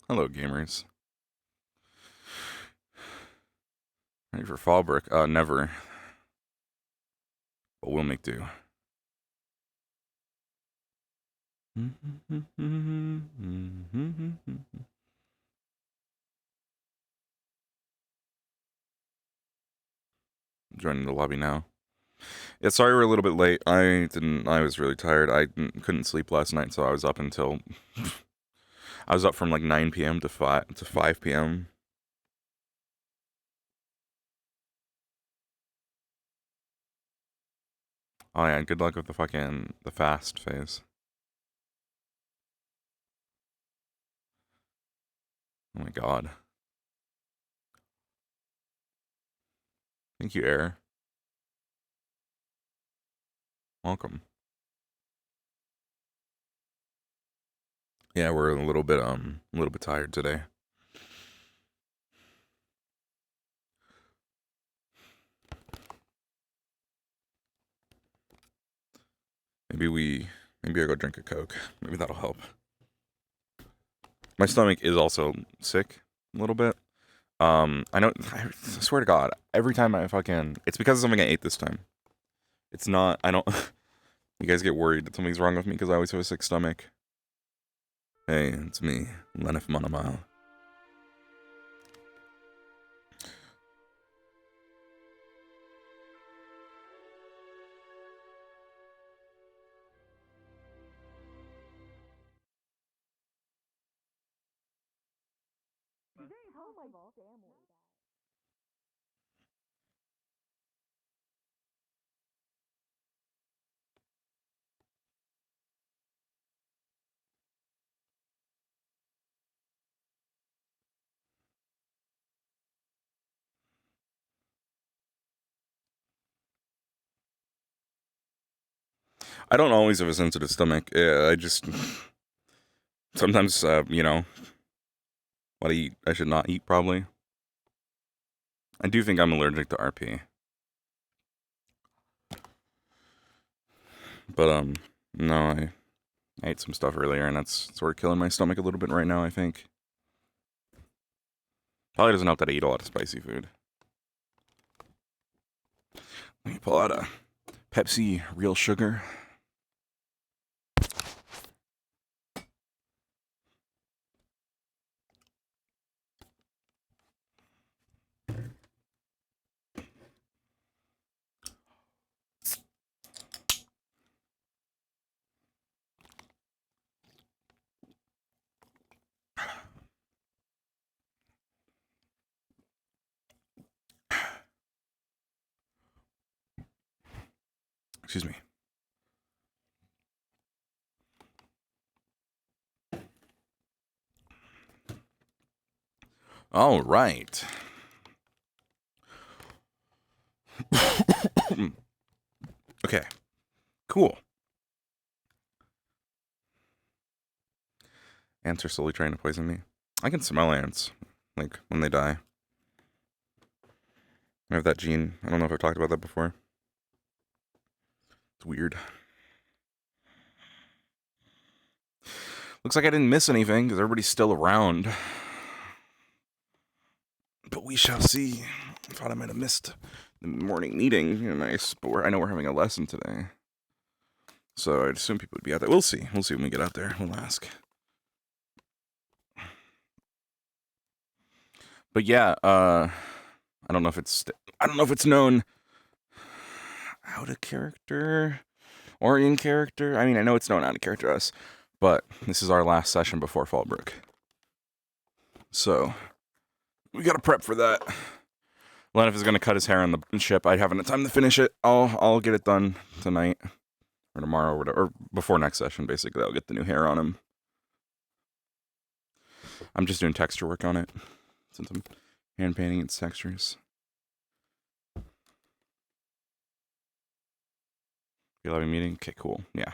Hello, gamers. Ready for Fallbrook? Never. But we'll make do. Joining the lobby now. Yeah, sorry we're a little bit late. I was really tired. I couldn't sleep last night, so I was up until I was up from like 9 p.m. to 5 p.m. Oh yeah, good luck with the fast phase. Oh my god. Thank you, Air. Welcome. Yeah, we're a little bit tired today. Maybe I go drink a Coke. Maybe that'll help. My stomach is also sick a little bit. I know. I swear to God, every time it's because of something I ate this time. It's not. I don't. You guys get worried that something's wrong with me because I always have a sick stomach. Hey, it's me, Leneth Monomile. I don't always have a sensitive stomach. I just sometimes, what I should not eat probably. I do think I'm allergic to RP. But no, I ate some stuff earlier, and that's sort of killing my stomach a little bit right now, I think. Probably doesn't help that I eat a lot of spicy food. Let me pull out a Pepsi Real Sugar. Excuse me. All right. Okay. Cool. Ants are slowly trying to poison me. I can smell ants, like, when they die. I have that gene. I don't know if I've talked about that before. It's weird. Looks like I didn't miss anything, because everybody's still around. But we shall see. I thought I might have missed the morning meeting. I know we're having a lesson today. So I'd assume people would be out there. We'll see. We'll see when we get out there. We'll ask. But yeah, I don't know if it's known out of character or in character. I mean, I know it's known out of character to us, but this is our last session before Fallbrook. So we gotta prep for that. Leneth is gonna cut his hair on the ship. I haven't had time to finish it. I'll get it done tonight or tomorrow or whatever, or before next session. Basically, I'll get the new hair on him. I'm just doing texture work on it since I'm hand painting its textures. You're loving meeting? Okay, cool. Yeah.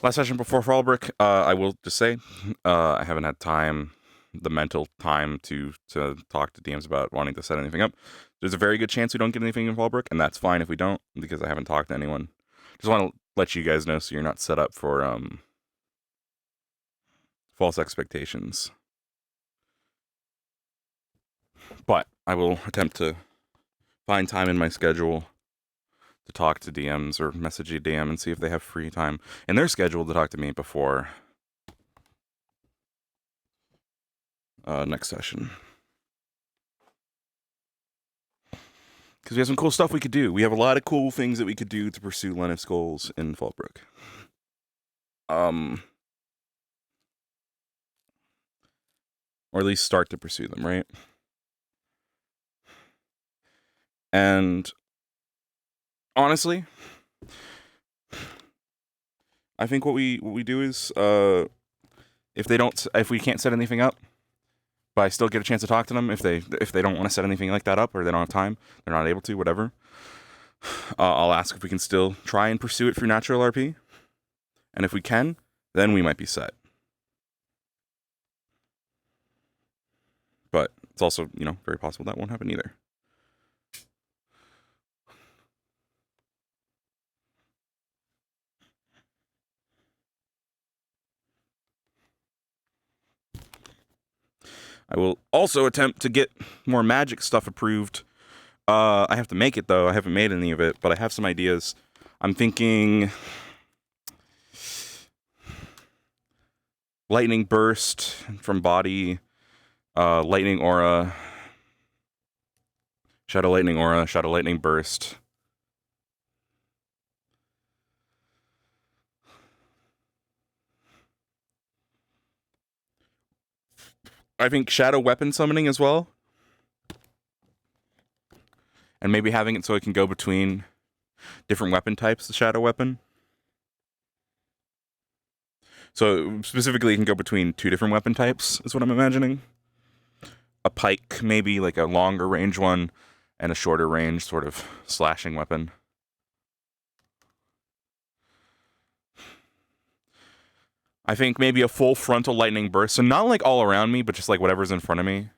Last session before Fallbrook, I will just say, I haven't had time, the mental time to talk to DMs about wanting to set anything up. There's a very good chance we don't get anything in Fallbrook, and that's fine if we don't, because I haven't talked to anyone. Just want to let you guys know so you're not set up for false expectations. But I will attempt to find time in my schedule to talk to DMs or message a DM and see if they have free time in their schedule to talk to me before next session. Because we have some cool stuff we could do. We have a lot of cool things that we could do to pursue Leneth's goals in Fallbrook. Or at least start to pursue them, right? And honestly, I think what we do is if we can't set anything up, but I still get a chance to talk to them if they don't want to set anything like that up or they don't have time, they're not able to, whatever. I'll ask if we can still try and pursue it through natural RP, and if we can, then we might be set. But it's also, very possible that won't happen either. I will also attempt to get more magic stuff approved. I have to make it, though. I haven't made any of it, but I have some ideas. I'm thinking lightning burst from body, lightning aura, shadow lightning burst. I think shadow weapon summoning as well. And maybe having it so it can go between different weapon types, the shadow weapon. So specifically, it can go between 2 different weapon types, is what I'm imagining. A pike, maybe, like a longer range one, and a shorter range sort of slashing weapon. I think maybe a full frontal lightning burst, so not like all around me, but just like whatever's in front of me.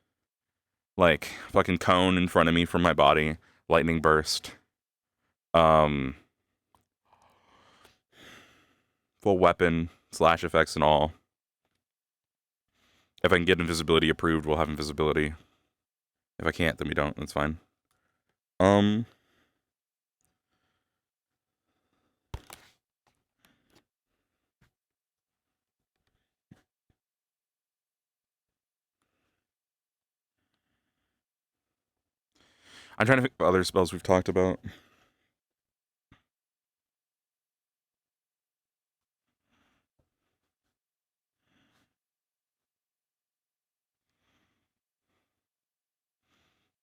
Like fucking cone in front of me from my body, lightning burst. Full weapon, slash effects and all. If I can get invisibility approved, we'll have invisibility. If I can't, then we don't. That's fine. I'm trying to think of other spells we've talked about.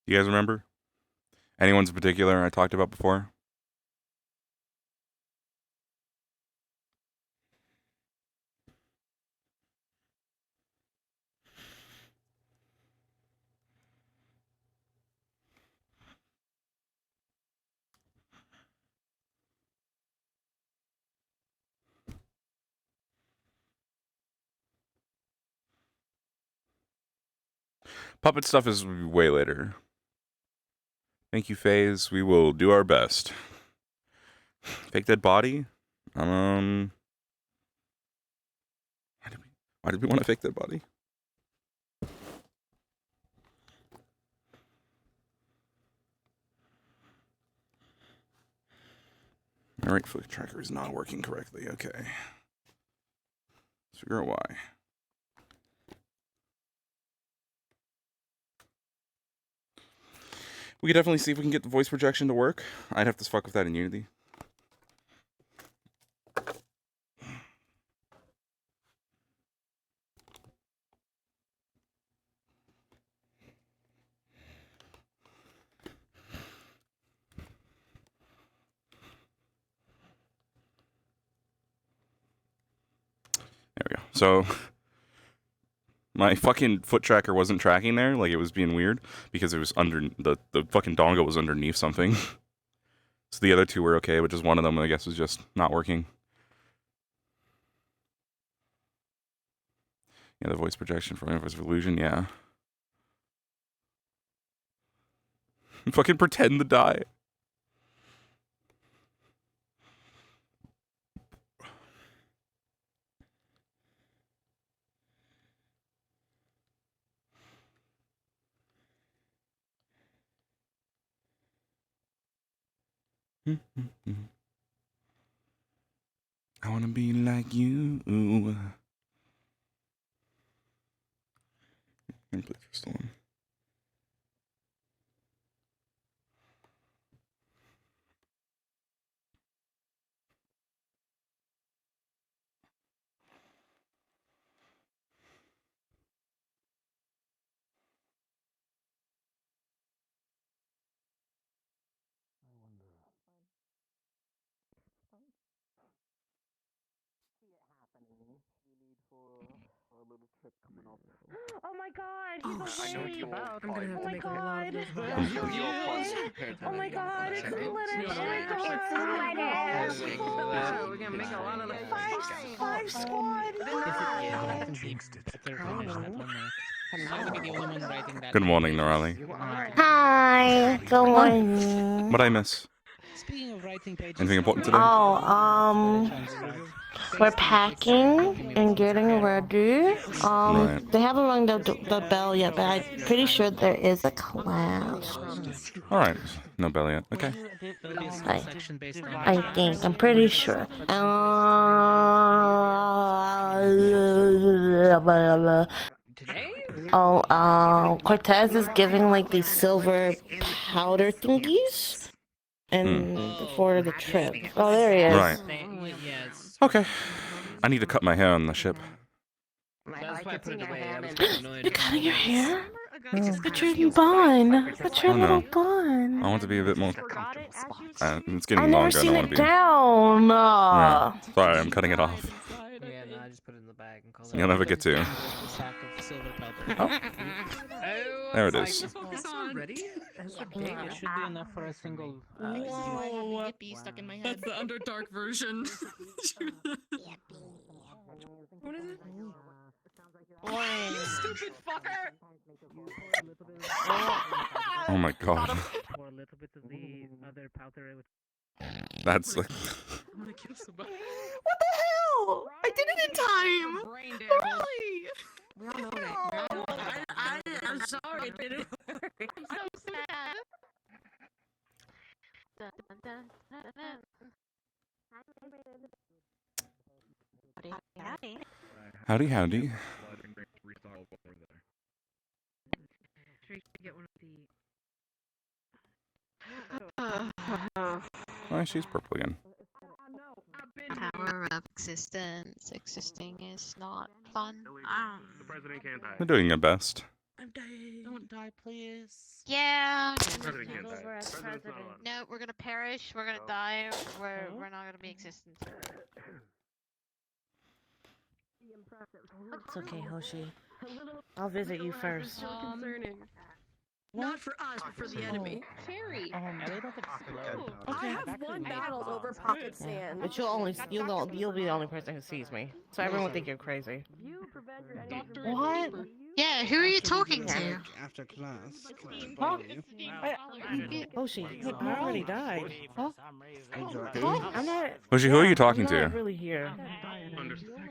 You guys remember? Anyone's in particular I talked about before? Puppet stuff is way later. Thank you, FaZe. We will do our best. Fake dead body? Why did we want to fake dead body? My right foot tracker is not working correctly. Okay. Let's figure out why. We could definitely see if we can get the voice projection to work. I'd have to fuck with that in Unity. There we go. So my fucking foot tracker wasn't tracking there, like it was being weird because it was under the fucking dongle was underneath something. So the other 2 were okay, but just one of them I guess was just not working. Yeah, the voice projection from Universe of Illusion, yeah. Fucking pretend to die. I wanna be like you. Let me play Crystal one. Oh my god, he's I know awake! about. I'm gonna have to make a lot of this. I know your parts compared to Oh my god, it's Leneth! Oh my god! We're gonna make a lot of the five squad! Good morning, Norali. Hi, good morning. What'd I miss? Speaking of writing pages, Anything important today? Oh, we're packing and getting ready. Right. They haven't rung the bell yet, but I'm pretty sure there is a class. Alright. No bell yet. Okay. I think. I'm pretty sure. Cortez is giving like these silver powder thingies. And for the trip. Oh, there he is. Right. Okay. I need to cut my hair on the ship. You're cutting your hair? But you're in bun. But you're a little bun. I want to be a bit more... it's getting I've never longer. I seen don't it want to be... down. Yeah. Sorry, I'm cutting it off. Yeah, no, I just put it in the bag and call it. You'll never get to. Oh. There it is. It should be enough for a single. Yippee stuck in my head. That's the Underdark version. What is it? You stupid fucker! Oh my god. Pour a little bit of the other powder. That's like... I'm gonna kill somebody. What the hell? I did it in time. Brain Really? We all know it. I'm sorry it didn't work. I'm so sad. Dun, dun, dun, dun, dun. Howdy. Howdy, howdy. Get one of Why, she's purple again. Power of existence. Existing is not fun. The president can't die. They're doing their best. I'm dying. Don't die, please. Yeah. The president can't die. President's not allowed. No, we're gonna perish. We're gonna die. We're not gonna be existent. It's okay, Hoshi. I'll visit you first. Concerning. Not for us, but for the enemy. Cherry. They don't explode. I have won battles over pocket sand. But you'll be the only person who sees me. So everyone will think you're crazy. What? Yeah, who are you talking to? After class. Huh? Hoshi, I already died. Huh? I'm not. Hoshi, who are you talking I'm not to? really here.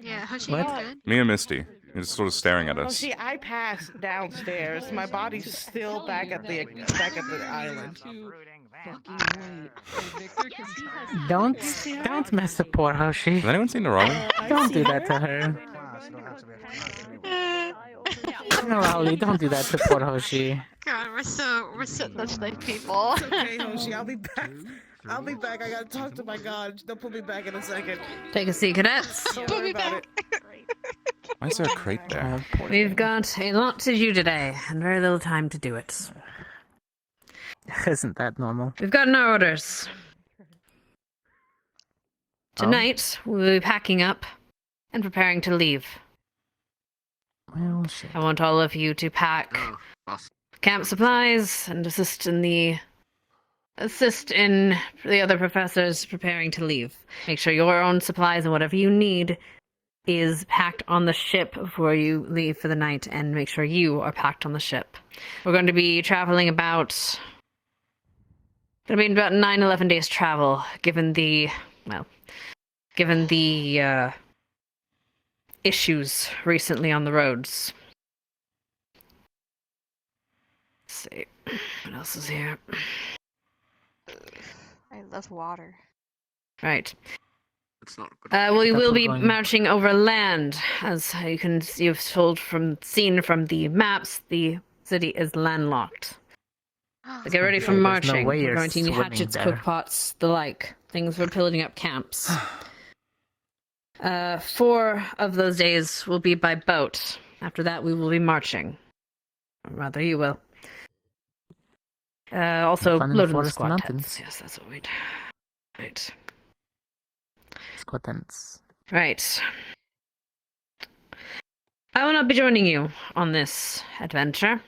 Yeah, Hoshi, What? you good? Me and Misty. You're just sort of staring at us. Hoshi, I passed downstairs. My body's still back at the island. Don't mess with poor Hoshi. Has anyone seen Norali? Don't do that to her. No, Rowley, don't do that to poor Hoshi. God, we're such nice people. Okay, Hoshi, I'll be back. I'll be back. I gotta talk to my god. They'll put me back in a second. Take a seat, cadets. Don't worry about it. Why is there a crate there? We've got a lot to do today, and very little time to do it. Isn't that normal? We've gotten our orders. Tonight, we'll be packing up and preparing to leave. Well, shit. I want all of you to pack camp supplies and assist in the other professors preparing to leave. Make sure your own supplies and whatever you need is packed on the ship before you leave for the night, and make sure you are packed on the ship. We're going to be traveling about 9-11 days travel, given the issues recently on the roads. Let's see. What else is here? I love water. Right. It's not good. We will be going- marching over land, as you've seen from the maps. The city is landlocked. So get ready for There's no marching. way We're you're going to need swimming hatchets, there. cookpots, the like. Things for building up camps. 4 of those days will be by boat. After that, we will be marching. Or rather, you will. Also, Fun in loading the forest squad mountains. tents. Yes, that's what we'd. Right. Squad tents. Right. I will not be joining you on this adventure.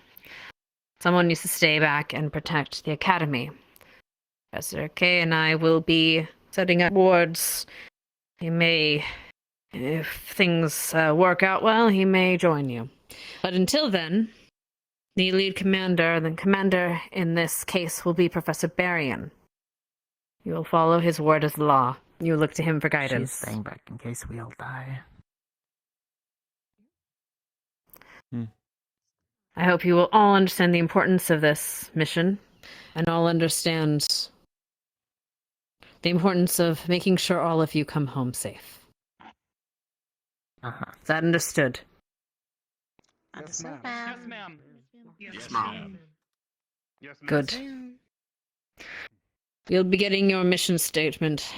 Someone needs to stay back and protect the academy. Professor K and I will be setting up wards. He may, if things work out well, he may join you. But until then, the lead commander, the commander in this case, will be Professor Barrion. You will follow his word as law. You look to him for She's guidance. staying back in case we all die. I hope you will all understand the importance of this mission, and all understand the importance of making sure all of you come home safe. Uh-huh. Is that understood? Understood, Yes, ma'am. ma'am. Yes, ma'am. Yes, ma'am. Good. You'll be getting your mission statement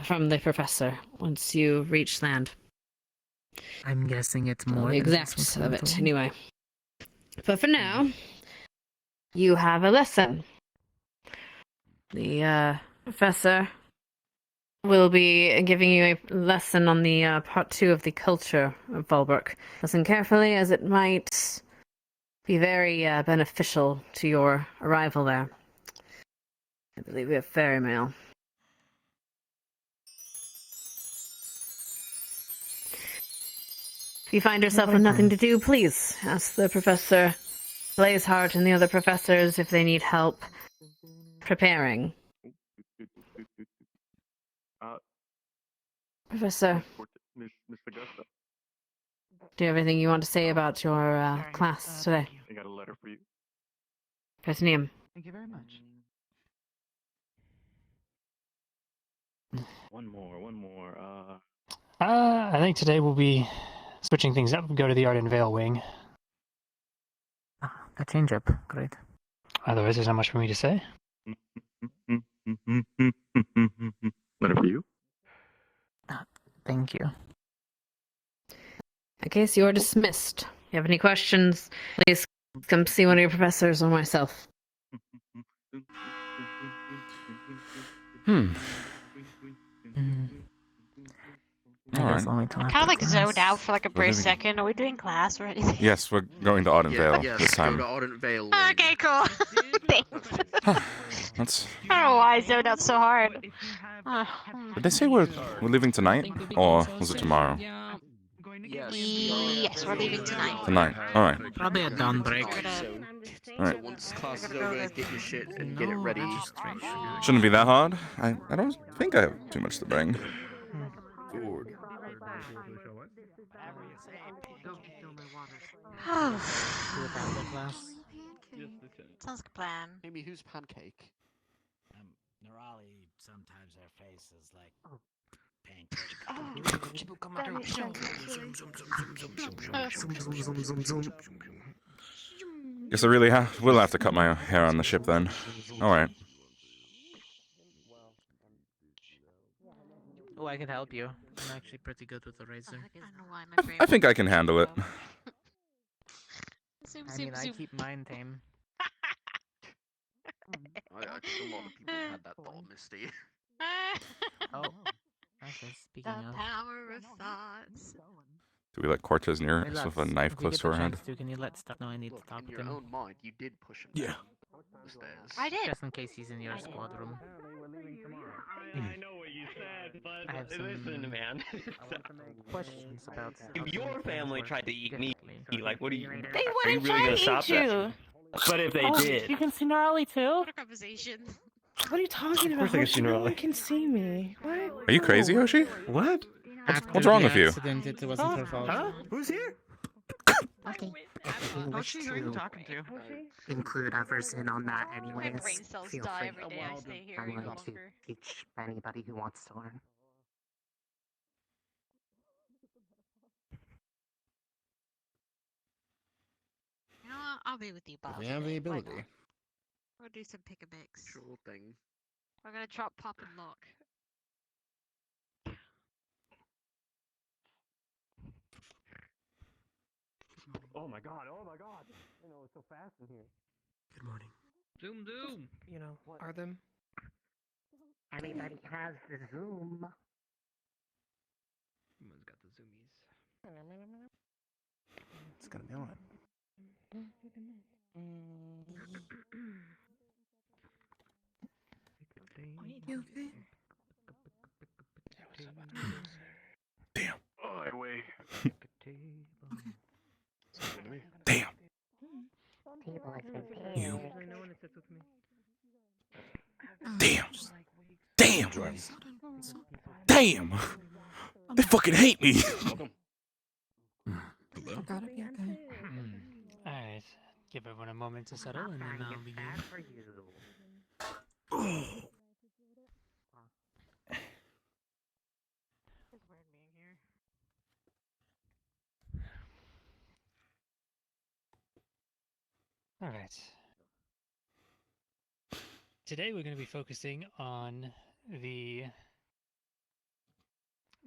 from the professor once you reach land. I'm guessing it's more The than exacts 6 of it, months old. anyway. But for now, you have a lesson. The professor will be giving you a lesson on the part 2 of the culture of Volbrook. Listen carefully, as it might be very beneficial to your arrival there. I believe we have fairy mail. If you find yourself with nothing to do, please ask the Professor Blazeheart and the other professors if they need help preparing. Professor, Miss Augusta, do you have anything you want to say about your class today? I got a letter for you. Professor Neum. Thank you very much. One more. I think today we'll be switching things up. Go to the Art and Veil wing. A change up. Great. Otherwise, there's not much for me to say. Letter for you. Thank you. In case you are dismissed. If you have any questions, please come see one of your professors or myself. Mm. I All guess right. only till I after kind of like class. zoned out for like a brief living- second. Are we doing class or anything? Yes, we're going to Auden Vale Yes, this go time. to Ardent Vale. Okay, cool. Thanks. That's. I don't know why I zoned out so hard. Did they say we're leaving tonight, or was it tomorrow? Yes, we're leaving tonight. Tonight. All right. Probably a dawn break. We're gonna- All right. So once class is over, get your shit and get it ready. Shouldn't be that hard. I don't think I have too much to bring. Sounds like a plan. Amy, who's Pancake? Nerali sometimes her face is like pancake. That makes sense, actually. Guess I really will have to cut my hair on the ship then. All right. Oh, I can help you. I'm actually pretty good with the razor. I don't know why my brain. I think I can handle it. Zoom, I zoom, mean, I zoom. keep mine tame. I think a lot of people had that thought, Misty. Oh, okay, speaking The of. power of thoughts. Do we let Cortez near us Relax. with a knife If you close get to the our head? chance to, can you let stuff know I need Look, to talk in with your him? own mind, you did push him down the stairs. I did. Just in case he's in your squad room. I know what you said, but I have listen, some- man. Questions about If your family tried to eat me, like, what do you? They Are you wouldn't really try gonna to stop eat that? you. But if they did, You can see Gnarly too? What a conversation. What are you talking Of about? course I can see No Gnarly. one can see me. What? Are you crazy, Yoshi? what? What's wrong with you? Accident, it wasn't her fault. Huh? Who's here? Okay. Mochi, who are you talking to? Include others in on that My anyways. brain cells Feel die free. every day I stay here I'm even willing to longer. teach anybody who wants to learn. You know what? I'll be with you, boss. If you have the Why ability. not? We'll do some pick a mix. Sure thing. We're gonna chop, pop, and lock. Oh my god, oh my god! You know, it's so fast in here. Good morning. Zoom, zoom. You know, are them? Anybody has the Zoom. Someone's got the zoomies. It's gonna be on. Are you okay? Damn. Oh, anyway. Damn. Table has been You. paid. No one sits with me. Damn. Damn. Damn. They fucking hate me. Welcome. Hello. Gotta be okay. Alright, give everyone a moment to settle and then I'll begin. Bad for you. It's weird being here. Alright. Today we're going to be focusing on the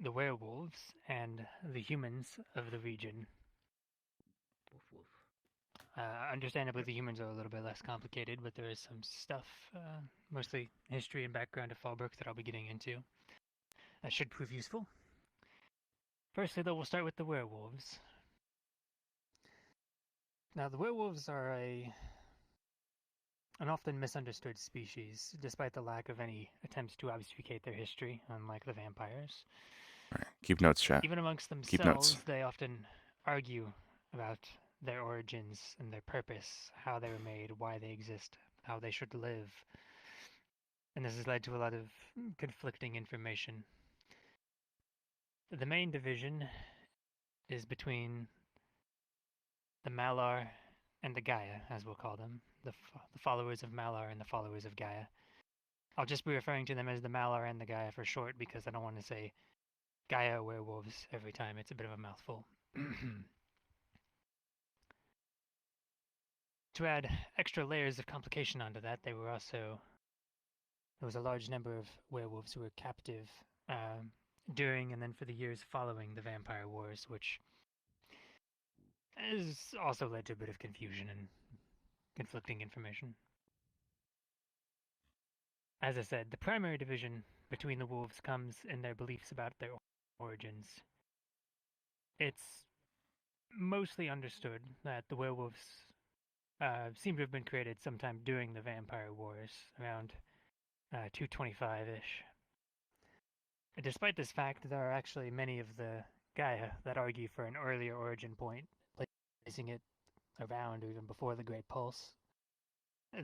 werewolves and the humans of the region. Woof woof. Understandably, the humans are a little bit less complicated, but there is some stuff, mostly history and background of Fallbrook, that I'll be getting into. That should prove useful. Firstly, though, we'll start with the werewolves. Now, the werewolves are an often misunderstood species, despite the lack of any attempts to obfuscate their history, unlike the vampires. All right, keep notes, chat. Even amongst Keep notes. themselves, they often argue about their origins and their purpose, how they were made, why they exist, how they should live. And this has led to a lot of conflicting information. The main division is between the Malar and the Gaia, as we'll call them, the followers of Malar and the followers of Gaia. I'll just be referring to them as the Malar and the Gaia for short, because I don't want to say Gaia werewolves every time. It's a bit of a mouthful. To add extra layers of complication onto that, there was a large number of werewolves who were captive during and then for the years following the Vampire Wars, which has also led to a bit of confusion and conflicting information. As I said, the primary division between the wolves comes in their beliefs about their origins. It's mostly understood that the werewolves seem to have been created sometime during the Vampire Wars, around 225-ish. Despite this fact, there are actually many of the Gaia that argue for an earlier origin point, placing it around or even before the Great Pulse.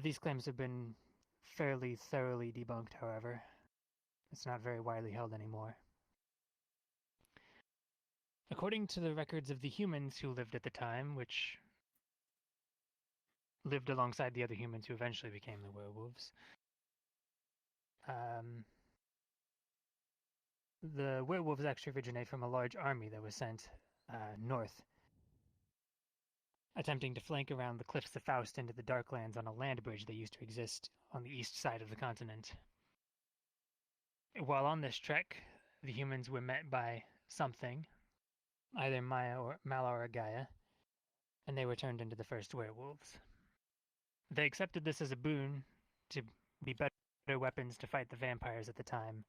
These claims have been fairly thoroughly debunked, however. It's not very widely held anymore. According to the records of the humans who lived at the time, which lived alongside the other humans who eventually became the werewolves, the werewolves actually originate from a large army that was sent north, attempting to flank around the Cliffs of Faust into the Darklands on a land bridge that used to exist on the east side of the continent. While on this trek, the humans were met by something, either Malar or Gaia, and they were turned into the first werewolves. They accepted this as a boon to be better weapons to fight the vampires at the time.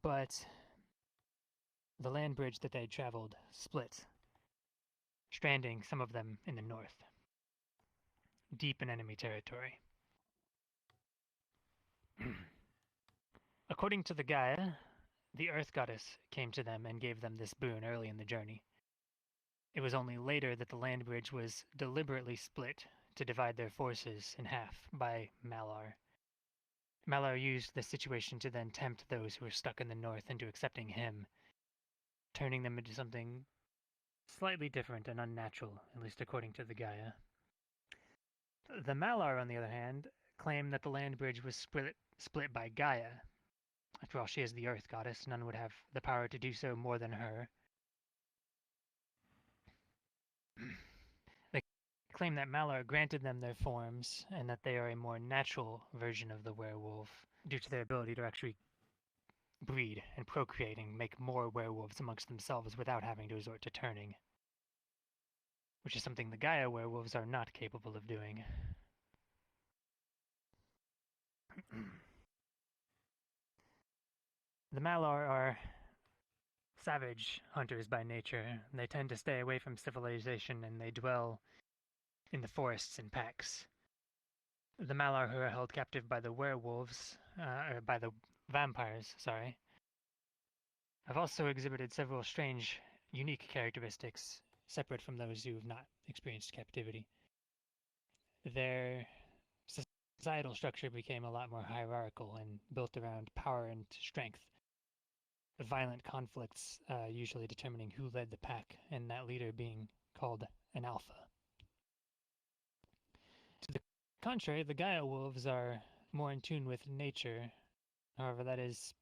But the land bridge that they had traveled split, stranding some of them in the north, deep in enemy territory. According to the Gaia, the Earth Goddess came to them and gave them this boon early in the journey. It was only later that the land bridge was deliberately split to divide their forces in half by Malar. Malar used this situation to then tempt those who were stuck in the north into accepting him, turning them into something slightly different and unnatural, at least according to the Gaia. The Malar, on the other hand, claim that the land bridge was split by Gaia. After all, she is the Earth Goddess. None would have the power to do so more than her. They claim that Malar granted them their forms, and that they are a more natural version of the werewolf, due to their ability to actually breed and procreate and make more werewolves amongst themselves without having to resort to turning, which is something the Gaia werewolves are not capable of doing. The Malar are savage hunters by nature. They tend to stay away from civilization, and they dwell in the forests in packs. The Malar who are held captive by the werewolves, or by the vampires, sorry, have also exhibited several strange, unique characteristics separate from those who have not experienced captivity. Their societal structure became a lot more hierarchical and built around power and strength. Violent conflicts usually determining who led the pack, and that leader being called an alpha. To the contrary, the Gaia wolves are more in tune with nature. However, that is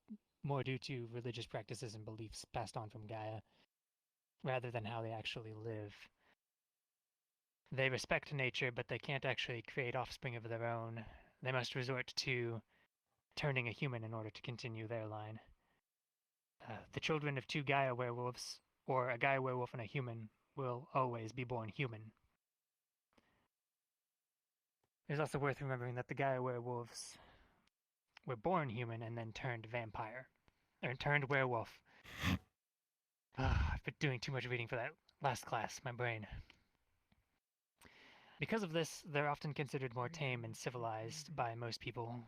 more due to religious practices and beliefs passed on from Gaia, rather than how they actually live. They respect nature, but they can't actually create offspring of their own. They must resort to turning a human in order to continue their line. The children of two Gaia werewolves, or a Gaia werewolf and a human, will always be born human. It's also worth remembering that the Gaia werewolves were born human and then turned vampire, or turned werewolf. I've been doing too much reading for that last class, my brain. Because of this, they're often considered more tame and civilized by most people.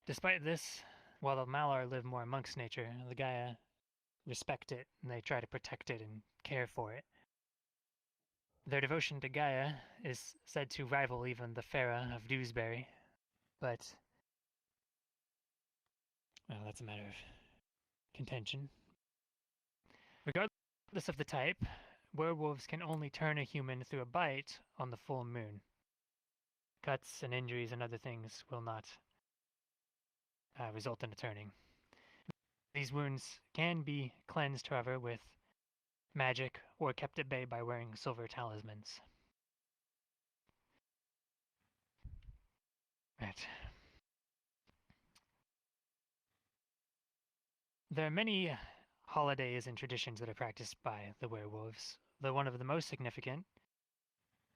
Despite this, while the Malar live more amongst nature, the Gaia respect it, and they try to protect it and care for it. Their devotion to Gaia is said to rival even the Farah of Dewsbury, but well, that's a matter of contention. Regardless of the type, werewolves can only turn a human through a bite on the full moon. Cuts and injuries and other things will not result in a turning. These wounds can be cleansed, however, with magic or kept at bay by wearing silver talismans. Right. There are many holidays and traditions that are practiced by the werewolves, though one of the most significant,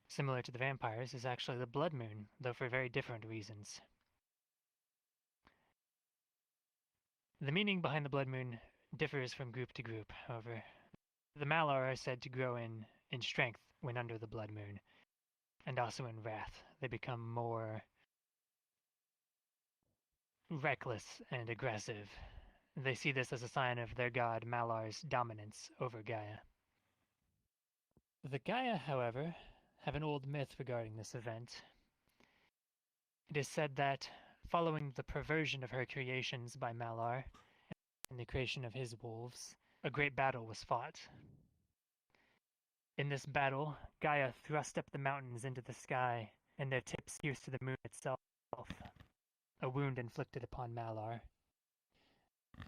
similar to the vampires, is actually the blood moon, though for very different reasons. The meaning behind the blood moon differs from group to group, however. The Malar are said to grow in strength when under the blood moon, and also in wrath. They become more reckless and aggressive. They see this as a sign of their god Malar's dominance over Gaia. The Gaia, however, have an old myth regarding this event. It is said that, following the perversion of her creations by Malar and the creation of his wolves, a great battle was fought. In this battle, Gaia thrust up the mountains into the sky, and their tips pierced to the moon itself, a wound inflicted upon Malar.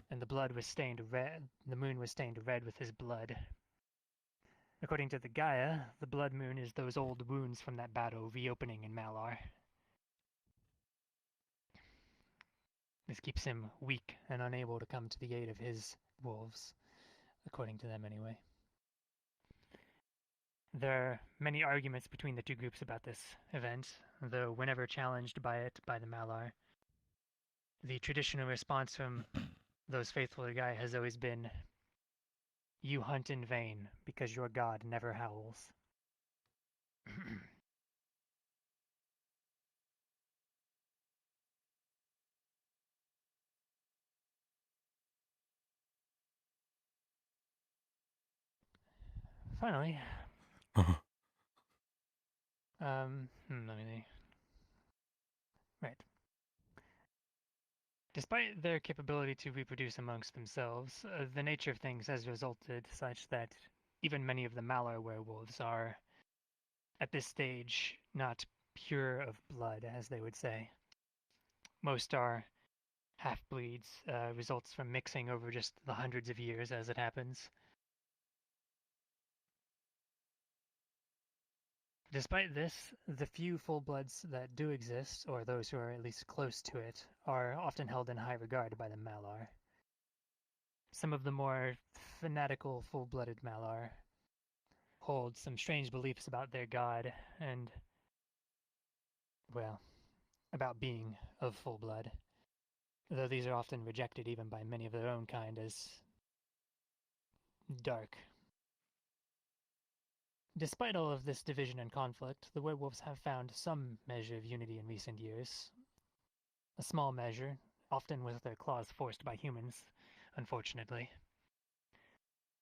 And the blood was stained red. The moon was stained red with his blood. According to the Gaia, the blood moon is those old wounds from that battle reopening in Malar. This keeps him weak and unable to come to the aid of his wolves, according to them anyway. There are many arguments between the two groups about this event, though whenever challenged by it by the Malar, the traditional response from those faithful to Gaia has always been, "You hunt in vain, because your god never howls." Finally, let me see. Right. Despite their capability to reproduce amongst themselves, the nature of things has resulted such that even many of the Malar werewolves are, at this stage, not pure of blood, as they would say. Most are half-breeds, results from mixing over just the hundreds of years as it happens. Despite this, the few full-bloods that do exist, or those who are at least close to it, are often held in high regard by the Malar. Some of the more fanatical full-blooded Malar hold some strange beliefs about their god and, well, about being of full blood, though these are often rejected even by many of their own kind as dark. Despite all of this division and conflict, the werewolves have found some measure of unity in recent years. A small measure, often with their claws forced by humans, unfortunately.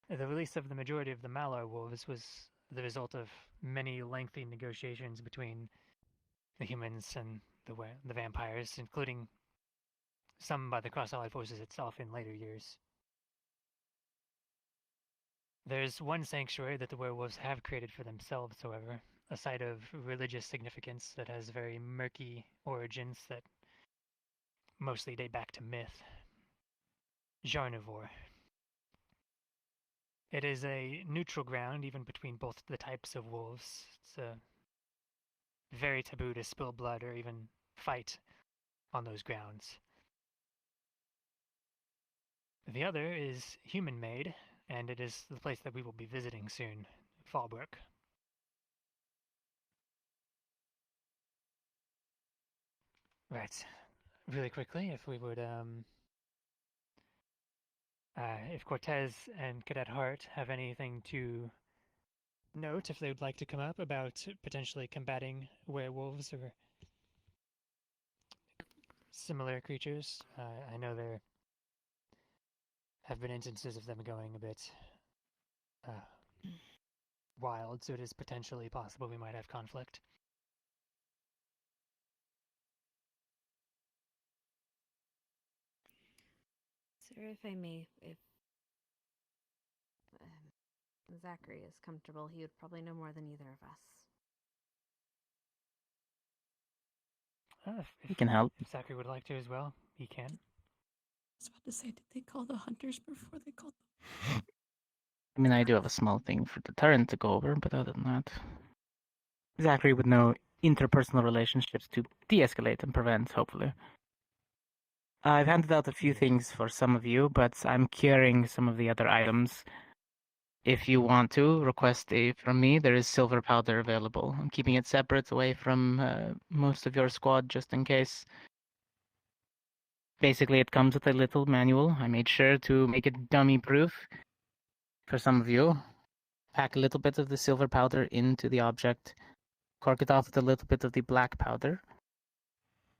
The release of the majority of the Malar wolves was the result of many lengthy negotiations between the humans and the vampires, including some by the Cross-Allied Forces itself in later years. There's one sanctuary that the werewolves have created for themselves, however, a site of religious significance that has very murky origins that mostly date back to myth. Jarnivore. It is a neutral ground even between both the types of wolves. It's very taboo to spill blood or even fight on those grounds. The other is human-made, and it is the place that we will be visiting soon, Fallbrook. Right. Really quickly, if we would, if Cortez and Cadet Hart have anything to note, if they would like to come up about potentially combating werewolves or similar creatures. I know there have been instances of them going a bit wild, so it is potentially possible we might have conflict. Sir, if I may, if Zachary is comfortable, he would probably know more than either of us. He can help. If Zachary would like to as well, he can. I was about to say, did they call the hunters before they called them? I mean, I do have a small thing for deterrent to go over, but other than that, Zachary would know interpersonal relationships to de-escalate and prevent, hopefully. I've handed out a few things for some of you, but I'm curing some of the other items. If you want to request from me, there is silver powder available. I'm keeping it separate away from most of your squad just in case. Basically, it comes with a little manual. I made sure to make it dummy-proof for some of you. Pack a little bit of the silver powder into the object, cork it off with a little bit of the black powder,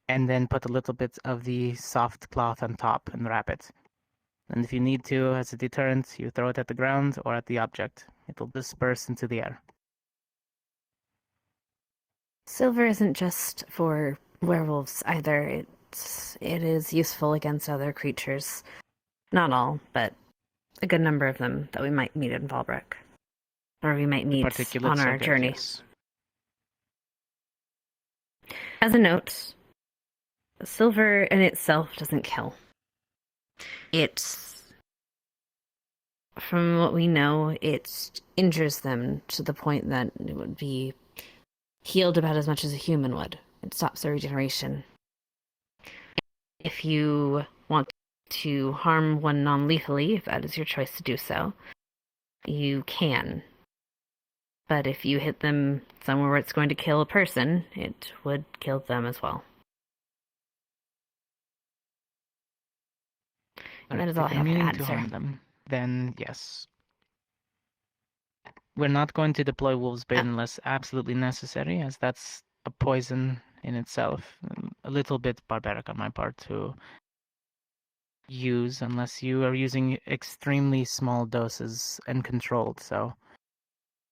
and then put a little bit of the soft cloth on top and wrap it. And if you need to, as a deterrent, you throw it at the ground or at the object. It'll disperse into the air. Silver isn't just for werewolves either. It is useful against other creatures. Not all, but a good number of them that we might meet in Fallbrook. Or we might meet on our journey. Yes. As a note, silver in itself doesn't kill. From what we know, it injures them to the point that it would be healed about as much as a human would. It stops their regeneration. If you want to harm one non-lethally, if that is your choice to do so, you can. But if you hit them somewhere where it's going to kill a person, it would kill them as well. And that is all I have to add, sir. harm them, then yes. We're not going to deploy Wolfsbane unless absolutely necessary, as that's a poison in itself. A little bit barbaric on my part to use, unless you are using extremely small doses and controlled, so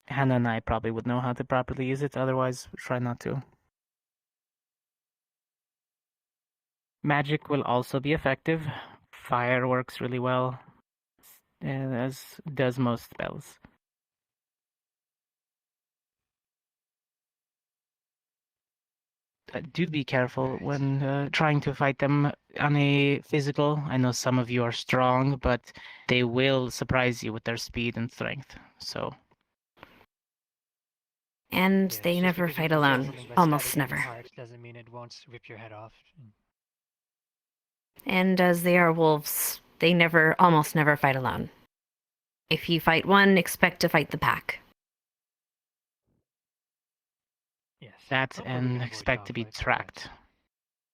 Hannah and I probably would know how to properly use it, otherwise we try not to. Magic will also be effective. Fire works really well, as does most spells. Do be careful when trying to fight them on a physical. I know some of you are strong, but they will surprise you with their speed and strength. So. And Yes, they just never because you fight can kill alone. something by Almost stabbing it in the never. heart doesn't mean it won't rip your head off. And as they are wolves, they almost never fight alone. If you fight one, expect to fight the pack. Yes. That Hopefully we and can avoid expect to be conflict, but tracked.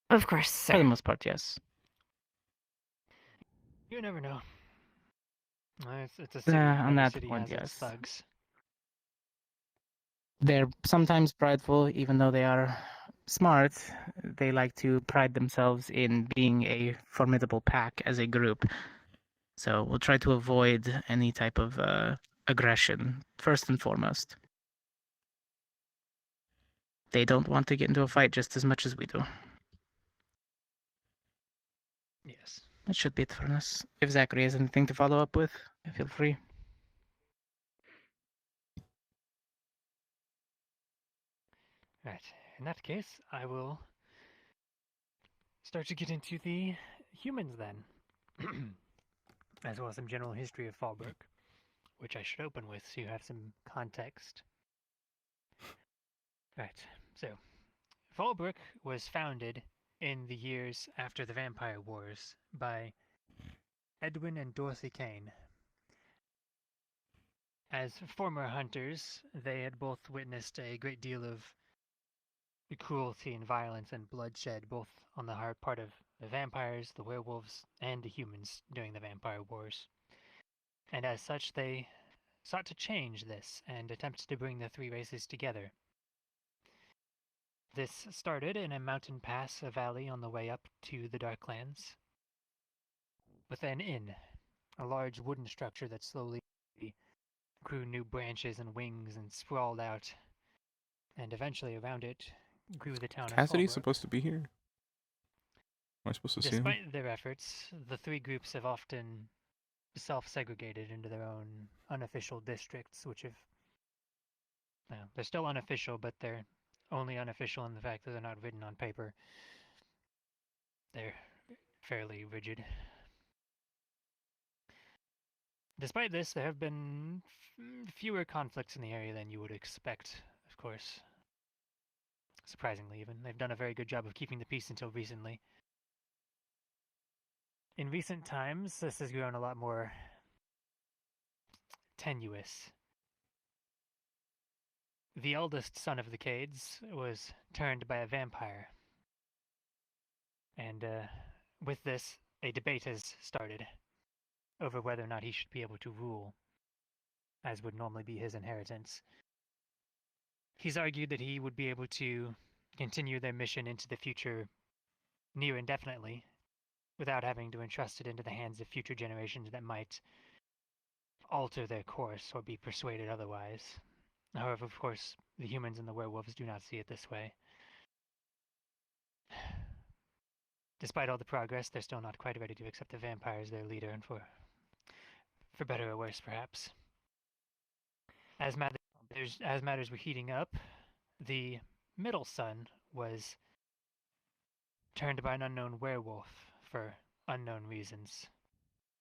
Of course, For the sir. most part, yes. You never know. It's a city. On Every that city point, has its yes. thugs. They're sometimes prideful, even though they are smart. They like to pride themselves in being a formidable pack as a group. So we'll try to avoid any type of aggression, first and foremost. They don't want to get into a fight just as much as we do. Yes. That should be it for us. If Zachary has anything to follow up with, feel free. Right. In that case, I will start to get into the humans then. As well as some general history of Fallbrook, which I should open with so you have some context. Right. So, Fallbrook was founded in the years after the Vampire Wars by Edwin and Dorothy Kane. As former hunters, they had both witnessed a great deal of cruelty and violence and bloodshed, both on the hard part of the vampires, the werewolves, and the humans during the Vampire Wars. And as such, they sought to change this and attempt to bring the three races together. This started in a mountain pass, a valley on the way up to the Darklands, with an inn, a large wooden structure that slowly grew new branches and wings and sprawled out, and eventually around it grew the town of Cassidy's Fallbrook. supposed to be here. Am I supposed to see him? Despite their efforts, the three groups have often self-segregated into their own unofficial districts, which have... they're still unofficial, but they're only unofficial in the fact that they're not written on paper. They're fairly rigid. Despite this, there have been fewer conflicts in the area than you would expect, of course. Surprisingly, even. They've done a very good job of keeping the peace until recently. In recent times, this has grown a lot more tenuous. The eldest son of the Cades was turned by a vampire. And with this, a debate has started over whether or not he should be able to rule, as would normally be his inheritance. He's argued that he would be able to continue their mission into the future near indefinitely, without having to entrust it into the hands of future generations that might alter their course or be persuaded otherwise. However, of course, the humans and the werewolves do not see it this way. Despite all the progress, they're still not quite ready to accept the vampire as their leader, and for better or worse, perhaps. As matters were heating up, the middle son was turned by an unknown werewolf for unknown reasons,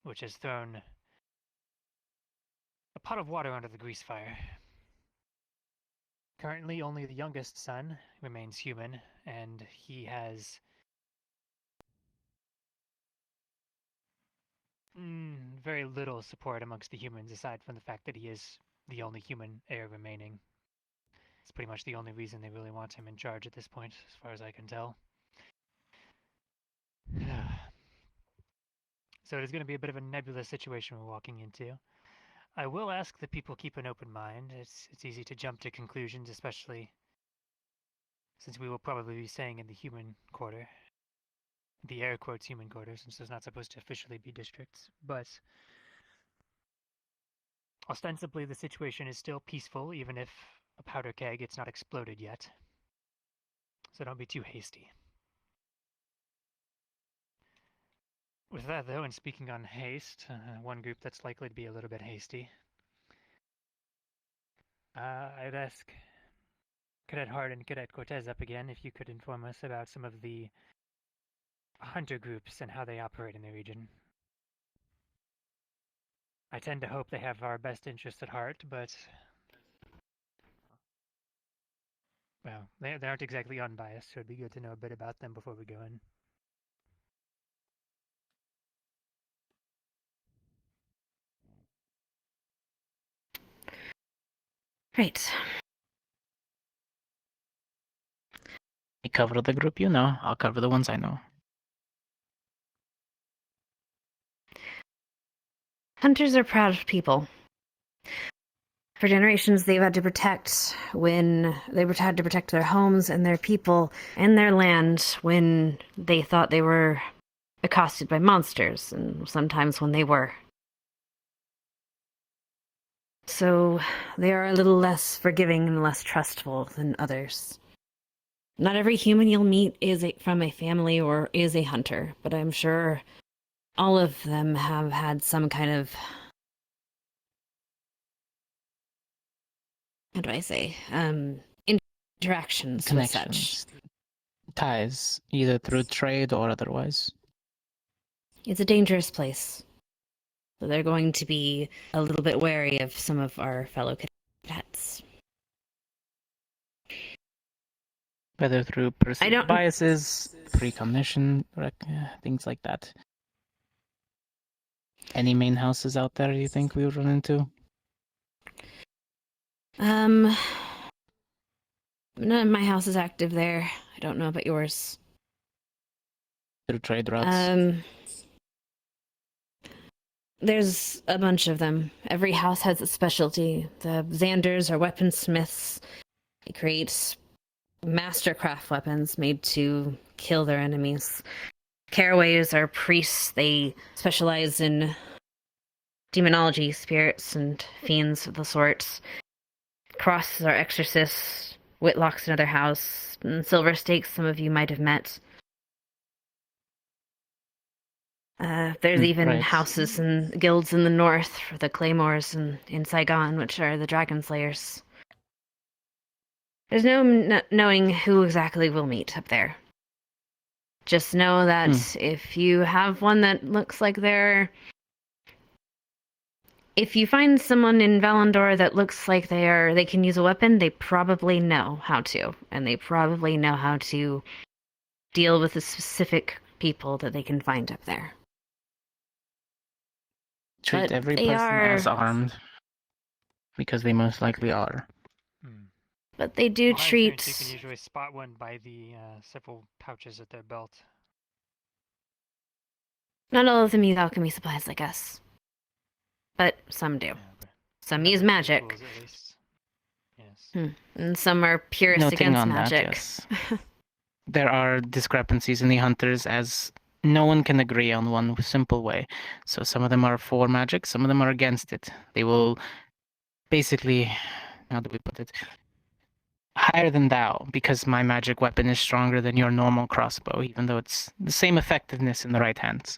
which has thrown a pot of water under the grease fire. Currently, only the youngest son remains human, and he has very little support amongst the humans, aside from the fact that he is the only human heir remaining. It's pretty much the only reason they really want him in charge at this point, as far as I can tell. So it is going to be a bit of a nebulous situation we're walking into. I will ask that people keep an open mind. It's easy to jump to conclusions, especially since we will probably be staying in the human quarter. The air quotes human quarter, since there's not supposed to officially be districts. But ostensibly the situation is still peaceful, even if a powder keg it's not exploded yet. So don't be too hasty. With that, though, and speaking on haste, one group that's likely to be a little bit hasty, I'd ask Cadet Hart and Cadet Cortez up again if you could inform us about some of the hunter groups and how they operate in the region. I tend to hope they have our best interests at heart, but well, they aren't exactly unbiased, so it'd be good to know a bit about them before we go in. Right. You cover the group you know, I'll cover the ones I know. Hunters are proud people. For generations, they've had to protect their homes and their people and their land when they thought they were accosted by monsters, and sometimes when they were. So they are a little less forgiving and less trustful than others. Not every human you'll meet is from a family or is a hunter, but I'm sure all of them have had some kind of, how do I say, interactions with such. Connections. Ties, either through trade or otherwise. It's a dangerous place. So they're going to be a little bit wary of some of our fellow cadets. Whether through perceived biases, precognition, things like that. Any main houses out there you think we would run into? None of my house is active there. I don't know about yours. Through trade routes? There's a bunch of them. Every house has its specialty. The Xanders are weaponsmiths. They create mastercraft weapons made to kill their enemies. Caraways are priests. They specialize in demonology, spirits, and fiends of the sorts. Crosses are exorcists. Whitlock's another house. And Silver Stakes, some of you might have met. There's even houses and guilds in the north for the Claymores and in Saigon, which are the Dragon Slayers. There's no knowing who exactly we'll meet up there. Just know that if you have one that looks like if you find someone in Valandor that looks like they can use a weapon, they probably know how to. And they probably know how to deal with the specific people that they can find up there. Treat every person as armed, because they most likely are. But they do treat... You can usually spot one by the several pouches at their belt. Not all of them use alchemy supplies like us. But some do. Some use magic. Yes. And some are purist Noting against on magic. That, yes. There are discrepancies in the hunters, as no one can agree on one simple way. So some of them are for magic, some of them are against it. They will basically, how do we put it? Higher than thou, because my magic weapon is stronger than your normal crossbow, even though it's the same effectiveness in the right hands.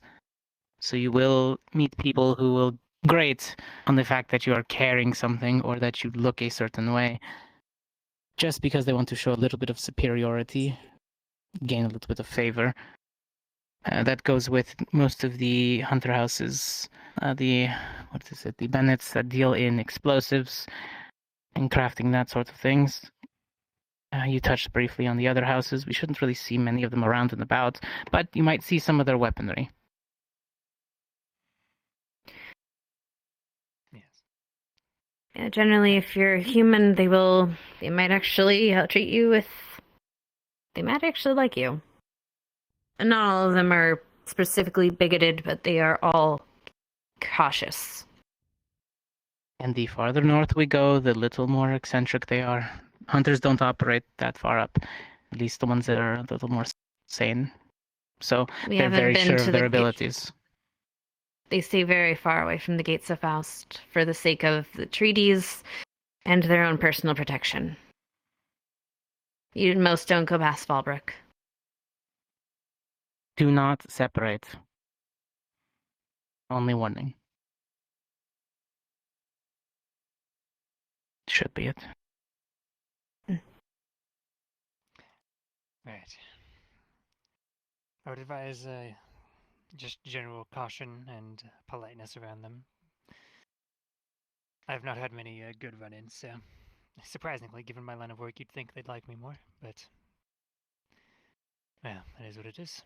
So you will meet people who will grate on the fact that you are carrying something or that you look a certain way, just because they want to show a little bit of superiority, gain a little bit of favor. That goes with most of the hunter houses, the Bennets that deal in explosives and crafting, that sort of things. You touched briefly on the other houses. We shouldn't really see many of them around and about, but you might see some of their weaponry. Yes. Yeah, generally, if you're human, they might actually treat you with... They might actually like you. And not all of them are specifically bigoted, but they are all cautious. And the farther north we go, the little more eccentric they are. Hunters don't operate that far up, at least the ones that are a little more sane. So they're very sure of their abilities. They stay very far away from the Gates of Faust for the sake of the treaties and their own personal protection. Most don't go past Fallbrook. Do not separate. Only warning. Should be it. Right. I would advise just general caution and politeness around them. I've not had many good run-ins, so surprisingly, given my line of work, you'd think they'd like me more, but well, it is what it is.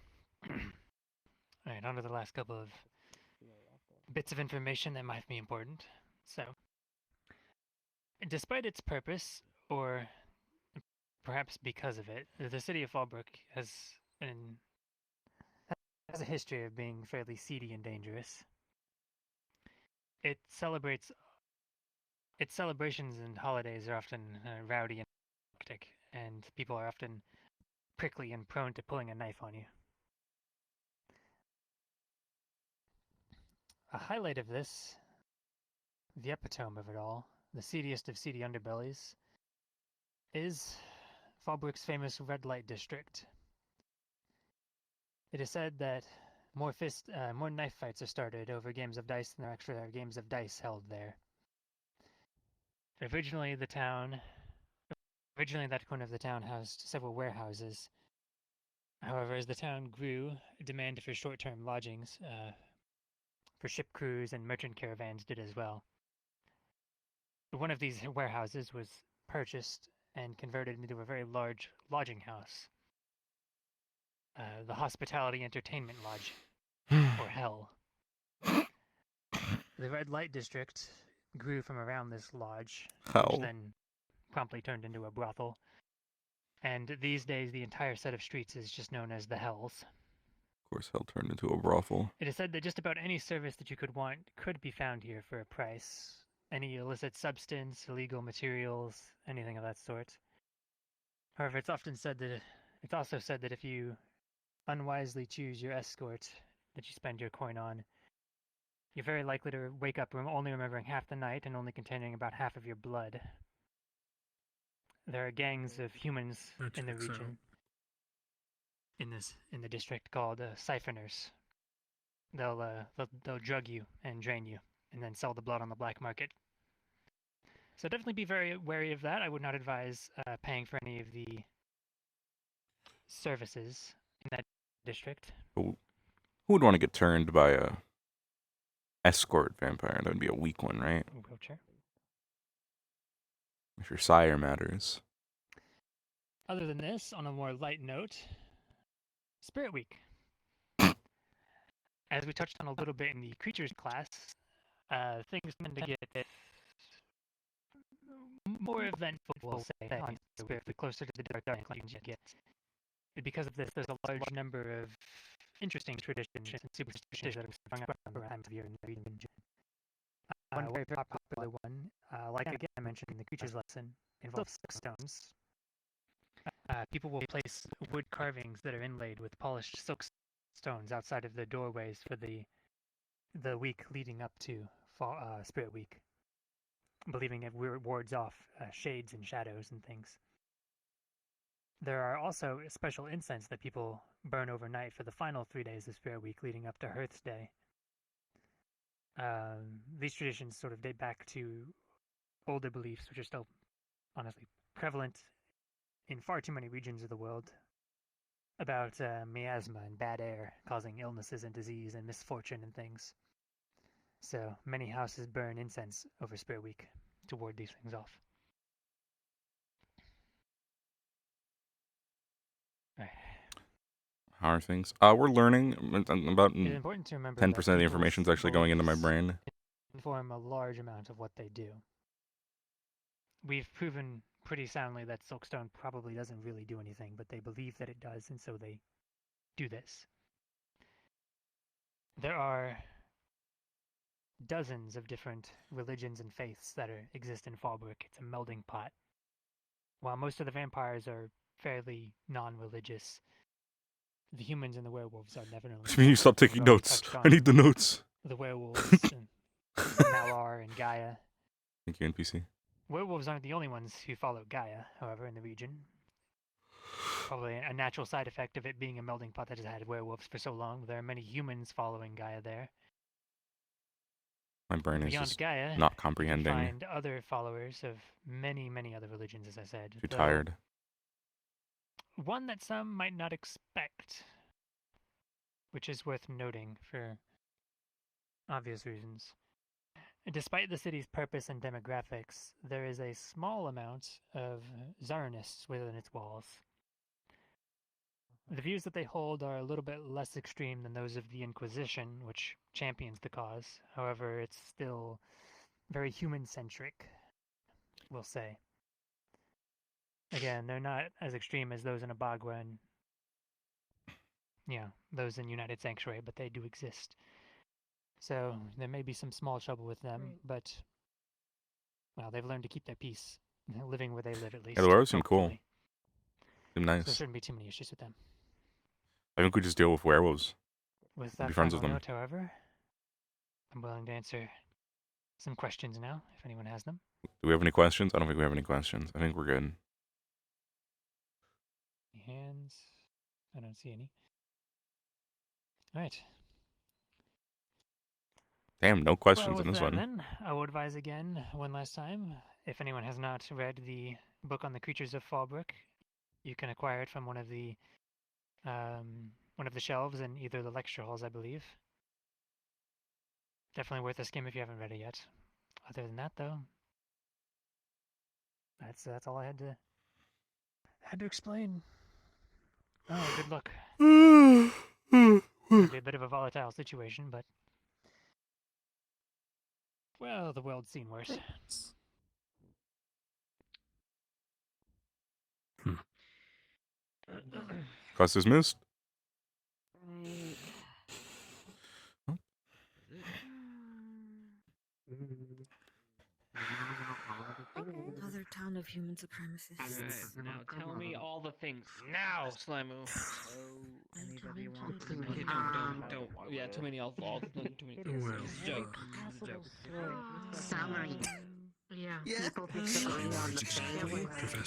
Alright, on to the last couple of bits of information that might be important. So, despite its purpose, or perhaps because of it, the city of Fallbrook has a history of being fairly seedy and dangerous. Its celebrations and holidays are often rowdy and hectic, and people are often prickly and prone to pulling a knife on you. A highlight of this, the epitome of it all, the seediest of seedy underbellies, is Fallbrook's famous red light district. It is said that more knife fights are started over games of dice than there actually are games of dice held there. Originally, that corner of the town housed several warehouses. However, as the town grew, demand for short-term lodgings for ship crews and merchant caravans did as well. One of these warehouses was purchased and converted into a very large lodging house. The Hospitality Entertainment Lodge, or Hell. The Red Light District grew from around this lodge, Hell. which then promptly turned into a brothel. And these days, the entire set of streets is just known as the Hells. Of course, hell turned into a brothel. It is said that just about any service that you could want could be found here for a price. Any illicit substance, illegal materials, anything of that sort. However, it's also said that if you unwisely choose your escort that you spend your coin on, you're very likely to wake up only remembering half the night and only containing about half of your blood. There are gangs of humans in the region, in the district, called siphoners. They'll drug you and drain you, and then sell the blood on the black market. So definitely be very wary of that. I would not advise paying for any of the services in that district. Who would want to get turned by a escort vampire? That would be a weak one, right? Wheelchair. If your sire matters. Other than this, on a more light note, Spirit Week. As we touched on a little bit in the creatures class, things tend to get more eventful, we'll say, on Spirit Week, closer to the dark inclines you get. Because of this, there's a large number of interesting traditions and superstitions that are sprung up around time of year in the region. One very popular one, like again I mentioned in the creatures lesson, involves silk stones. People will place wood carvings that are inlaid with polished silk stones outside of the doorways for the week leading up to Spirit Week, believing it wards off shades and shadows and things. There are also special incense that people burn overnight for the final 3 days of Spirit Week leading up to Hearth's Day. These traditions sort of date back to older beliefs, which are still, honestly, prevalent in far too many regions of the world, about miasma and bad air causing illnesses and disease and misfortune and things. So many houses burn incense over Spirit Week to ward these things off. How are things? We're learning about It's important to remember 10% that of the information is actually going into my brain. inform a large amount of what they do. We've proven pretty soundly that Silkstone probably doesn't really do anything, but they believe that it does, and so they do this. There are dozens of different religions and faiths that exist in Fallbrook. It's a melding pot. While most of the vampires are fairly non-religious, the humans and the werewolves are definitely... What do you mean you stop taking notes? I need the notes. The werewolves, and Malar and Gaia. Thank you, NPC. Werewolves aren't the only ones who follow Gaia, however, in the region. Probably a natural side effect of it being a melding pot that has had werewolves for so long. There are many humans following Gaia there. My brain is Beyond just Gaia, not you comprehending. find other followers of many, many other religions, as I said. Too though tired. One that some might not expect, which is worth noting for obvious reasons. Despite the city's purpose and demographics, there is a small amount of Czarnists within its walls. The views that they hold are a little bit less extreme than those of the Inquisition, which champions the cause. However, it's still very human-centric, we'll say. Again, they're not as extreme as those in Abagua and, those in United Sanctuary, but they do exist. So there may be some small trouble with them, but, well, they've learned to keep their peace, living where they live at least. Yeah, the werewolves seem cool. hopefully. Seem So there nice. shouldn't be too many issues with them. I think we just deal with werewolves. With Be that friends final with them. note, however, I'm willing to answer some questions now, if anyone has them. Do we have any questions? I don't think we have any questions. I think we're good. Hands? I don't see any. All right. Damn, no questions Well, in with this that, one. then, I will advise again one last time. If anyone has not read the book on the creatures of Fallbrook, you can acquire it from one of the shelves in either of the lecture halls, I believe. Definitely worth a skim if you haven't read it yet. Other than that, though, that's all I had to explain. Oh, good luck. It'll be a bit of a volatile situation, but well, the world's seen worse. Class dismissed. Another town of human supremacists. Alright, now tell me all the things. Now, Slimu! Anybody want to Don't. Yeah, too many all too many. It's a joke. It's a joke. Summary. Yeah. People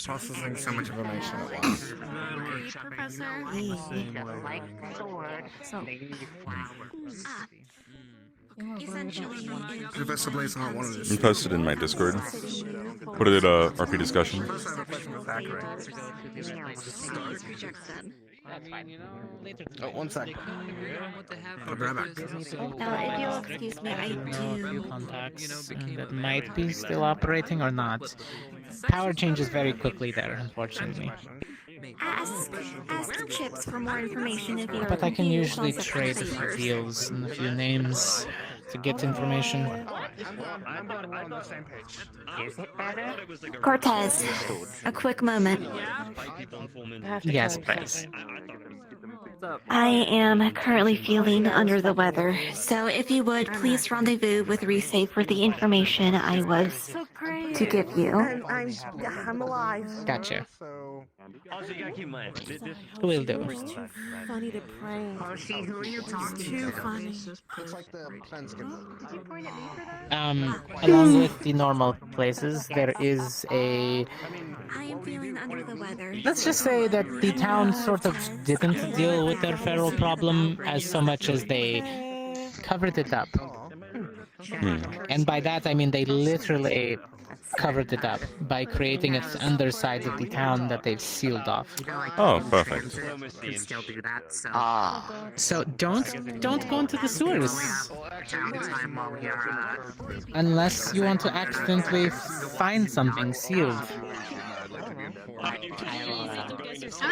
Processing so much information at once. Professor. Essentially, Professor Blaze not one of this. You posted in my Discord. Put it in RP discussion. I mean, you know, later. Oh, one sec. If you'll excuse me, I do contacts that might be still operating or not. Power changes very quickly there, unfortunately. ask chips for more information if you're But I can confused on usually trade a few subscribers. deals and a few names to get information. I'm glad we're on the same page. Cortez, a quick moment. Yes, please. I am currently feeling under the weather, so if you would please rendezvous with Resave for the information I was to give you. I'm alive. Gotcha. Also, you gotta keep in mind, Will do. It's too funny to prank. Who are you It's too funny. Looks like the plan's good. Along with the normal places, there is a... I am feeling under the weather. Let's just say that the town sort of didn't deal with their feral problem as so much as they covered it up. And by that I mean they literally covered it up by creating its underside of the town that they've sealed off. Oh, perfect. So don't go into the sewers. Unless you want to accidentally find something sealed.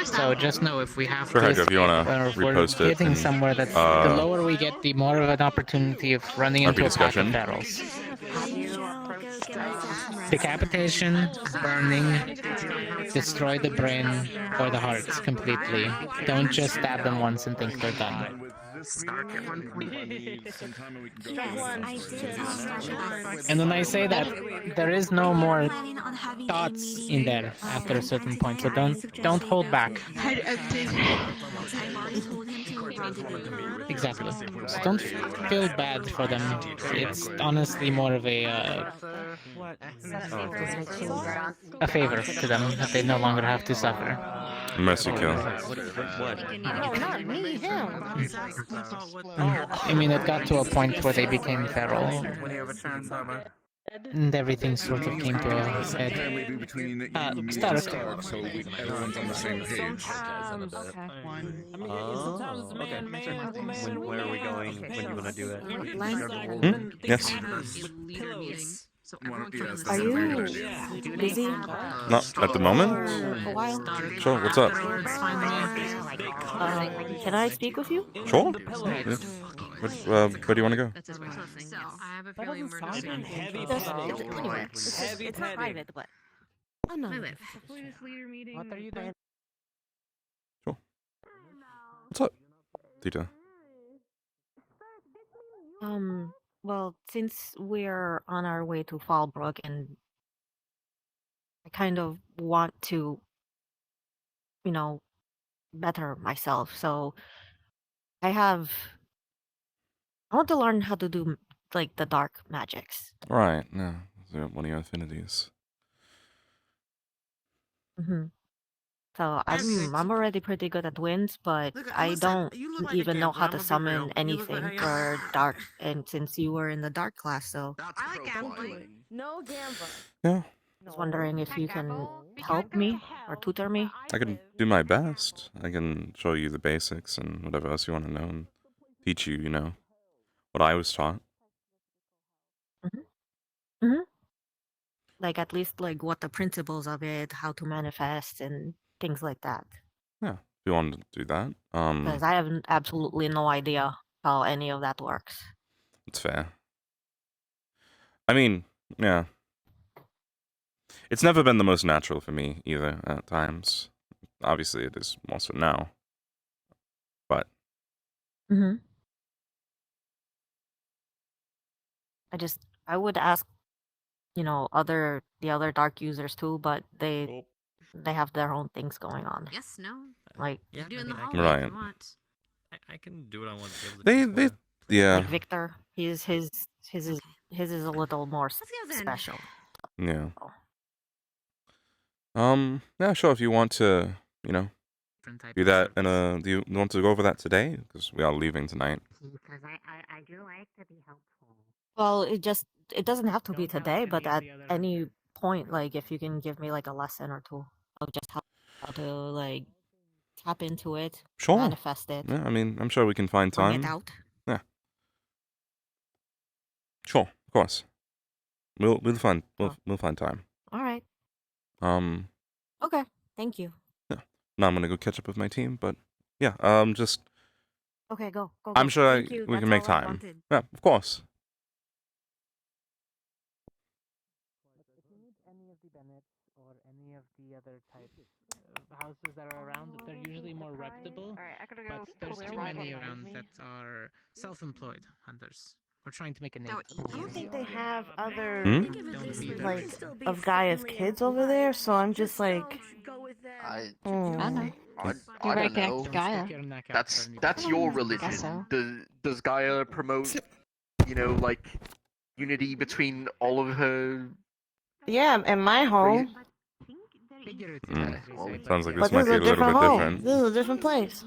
So just know if we have Sure, to, Hydra, if you wanna if we're repost it getting and, somewhere that's the lower we get, the more of an opportunity of running RP into a pack of discussion. ferals. Decapitation, burning, destroy the brain or the heart completely. Don't just stab them once and think they're done. And when I say that, there is no more thoughts in there after a certain point, so don't hold back. Exactly. So don't feel bad for them. It's honestly more of a favor to them that they no longer have to suffer. Mercy kill. No, not me, him. I mean, it got to a point where they became feral, When you have a chance, Albert. and everything sort of came to a head. Maybe between you and Stark. Stark, so everyone's on the same page. Where are we going? When do you want to do it? Yes. Are you busy? Not at the moment. For a while? Sure. What's up? Can I speak with you? Sure. Yeah. Where do you want to go? That's his way of saying yes. I have a feeling we're not It's not private, but... Oh, no. I live. What are you doing? Sure. What's up, Tita? Well, since we're on our way to Fallbrook, and I kind of want to, better myself, so I want to learn how to do, like, the dark magics. Right. Yeah. They're one of your affinities. So I'm already pretty good at winds, but I don't even know how to summon anything for dark. And since you were in the dark class, so I like gambling. no gambling. Yeah. I was wondering if you can help me or tutor me. I can do my best. I can show you the basics and whatever else you want to know, and teach you, what I was taught. Like at least like what the principles of it, how to manifest, and things like that. Yeah. If you want to do that. Because I have absolutely no idea how any of that works. It's fair. I mean, yeah. It's never been the most natural for me either at times. Obviously, it is more so now. But I would ask, the other dark users too, but they have their own things going on. Yes, no. Like You do in the hallway Right. if you want. I can do what I want to be able to they do. yeah. like Victor, his is a little more Let's go then. special. Yeah. Yeah, sure, if you want to, do that do you want to go over that today? Because we are leaving tonight. Because I do like to be helpful. Well, it doesn't have to be today, but at any point, like if you can give me like a lesson or two of just how to like tap into it, Sure. manifest it, Yeah, I mean, I'm sure we can find bring time. it out. Yeah. Sure, of course. We'll find time. All right. Okay. Thank you. Yeah. Now I'm gonna go catch up with my team, but yeah, just Okay, go. I'm sure Thank you. we can That's make all I time. wanted. Yeah, of course. If you need any of the Bennets or any of the other types of houses that are around, they're usually more reputable. But there's too many around that are self-employed hunters. We're trying to make a name. I don't think they have other Hmm? like of Gaia's kids over there, so I'm just like I know. I right don't know. next to Gaia. That's your religion. so. Does Gaia promote, like unity between all of her? yeah, in my home. Sounds like But this might this be is a a little different bit home. different. This is a different place.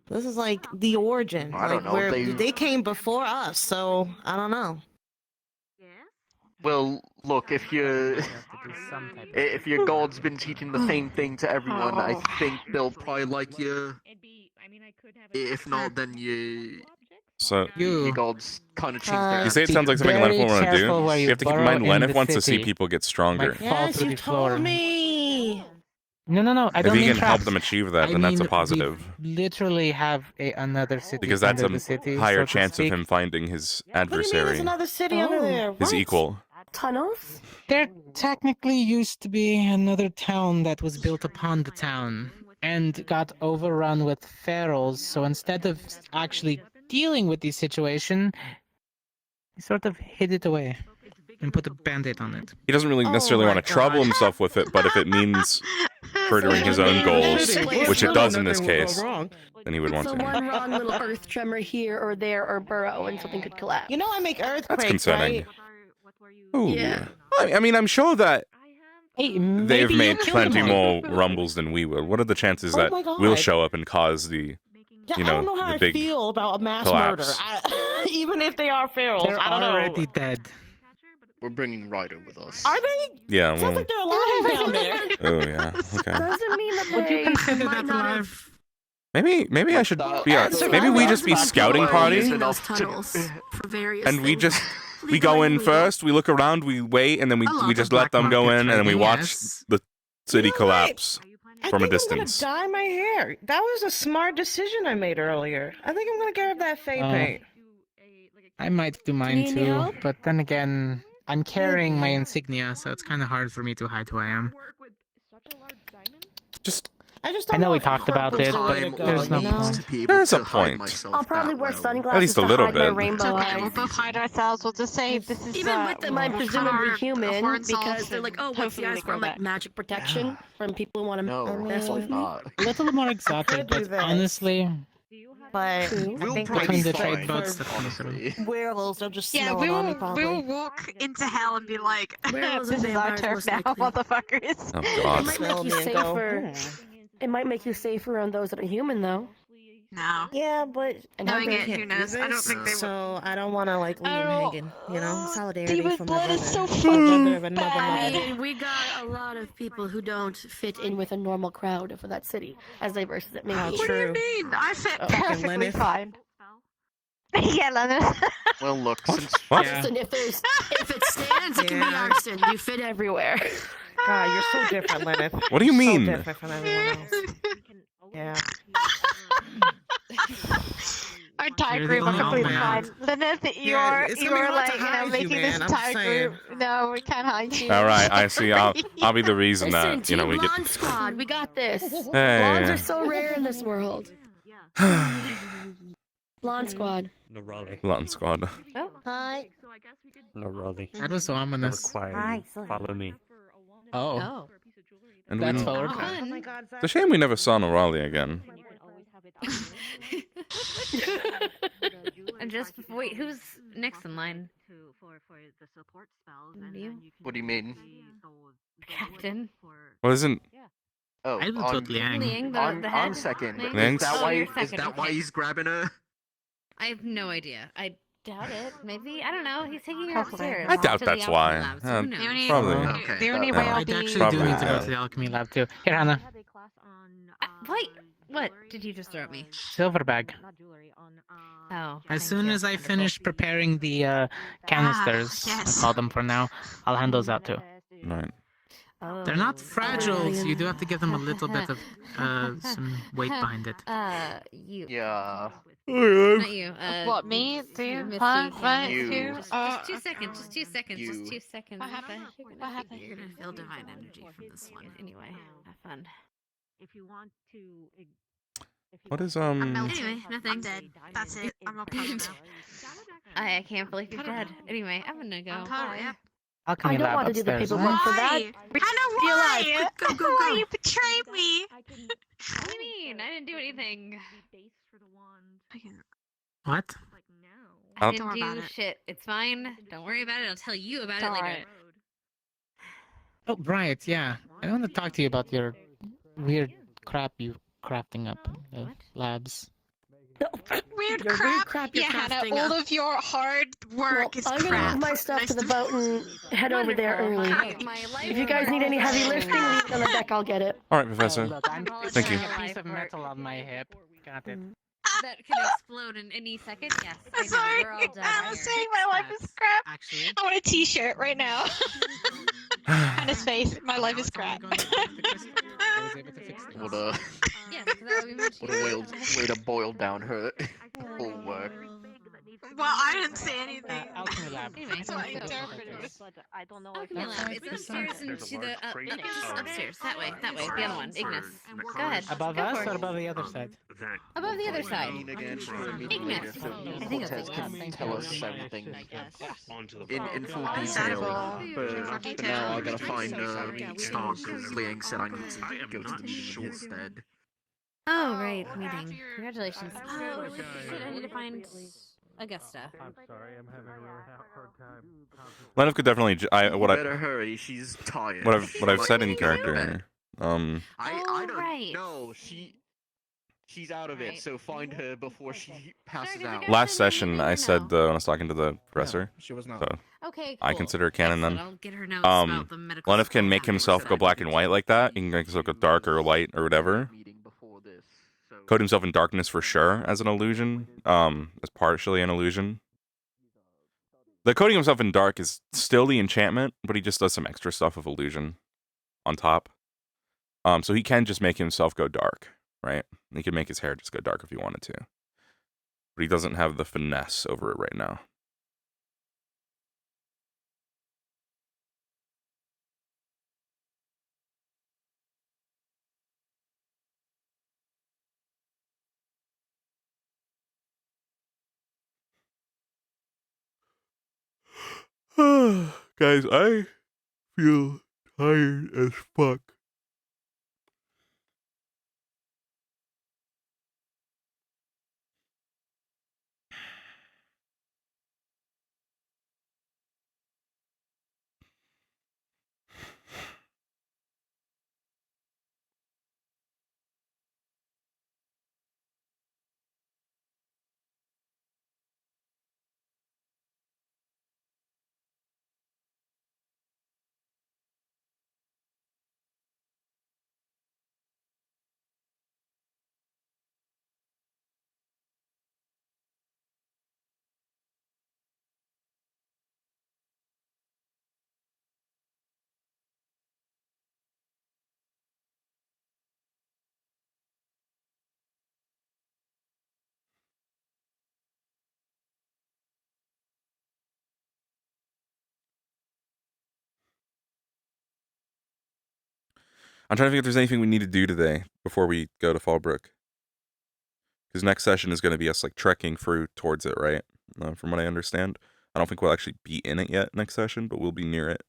This is like the origin. I don't know, Where they- they came before us, so I don't know. Well, look, if your god's been teaching the same thing to everyone, I think they'll probably like you. If not, then So your god's kind of changed their. you say it sounds like something very Leneth will want to do. careful where You you have to keep in burrow mind in Leneth the wants to see city. people get stronger. Might fall through the floor. me. No, I If don't you mean can help traps. them achieve that, I then that's a mean, we positive. literally have another city Because that's under a the city, higher so to chance of speak. him finding his What do you mean there's adversary, another city under there? his What? equal. Tunnels? There technically used to be another town that was built upon the town and got overrun with ferals. So instead of actually dealing with the situation, he sort of hid it away and put a band-aid on it. He doesn't really necessarily want to trouble himself with it, but if it means furthering his own goals, which it does in this case, then he would want So to. one wrong little earth tremor here or there or burrow and something could collapse. You know I make earthquakes, That's concerning. right? Ooh. Yeah. I mean, I'm sure that Hey, they've maybe you made killed plenty him. more rumbles than we will. What are the chances Oh that my we'll God. show up and cause the, Yeah, you I don't know, know how the I big feel about a mass collapse? murder. Even if they are ferals, They're I don't know. already dead. We're bringing Ryder with us. Are they? Yeah, Sounds well, like they're alive down there. oh yeah, okay. Doesn't mean that Would you they consider might that not alive? Maybe I should be Answer maybe we that just be because scouting people are party using those tunnels for various and we things. just we go in first, we look around, we wait, and then we just let them go in, and then we watch the city collapse from a I'm distance. gonna dye my hair. That was a smart decision I made earlier. I think I'm gonna get rid of that fade paint. I might do mine need any too, help? but then again, I'm carrying my insignia, so it's kind of hard for me to hide who I am. I just I don't know know we if talked about purple's it, the way but to go, there's no you know? point. There's a point. I'll probably wear sunglasses At least a to little hide my bit. rainbow Okay, we'll eyes. both hide ourselves. We'll just say this is Even with them, I'm we'll cut presumably our human horns because off they're like, and oh, what's the hopefully eyes they for? grow I'm like, back. magic protection from people who want to mess with me. A little more exotic, do but this. honestly, But I We'll think probably between the be trade fine, boats that come through. honestly. werewolves will just Yeah, smell we it on me will probably. walk into hell and be like, Werewolves this and is our vampires turf most now, likely. motherfuckers. Oh It god. might make you safer. It might make you safer around those that are human, though. No. Yeah, but Knowing they it, can't who do knows? I don't this, think they would. so I don't want to like leave them Oh, hanging. You know, solidarity demon for my blood brother. is so My fucking brother of another I mother. mean, we got a lot of people who don't fit in with a normal crowd for that city, as diverse as it may How be. What do you true. mean? I fit Fucking perfectly Leneth. fine. Yeah, Leneth. Well, look, since Arson, if it stands, it can be arson. You fit everywhere. God, you're so different, Leneth. What do you So mean? different from everyone else. Yeah. Our entire You're the group are only completely man. fine. Leneth, Yeah, you're it's gonna be hard like, to you know, hide you, making this man, I'm entire saying. group. No, we can't hide you. All right, I see. I'll be the reason Listen, that, you know, Team we get. Blonde Squad, we got this. Blondes Hey. are so rare in this world. Blonde Squad. No Raleigh. Blonde Squad. Oh, hi. No Raleigh. that was so ominous. Require you. Follow me. Oh, And that's we, forward. Oh my God, it's a shame we never saw Norali again. And just wait, who's next in line? You, what do you mean? Captain. Well, isn't Oh, I would on, vote Liang. Liang, on, the on head. second. Liang? Liang's- Is that Oh, why? you're Is second, that why okay. he's grabbing her? I have no idea. I doubt it. Maybe I don't know. He's taking her Hopefully. upstairs. I doubt to the that's alchemy why. lab, so Uh, who knows? The only, Probably. Okay, the only that- way that- I'll I be. actually Probably, do need to go yeah. to the alchemy lab too. Here, Hannah. Wait, what did you just throw at me? Silver bag. Oh. As soon as I finish preparing the canisters, yes. I call them for now, I'll hand those out too. Right. They're not fragile, so you do have to give them a little bit of some weight behind it. You. Yeah. Not you. What, me? Do you? Misty, Huh? Cameron. What? You. You? Just 2 seconds. Just 2 seconds. You. Just 2 seconds. What happened? What happened? You're gonna feel divine energy from this one. Anyway, have fun. What is I'm melting. Anyway, nothing. I'm dead. That's it. I'm not coming now. I can't believe you're dead. Anyway, I'm gonna go. I'm totally, yeah. Alchemy I don't lab want to do the upstairs. paperwork for that. Why? Hannah, why? Go, go, Why go. you betrayed me? What do you mean? I didn't do anything. What? I I'll- didn't Don't worry about do it. shit. It's fine. Don't worry about it. I'll tell you about It's it later. alright. Oh, right, yeah. I want to talk to you about your weird crap you crafting up in the labs. Weird Your crap. weird crap you're Yeah, Hannah, crafting all up. of your hard Well, work is I'm gonna crap. move my stuff Nice to the boat and head over there early. My life If you guys need any heavy lifting, leave it on the deck. I'll get it. All right, Professor. Look, I'm Thank you. putting a piece of metal on my hip. Got it. that could explode in any second. Yes, I know. Sorry, We're all done I'm here. saying my life is crap. Actually, I want a t-shirt right now. Hannah's face. My life is crap. I was able to fix What things. a Yes, that would be much what a way to boil down her whole work. Well, I didn't say anything. Alchemy lab. Anyway, That's what I so- interpreted. Alchemy lab. It's upstairs There's a into the large crate just of- upstairs. That way. The other one. Ignis. Go ahead. Above Go us for or it. above the other side? That Above the other side. Ignis. Ignis. I think it's Cortez can Ignis. tell us everything onto the in full Understandable. detail, but Detail. now I gotta find Yeah. Stark because Liang said I need to I am go to not the meeting sure. in his stead. Oh, right. Meeting. Congratulations. Oh, shit, I need to find Augusta. I'm sorry, I'm having a really hard time. Leneth could definitely. Better hurry. She's tired. What I've said in She might be better. character. I don't right. know. She's out of it. So find her before she passes out. Last session, I said when I was talking to the professor. she was not. So Okay, I cool. consider it canon then. Excellent. I'll get her notes about the medical Leneth can school make happening. himself go black and white like that. He can make himself go dark or light or whatever. Code himself in darkness for sure as an illusion. As partially an illusion. The coding himself in dark is still the enchantment, but he just does some extra stuff of illusion on top. So he can just make himself go dark, right? He can make his hair just go dark if he wanted to. But he doesn't have the finesse over it right now. Guys, I feel tired as fuck. I'm trying to think if there's anything we need to do today before we go to Fallbrook. Because next session is going to be us like trekking through towards it, right? From what I understand. I don't think we'll actually be in it yet next session, but we'll be near it.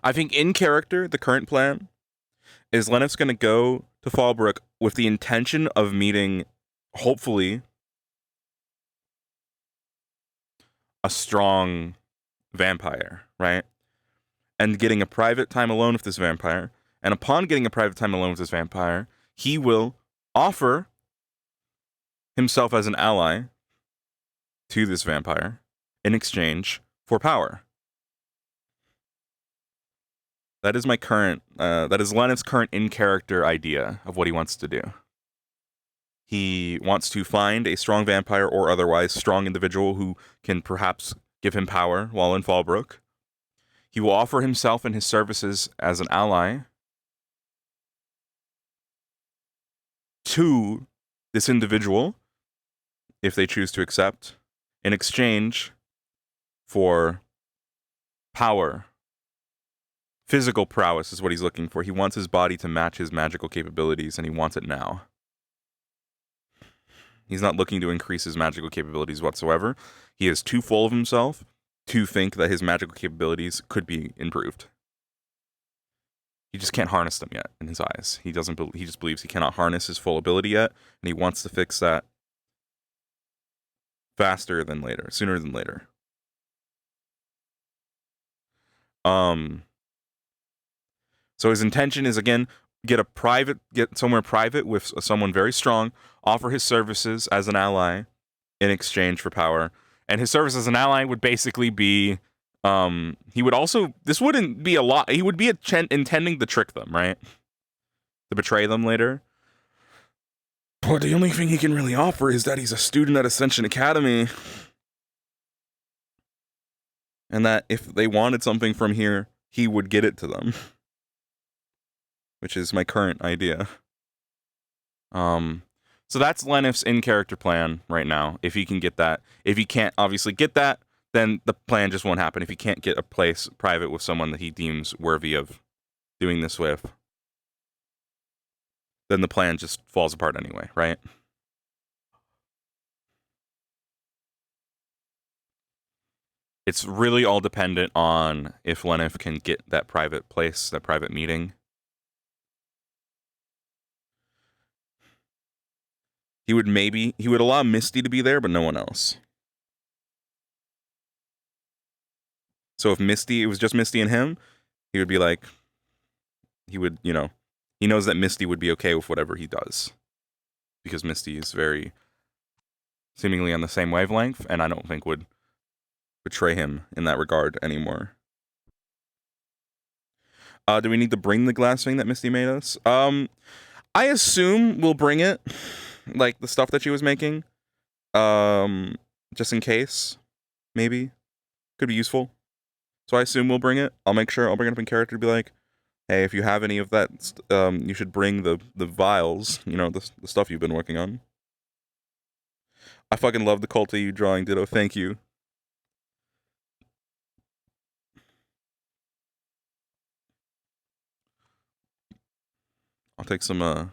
I think in character, the current plan is Leneth's going to go to Fallbrook with the intention of meeting, hopefully, a strong vampire, right? And getting a private time alone with this vampire. And upon getting a private time alone with this vampire, he will offer himself as an ally to this vampire in exchange for power. That is my current, that is Leneth's current in-character idea of what he wants to do. He wants to find a strong vampire or otherwise strong individual who can perhaps give him power while in Fallbrook. He will offer himself and his services as an ally to this individual, if they choose to accept, in exchange for power. Physical prowess is what he's looking for. He wants his body to match his magical capabilities, and he wants it now. He's not looking to increase his magical capabilities whatsoever. He is too full of himself to think that his magical capabilities could be improved. He just can't harness them yet in his eyes. He just believes he cannot harness his full ability yet, and he wants to fix that faster than later, sooner than later. So his intention is, again, get somewhere private with someone very strong, offer his services as an ally in exchange for power. And his service as an ally would basically be, he would also, this wouldn't be a lot, he would be intending to trick them, right? To betray them later. But the only thing he can really offer is that he's a student at Ascension Academy. And that if they wanted something from here, he would get it to them. Which is my current idea. So that's Leneth's in-character plan right now, if he can get that. If he can't obviously get that, then the plan just won't happen. If he can't get a place private with someone that he deems worthy of doing this with, then the plan just falls apart anyway, right? It's really all dependent on if Leneth can get that private place, that private meeting. He would allow Misty to be there, but no one else. So if it was just Misty and him, he would be like, he would, you know, he knows that Misty would be okay with whatever he does. Because Misty is very seemingly on the same wavelength, and I don't think would betray him in that regard anymore. Do we need to bring the glass thing that Misty made us? I assume we'll bring it, like the stuff that she was making, just in case, maybe. Could be useful. So I assume we'll bring it. I'll bring it up in character to be like, hey, if you have any of that, you should bring the vials, you know, the stuff you've been working on. I fucking love the cult of you drawing, Ditto. Thank you. I'll take some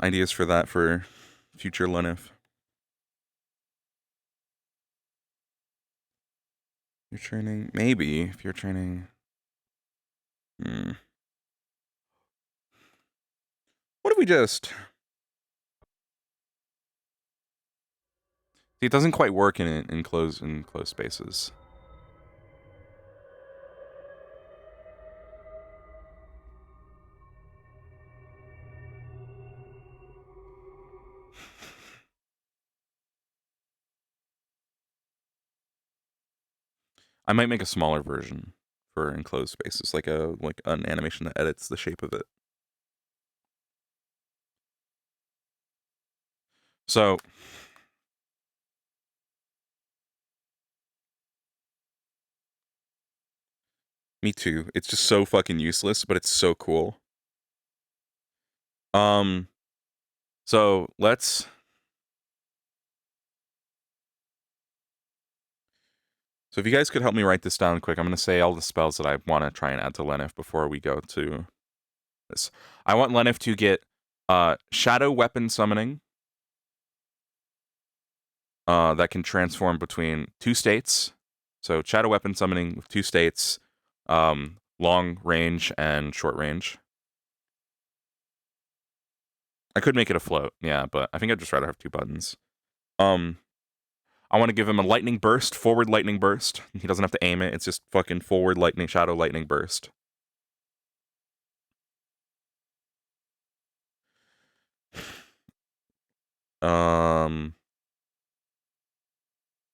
ideas for that for future Leneth. You're training, maybe if you're training. What if we just? See, it doesn't quite work in closed spaces. I might make a smaller version for enclosed spaces, like an animation that edits the shape of it. So me too. It's just so fucking useless, but it's so cool. So let's. So if you guys could help me write this down quick, I'm going to say all the spells that I want to try and add to Leneth before we go to this. I want Leneth to get Shadow Weapon Summoning that can transform between 2 states. So Shadow Weapon Summoning with 2 states, long range and short range. I could make it a float, yeah, but I think I'd just rather have 2 buttons. I want to give him a lightning burst, forward lightning burst. He doesn't have to aim it. It's just fucking forward lightning, shadow lightning burst.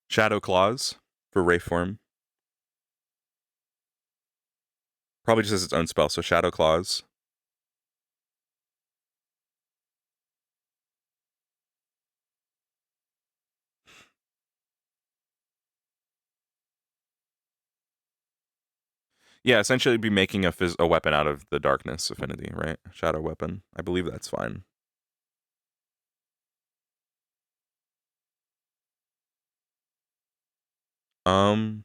Shadow claws for Wraith form. Probably just as its own spell, so shadow claws. Yeah, essentially be making a weapon out of the darkness affinity, right? Shadow weapon. I believe that's fine. I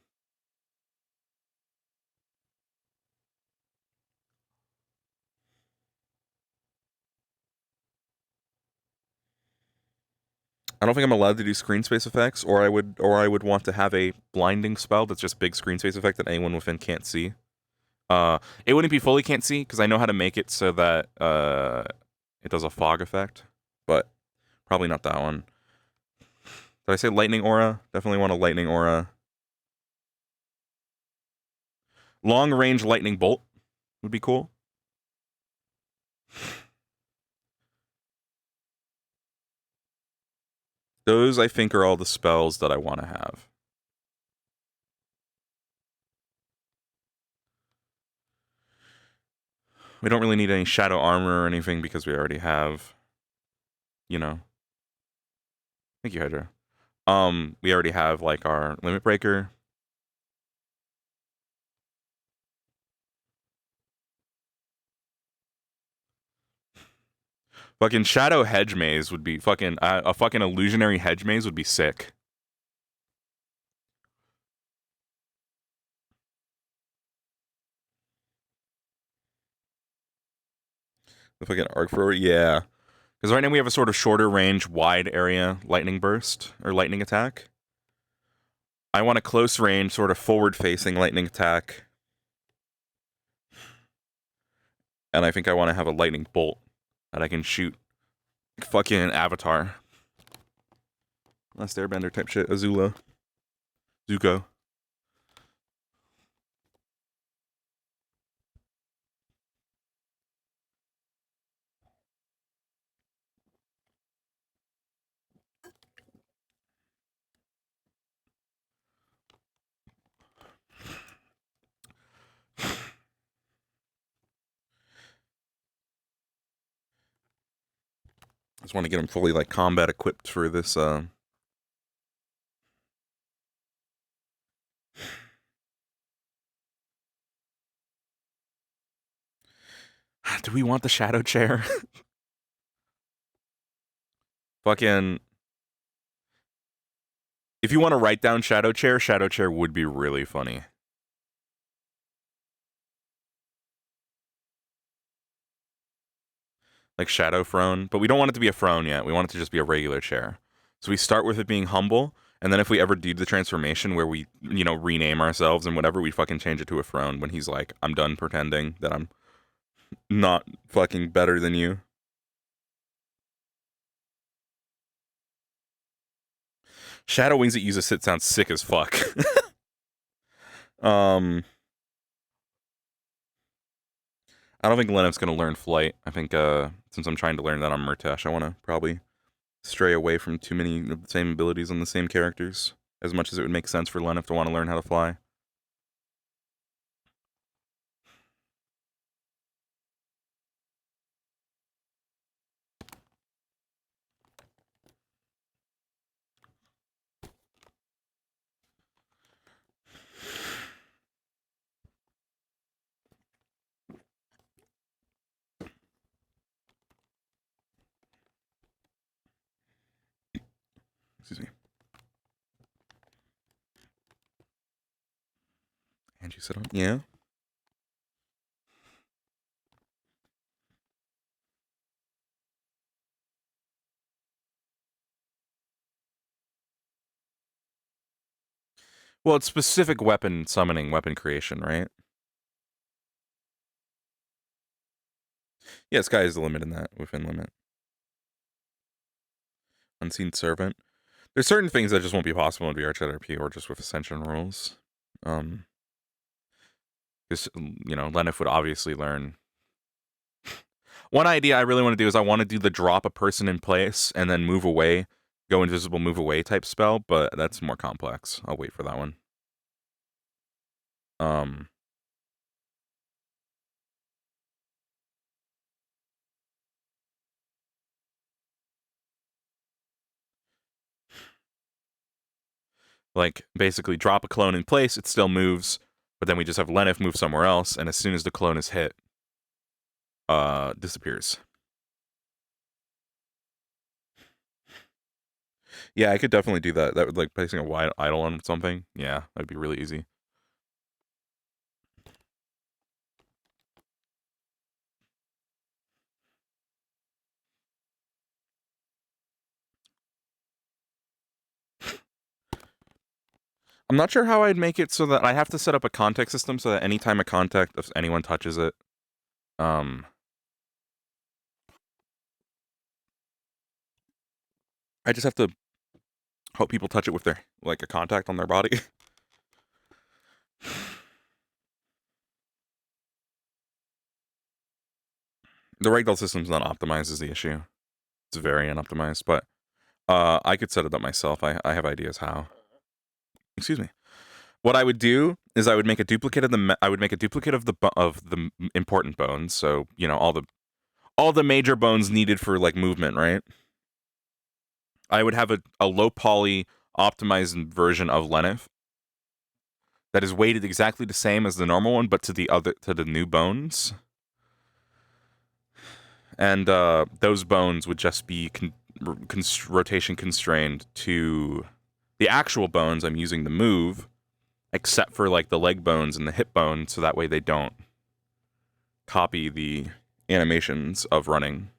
don't think I'm allowed to do screen space effects, or I would want to have a blinding spell that's just big screen space effect that anyone within can't see. It wouldn't be fully can't see because I know how to make it so that it does a fog effect, but probably not that one. Did I say lightning aura? Definitely want a lightning aura. Long range lightning bolt would be cool. Those, I think, are all the spells that I want to have. We don't really need any shadow armor or anything because we already have, you know. Thank you, Hydra. We already have, like, our limit breaker. Fucking shadow hedge maze would be fucking a fucking illusionary hedge maze would be sick. The fucking arc thrower, yeah. Because right now we have a sort of shorter range, wide area lightning burst or lightning attack. I want a close range, sort of forward-facing lightning attack. And I think I want to have a lightning bolt that I can shoot. Like fucking Avatar. Last Airbender type shit. Azula. Zuko. I just want to get him fully like combat equipped for this. Do we want the shadow chair? Fucking. If you want to write down shadow chair would be really funny. Like shadow throne, but we don't want it to be a throne yet. We want it to just be a regular chair. So we start with it being humble, and then if we ever do the transformation where we, you know, rename ourselves and whatever, we fucking change it to a throne when he's like, I'm done pretending that I'm not fucking better than you. Shadow wings that use a sit sounds sick as fuck. I don't think Leneth's gonna learn flight. I think since I'm trying to learn that on Murtash, I want to probably stray away from too many of the same abilities on the same characters, as much as it would make sense for Leneth to want to learn how to fly. Excuse me. And you sit on? Yeah. Well, it's specific weapon summoning, weapon creation, right? Yeah, sky is the limit in that, within limit. Unseen Servant. There's certain things that just won't be possible in VRChatRP or just with Ascension rules. Because, you know, Leneth would obviously learn. One idea I really want to do is I want to do the drop a person in place and then move away, go invisible, move away type spell, but that's more complex. I'll wait for that one. Like, basically drop a clone in place, it still moves, but then we just have Leneth move somewhere else, and as soon as the clone is hit, disappears. Yeah, I could definitely do that. That would, like, placing a wide idol on something. Yeah, that'd be really easy. I'm not sure how I'd make it so that I have to set up a contact system so that anytime a contact, if anyone touches it, I just have to hope people touch it with their, like, a contact on their body. The ragdoll system's not optimized is the issue. It's very unoptimized, but I could set it up myself. I have ideas how. Excuse me. What I would do is I would make a duplicate of the important bones. So, you know, all the major bones needed for, like, movement, right? I would have a low poly optimized version of Leneth that is weighted exactly the same as the normal one, but to the new bones. And those bones would just be rotation constrained to the actual bones I'm using to move, except for, like, the leg bones and the hip bones, so that way they don't copy the animations of running.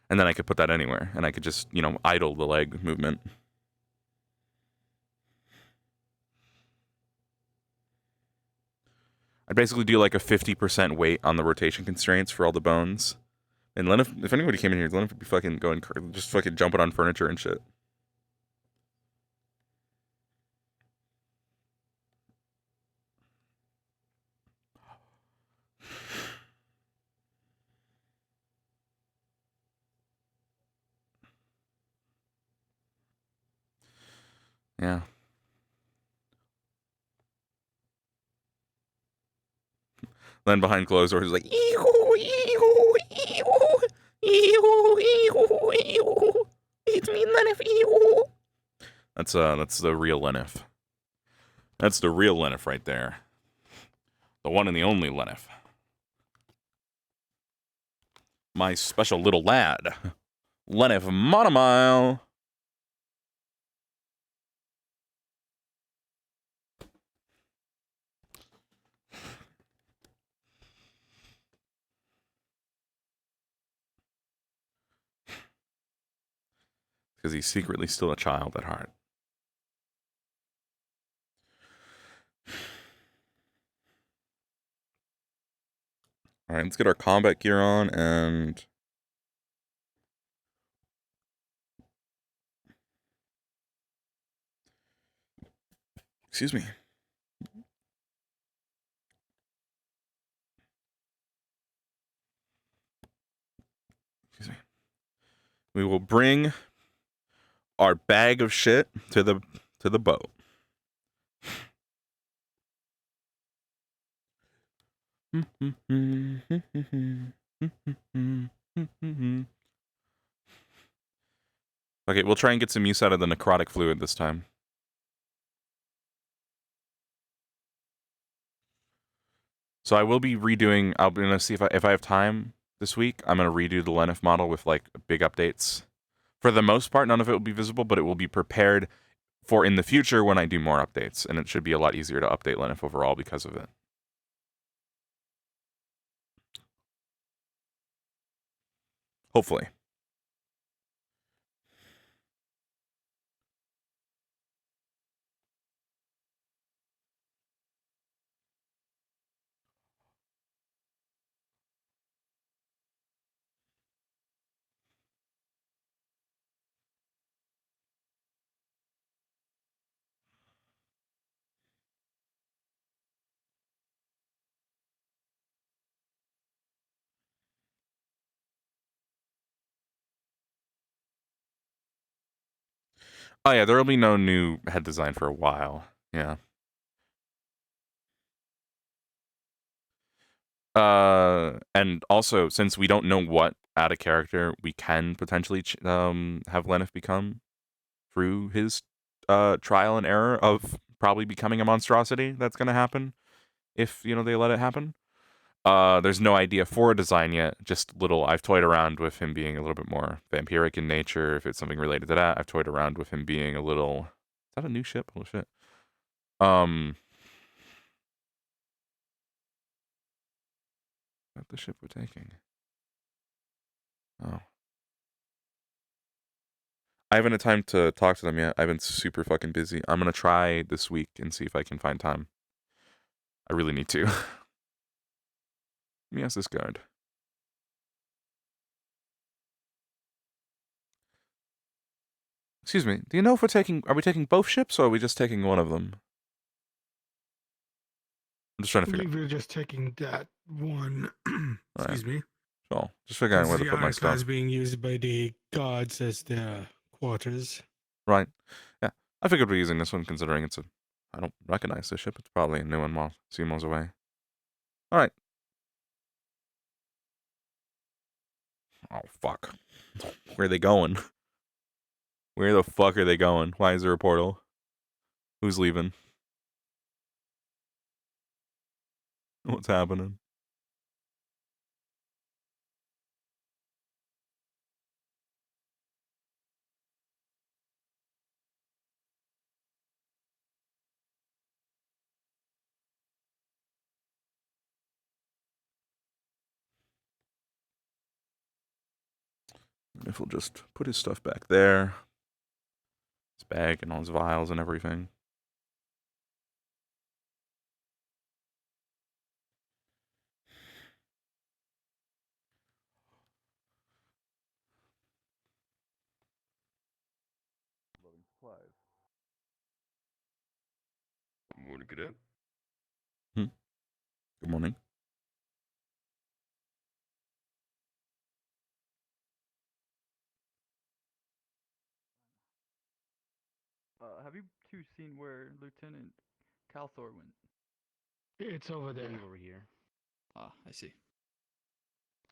And then I could put that anywhere, and I could just, you know, idle the leg movement. I'd basically do like a 50% weight on the rotation constraints for all the bones. And Leneth, if anybody came in here, Leneth would be fucking going, just fucking jumping on furniture and shit. Yeah. Then behind closed doors, like, ee-hoo, ee-hoo, ee-hoo, ee-hoo, ee-hoo, ee-hoo. It's me, Leneth, ee-hoo. That's the real Leneth. That's the real Leneth right there. The one and the only Leneth. My special little lad. Leneth Monomile. Because he's secretly still a child at heart. Alright, let's get our combat gear on and... Excuse me. Excuse me. We will bring our bag of shit to the boat. Okay, we'll try and get some use out of the necrotic fluid this time. So I will be redoing, I'm going to see if I have time this week, I'm going to redo the Leneth model with like big updates. For the most part, none of it will be visible, but it will be prepared for in the future when I do more updates, and it should be a lot easier to update Leneth overall because of it. Hopefully. Oh yeah, there will be no new head design for a while. Yeah. And also, since we don't know what out of character we can potentially have Leneth become through his trial and error of probably becoming a monstrosity, that's going to happen if, you know, they let it happen. There's no idea for a design yet, just little, I've toyed around with him being a little bit more vampiric in nature, if it's something related to that. I've toyed around with him being a little, is that a new ship? Holy shit. What the ship we're taking? Oh. I haven't had time to talk to them yet. I've been super fucking busy. I'm gonna try this week and see if I can find time. I really need to. Let me ask this guard. Excuse me, do you know if are we taking both ships, or are we just taking one of them? I'm just trying to I figure believe we're just taking that one. Excuse me. So, just figuring out where to put my stuff. Is being used by the guards as their quarters. Right. Yeah. I figured we're using this one considering it's I don't recognize this ship. It's probably a new one while Simo's away. Alright. Oh, fuck. Where are they going? Where the fuck are they going? Why is there a portal? Who's leaving? What's happening? If we'll just put his stuff back there. His bag and all his vials and everything. supplies. Morning, cadet. Good morning. Have you two seen where Lieutenant Calthor went? It's over there. Over here. Ah, I see.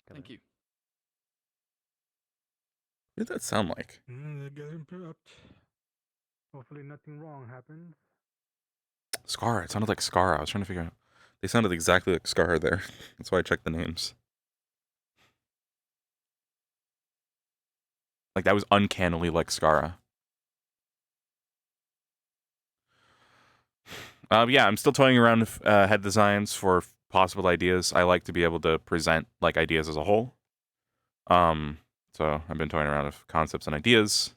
Come Thank in. you. What did that sound like? They're getting prepped. Hopefully nothing wrong happens. Scar. It sounded like Scar. I was trying to figure out. They sounded exactly like Scar there. That's why I checked the names. Like, that was uncannily like Scara. Yeah, I'm still toying around with head designs for possible ideas. I like to be able to present like ideas as a whole. So I've been toying around with concepts and ideas.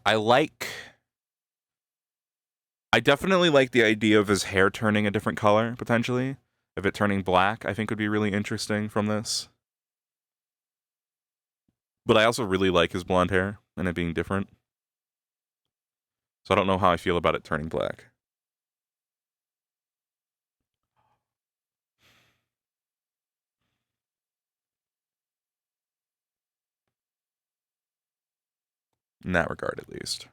I definitely like the idea of his hair turning a different color, potentially. If it turning black, I think would be really interesting from this. But I also really like his blonde hair and it being different. So I don't know how I feel about it turning black. In that regard, at least.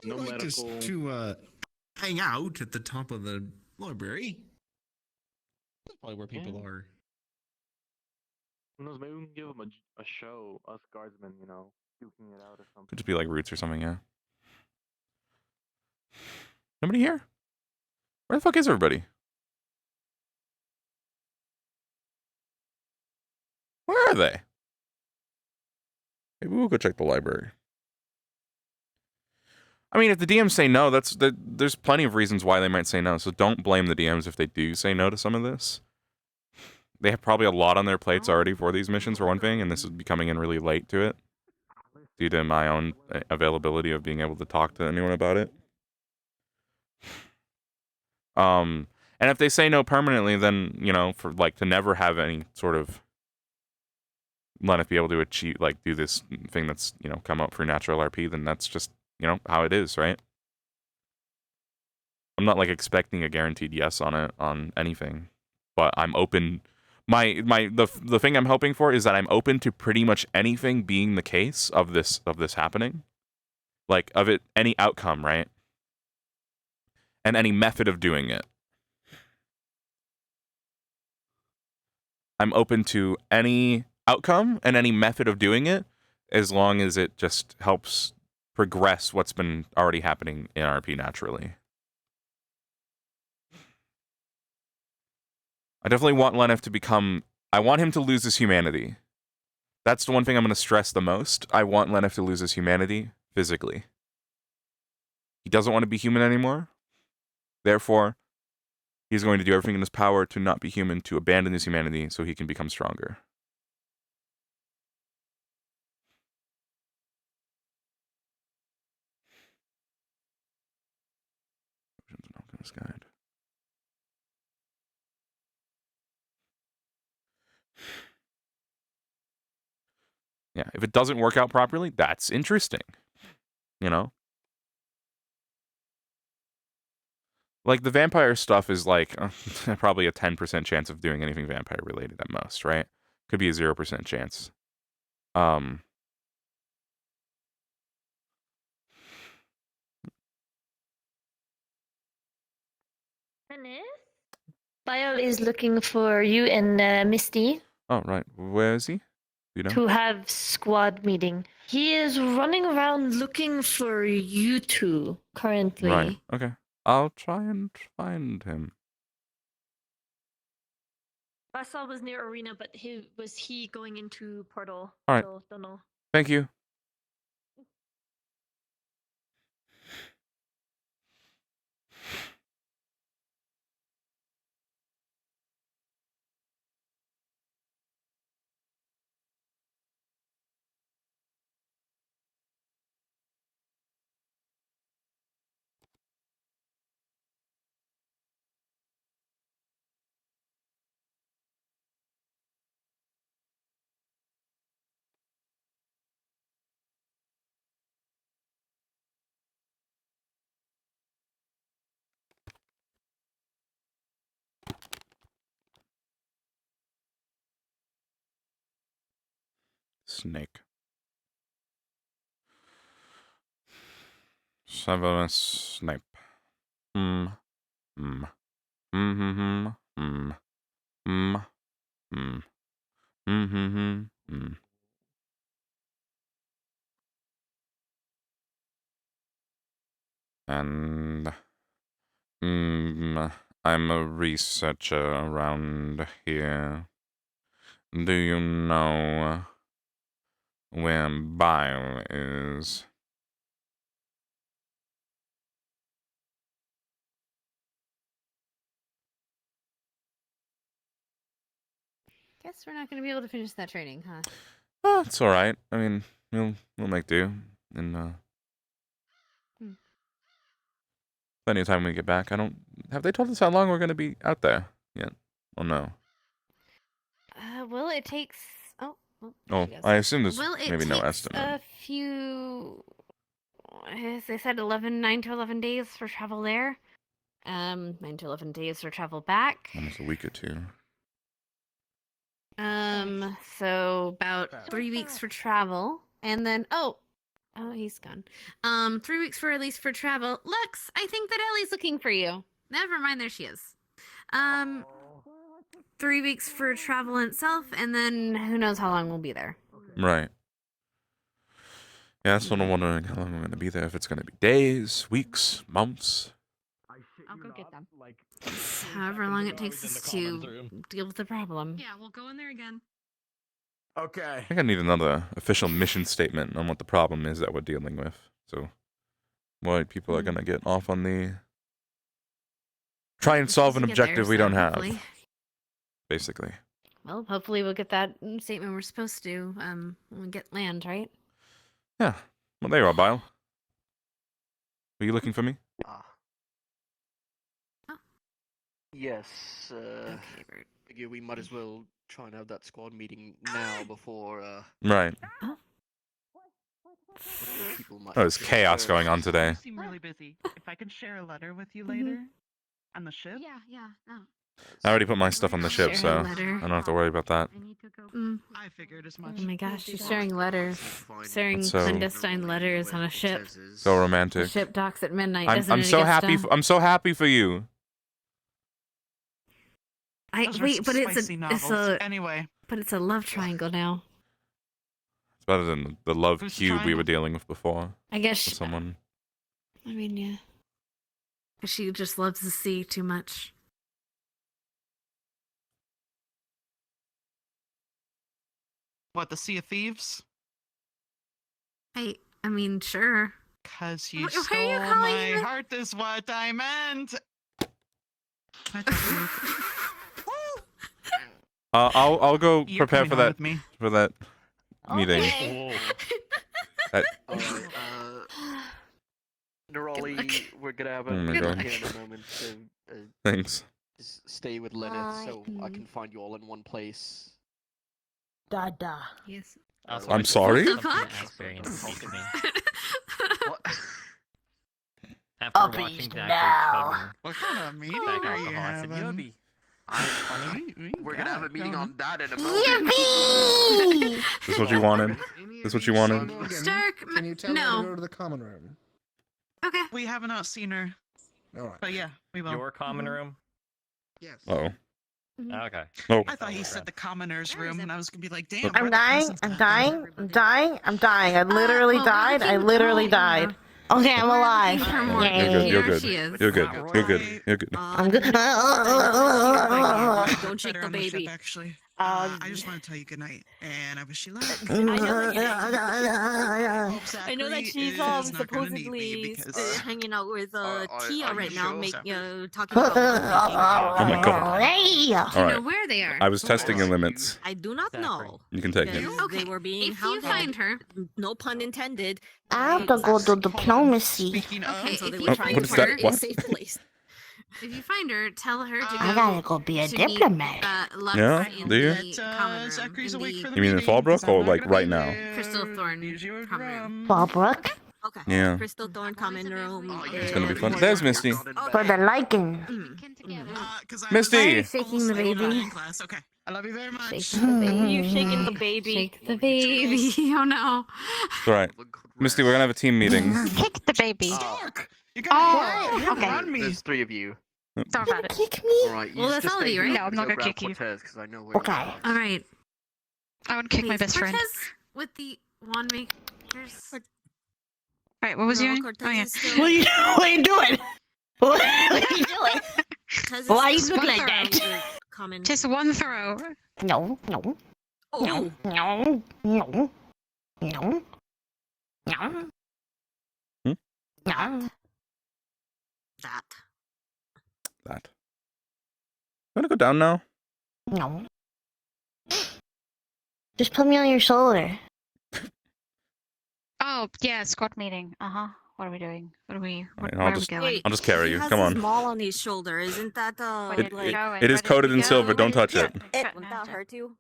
No like medical. To hang out at the top of the library. That's probably where people are. Who knows? Maybe we can give them a show, us guardsmen, you know, duking it out or something. Could just be like Roots or something, yeah. Nobody here? Where the fuck is everybody? Where are they? Maybe we'll go check the library. I mean, if the DMs say no, there's plenty of reasons why they might say no. So don't blame the DMs if they do say no to some of this. They have probably a lot on their plates already for these missions, for one thing, and this is becoming in really late to it due to my own availability of being able to talk to anyone about it. And if they say no permanently, then, you know, for like to never have any sort of Leneth be able to achieve, like, do this thing that's, you know, come up for natural RP, then that's just, you know, how it is, right? I'm not like expecting a guaranteed yes on it, on anything, but I'm open. The thing I'm hoping for is that I'm open to pretty much anything being the case of this happening, like of it, any outcome, right? And any method of doing it. I'm open to any outcome and any method of doing it, as long as it just helps progress what's been already happening in RP naturally. I definitely want Leneth to become... I want him to lose his humanity. That's the one thing I'm going to stress the most. I want Leneth to lose his humanity physically. He doesn't want to be human anymore. Therefore, he's going to do everything in his power to not be human, to abandon his humanity so he can become stronger. Guide. Yeah, if it doesn't work out properly, that's interesting. You know? Like, the vampire stuff is like probably a 10% chance of doing anything vampire related at most, right? Could be a 0% chance. Bio is looking for you and Misty Oh, right. Where is he? You know? to have squad meeting. He is running around looking for you two currently. Right. Okay. I'll try and find him. Basal was near arena, but he going into portal? All right. So don't know. Thank you. snake. Severus Snape. Hmm. Hmm. Hmm. Hmm. Hmm. Hmm. Hmm. Hmm. Hmm. Hmm. And I'm a researcher around here. Do you know where Bile is? Guess we're not going to be able to finish that training, huh? Oh, it's all right. I mean, we'll make do, and plenty of time when we get back. I don't. Have they told us how long we're gonna be out there yet? Oh no. Well, it takes. Oh. Well, Oh, she goes. I assume there's Well, it maybe no takes estimate. a few. As they said, 9 to 11 days for travel there. 9 to 11 days for travel back. Almost a week or two. So about 3 weeks for travel, and then oh, he's gone. 3 weeks for at least for travel. Lux, I think that Ellie's looking for you. Never mind, there she is. 3 weeks for travel in itself, and then who knows how long we'll be there. Right. Yeah, that's what I'm wondering how long we're gonna be there. If it's gonna be days, weeks, months. I'll go get them. However long it takes us to deal with the problem. Yeah, we'll go in there again. Okay. I think I need another official mission statement on what the problem is that we're dealing with. So, why people are gonna get off on the try and solve an Get there, objective we so don't have. hopefully. Basically. Well, hopefully we'll get that statement we're supposed to when we get land, right? Yeah. Well, there you are, Bile. Were you looking for me? Yes, figure we might as well try and have that squad meeting now before, Right. people might Oh, there's chaos going on today. You seem really busy. If I could share a letter with you later on the ship. Yeah, no. I already put my stuff on the ship, Share so a letter. I don't have to worry about that. I figured as much. Oh my gosh, she's sharing letters. Sharing That's so- clandestine letters on a ship. So The romantic. ship docks at midnight. I'm doesn't it, so against happy. them? I'm so happy for you. Those are Wait, some but spicy it's novels. a Anyway. but it's a love triangle now. It's better than the love Who's cube we trying were to- dealing with before. I guess With someone. I mean, yeah. She just loves the sea too much. What, the Sea of Thieves? I mean, sure. Cause you Why are you stole calling my me- heart is what I meant. Can I talk to you? I'll go You're prepare coming for home that with me. meeting. Okay. Alright, Neroli, we're gonna have a Oh my meeting God. here in a moment to Thanks. just stay with Leneth so I can find you all in one place. Dada. Yes. I'm sorry? What the fuck? Experience teach me. What? After Uppies watching Zachary now. cover What kind of meeting back are you alcohol, I said, having? Yubby. We're gonna have a meeting on that in a Yippee! moment. Is this what you wanted? Is this what you wanted? Stark, Can you tell her to no. go to the common room? Okay. We have not seen her, All right. but yeah, we will. Your common room? Yes. Oh. Okay. Oh. I thought he said the commoners room, and I was gonna be like, damn. I'm where the dying. peasants I'm at? dying. I'm dying. I'm dying. I literally well, died. I literally died. Okay, I'm alive. You're good. She You're is. good. You're good. You're good. You're good. I'm good. Don't shake Better the on ship, baby. actually. Uh, I just want to tell you good night, and I wish you luck. I know that she's Zachary is not gonna need supposedly me because hanging out with are Tia you right now, sure? talking about. Oh my God. Hey! All You know right. where they are. I was testing your limits. I do not know. You can take it. Because Okay. They were being If you hounded. find her, No pun intended. I have to go to diplomacy. Speaking of, okay, So if they you were Oh, trying what to is find that? her in What? a safe place. if you find her, tell her to go. I gotta go be a to diplomat. Meet, Lux Yeah? in Do you? the common room. Zachary's in awake the for the You mean in meeting, Fallbrook 'cause I'm or not like gonna right be now? there. Crystal Thorn Use your common room. drum. Fallbrook? Okay. Yeah. Crystal Thorn Common Room. It's gonna be fun. There's Misty. For the liking. Cause Misty! I was Shaking the only baby. class. Okay. I love you very much. Shake the baby. You shaking the baby. Shake the baby. Oh no. It's all right. Misty, we're gonna have a team meeting. Kick the baby. You okay. run me. There's 3 of you. Sorry about it. Kick me? Alright, Well, that's all of you, right? No, I'm not gonna kick you. Because I know where Okay. All right. I want to kick my best friend. With the wand makers. Right, what was you doing? Oh, yeah. What are you doing? What are you doing? Why you look like that? Just one throw. No. Oh. No. Hmm? No. That. That. You wanna go down now? No. Just put me on your shoulder. Oh, yeah, squad meeting. Uh-huh. What are we doing? What are we... Alright, where are we going? I'll just carry you. Come on. Mall on his shoulder, isn't that It is coated in silver. Don't touch it. Wouldn't that hurt you?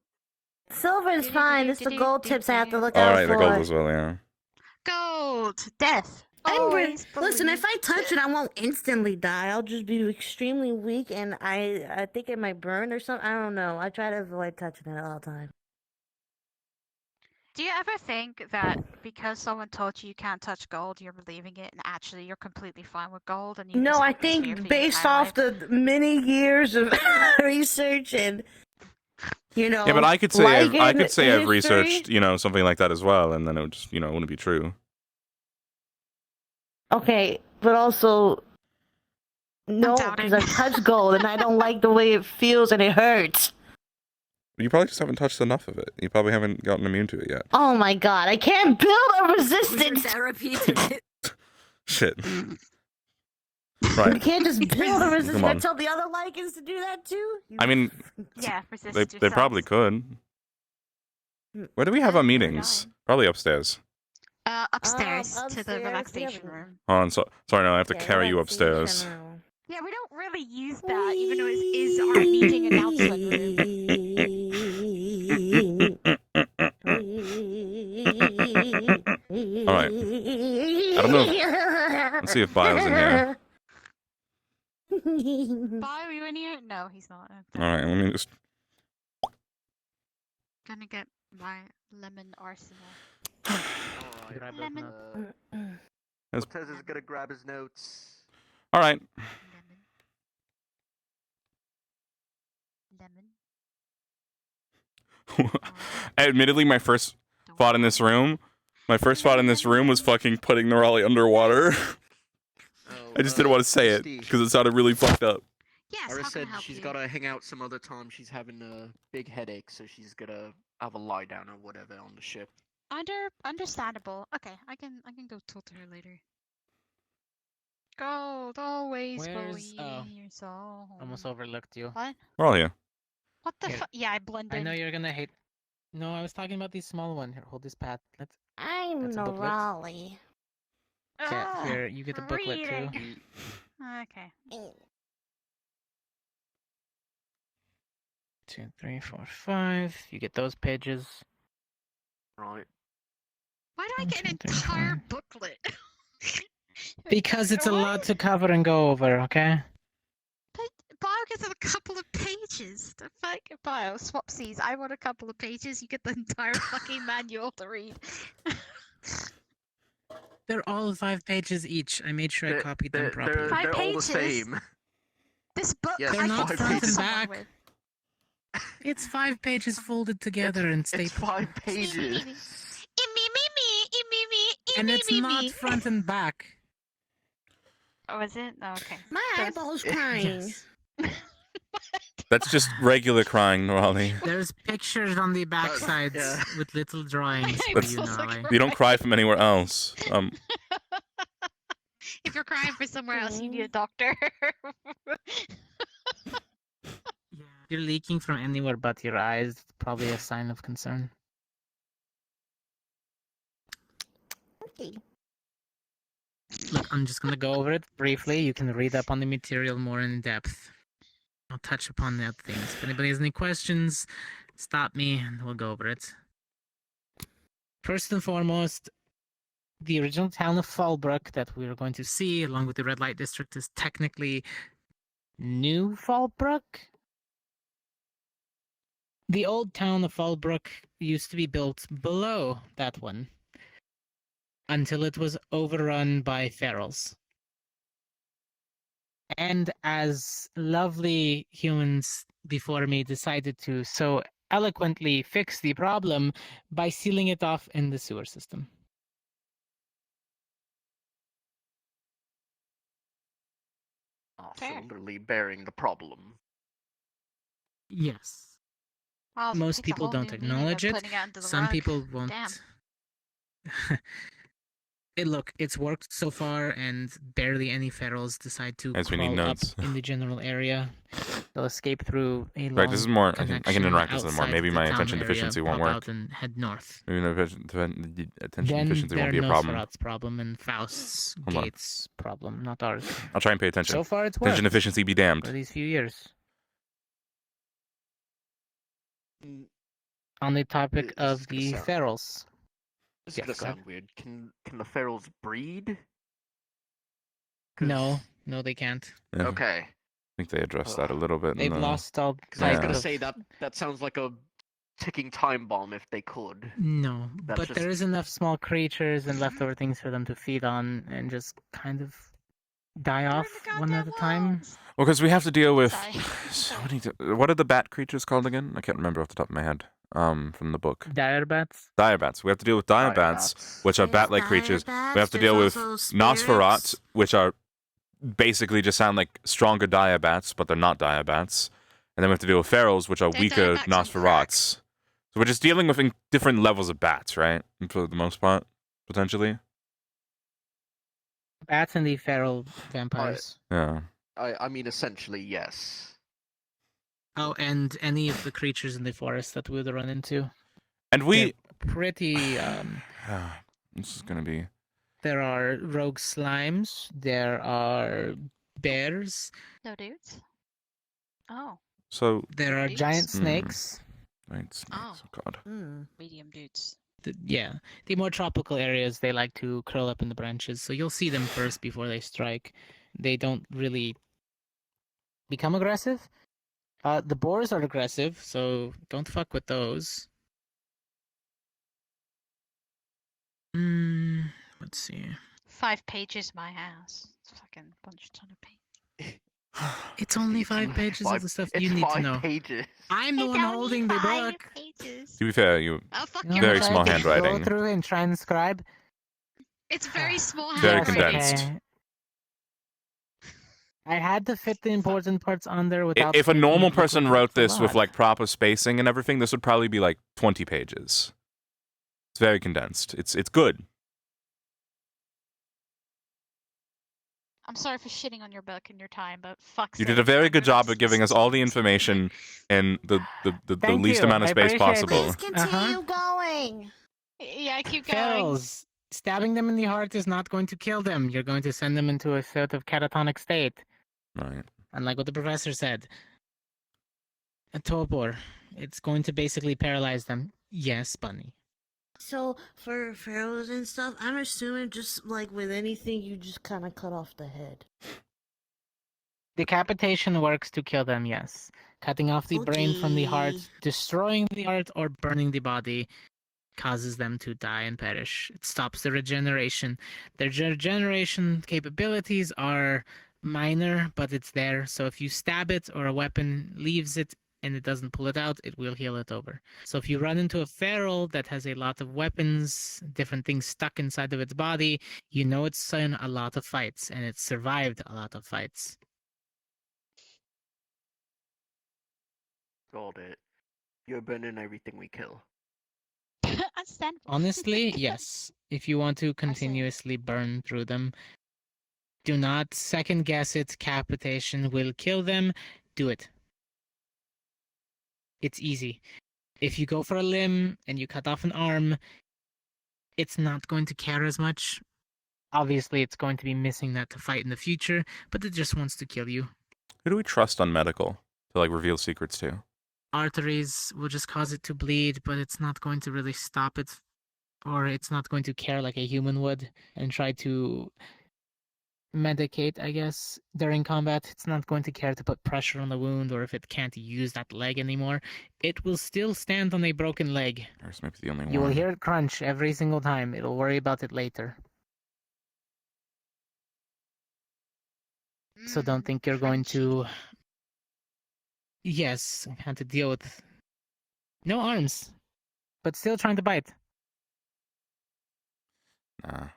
Silver is fine. It's the gold tips I have to look All out right, for. the gold as well. Yeah. Gold! Death! Listen, if I touch it, I won't instantly die. I'll just be extremely weak, and I think it might burn or something. I don't know. I try to avoid touching it all the time. Do you ever think that because someone told you can't touch gold, you're believing it, and actually you're completely fine with gold? And you No, just I have this fear for think your based entire off the many years of research and, Yeah, but I could say I've history. researched, something like that as well, and then it would just, it wouldn't be true. Okay, but also, no, because I've touched gold and I don't like the way it feels and it hurts. You probably just haven't touched enough of it. You probably haven't gotten immune to it yet. Oh my god, I can't build a resistance! Therapy Shit. Right. You can't just build a resistance Come on. and tell the other Lycans to do that too? I mean, Yeah, resist they yourself. probably could. Where do we have our meetings? Probably upstairs. Upstairs to the upstairs, relaxation yeah. room. Hold on, sorry, no, I have to carry you upstairs. Yeah, we don't really use that, even though it is our meeting announcement room. Alright. I don't know. Let's see if Bio's in here. Bio, are you in here? No, he's not. Alright, let me just... Gonna get my lemon arsenal. Lemon. That's- Cortez is gonna grab his notes. Alright. Admittedly, my first thought in this room was fucking putting Norali underwater. I just didn't want to say it because it sounded really fucked up. Iris said she's gotta hang out some other time. She's having a big headache, so she's gonna have a lie down or whatever on the ship. Understandable. Okay, I can go talk to her later. Gold, always Where's- believe your soul. Almost overlooked you. What? We're all here. What the Here. fuck? Yeah, I blended. I know you're gonna hate. No, I was talking about these small one. Here, hold this pad. Let's. I'm That's a booklet. Raleigh. Yeah, here, you get the booklet too. reading. Okay. 2, 3, 4, 5. You get those pages. Right. Why do I 1, get an 2, 3, entire 4. booklet? Because it's a lot to cover and go over. Okay. Bio gets a couple of pages. The fuck? Bio, swapsies. I want a couple of pages. You get the entire fucking manual to read. They're all 5 pages each. I made sure I copied them properly. They're all the pages? same. This book, Yes, They're I not can front kill and someone back. with. It's 5 pages folded together and stapled. It's 5 pages. And it's not front and back. Oh, is it? Oh, okay. My eyeball's crying. Yes. That's just regular crying, Norali. There's pictures on the back sides yeah. with little drawings for That's- you, Nolly. You don't cry from anywhere else. If you're crying for somewhere else, you need a doctor. If you're leaking from anywhere but your eyes, it's probably a sign of concern. Okay. Look, I'm just gonna go over it briefly. You can read up on the material more in depth. I'll touch upon the other things. If anybody has any questions, stop me and we'll go over it. First and foremost, the original town of Fallbrook that we're going to see, along with the red light district, is technically New Fallbrook. The old town of Fallbrook used to be built below that one until it was overrun by ferals. And as lovely humans before me decided to so eloquently fix the problem by sealing it off in the sewer system. So literally bearing the problem. Yes. Wow, Most takes a people whole don't new meaning of acknowledge it. putting into the Some rug. people won't. Damn. Look, it's worked so far, and barely any ferals decide to Guys, we need crawl up notes. in the general area. They'll escape through a long Right, this is more. I can connection interact with this more. outside Maybe the my town attention area, deficiency won't pop work. out and head north. Maybe my attention Then deficiency they're won't be a problem. Nosferat's problem and Faust's Hold on. Gates' problem, not ours. I'll try and pay attention. So far, it's Attention worked deficiency be damned. for these few years. On the topic of the ferals. This is Yes, gonna go ahead. sound weird. Can the ferals breed? No, they can't. Yeah. Okay. I think they addressed that a little bit. They've lost all. Because I was type gonna of- say that sounds like a ticking time bomb if they could. No, That's but just- there is enough small creatures and leftover things for them to feed on and just kind of die off one at a time. Well, because we have to deal with so many. What are the bat creatures called again? I can't remember off the top of my head. From the book. Dire bats. Dire bats. We have to deal with dire bats, which are bat-like creatures. We have to deal with Nosferatu, which are basically just sound like stronger dire bats, but they're not dire bats. And then we have to deal with ferals, which are weaker Nosferats. So we're just dealing with different levels of bats, right? For the most part, potentially. Bats and the feral vampires. Yeah. I mean, essentially, yes. Oh, and any of the creatures in the forest that we would run into. And we They're pretty. This is gonna be. There are rogue slimes. There are bears. No dudes? Oh. So There are giant snakes. Giant snakes. Oh God. Medium dudes. The more tropical areas, they like to curl up in the branches, so you'll see them first before they strike. They don't really become aggressive. The boars are aggressive, so don't fuck with those. Let's see. 5 pages, my ass. It's fucking bunch ton of pages. It's only 5 pages of the stuff you it's need to 5 know. pages. I'm the one holding the book. To be fair, you You very wanna small try to handwriting. Go through and transcribe. It's very small Very handwriting. condensed. Okay. I had to fit the important parts on there without. If a making normal it look person like wrote it's a this with lot. like proper spacing and everything, this would probably be like 20 pages. It's very condensed. It's good. I'm sorry for shitting on your book and your time, but fuck. You did a very good job of giving us all the information in the Thank least you. amount of I space appreciate it. possible. Continue going. Yeah, keep going. Fells, stabbing them in the heart is not going to kill them. You're going to send them into a sort of catatonic state. Right. Unlike what the professor said. A torpor. It's going to basically paralyze them. Yes, Bunny. So for pharaohs and stuff, I'm assuming just like with anything, you just kind of cut off the head. Decapitation works to kill them, yes. Cutting off the brain from the heart, Okay. destroying the heart, or burning the body causes them to die and perish. It stops the regeneration. Their regeneration capabilities are minor, but it's there. So if you stab it or a weapon leaves it and it doesn't pull it out, it will heal it over. So if you run into a feral that has a lot of weapons, different things stuck inside of its body, you know it's seen a lot of fights and it's survived a lot of fights. Got it. You're burning everything we kill. Honestly, yes. If you want to continuously burn through them, do not second guess it. Capitation will kill them. Do it. It's easy. If you go for a limb and you cut off an arm, it's not going to care as much. Obviously, it's going to be missing that to fight in the future, but it just wants to kill you. Who do we trust on medical to like reveal secrets to? Arteries will just cause it to bleed, but it's not going to really stop it, or it's not going to care like a human would and try to medicate, I guess, during combat. It's not going to care to put pressure on the wound or if it can't use that leg anymore. It will still stand on a broken leg. Ours might be the only You will one. hear it crunch every single time. It'll worry about it later. So don't think you're going to... Yes, I've had to deal with no arms, but still trying to bite. Nah.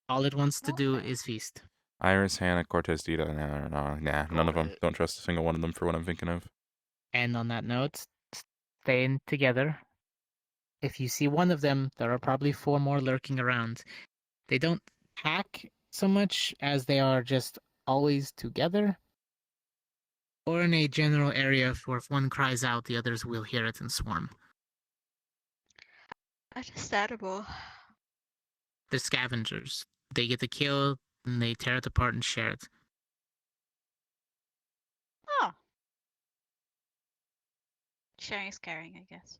All it wants to do is feast. Iris, Hannah, Cortez, Dita. Nah, none of them. Don't trust a single one of them for what I'm thinking of. And on that note, staying together. If you see one of them, there are probably 4 more lurking around. They don't pack so much as they are just always together. Or in a general area for if one cries out, the others will hear it and swarm. Understandable. They're scavengers. They get the kill, and they tear it apart and share it. Oh. Sharing is caring, I guess.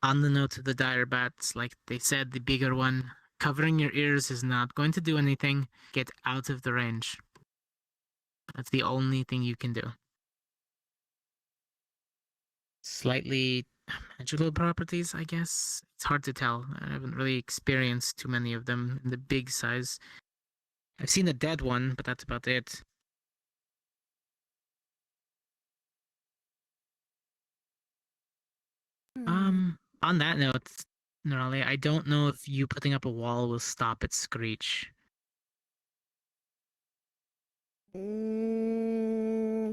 On the note of the dire bats, like they said, the bigger one, covering your ears is not going to do anything. Get out of the range. That's the only thing you can do. Slightly magical properties, I guess. It's hard to tell. I haven't really experienced too many of them in the big size. I've seen a dead one, but that's about it. On that note, Nerali, I don't know if you putting up a wall will stop its screech.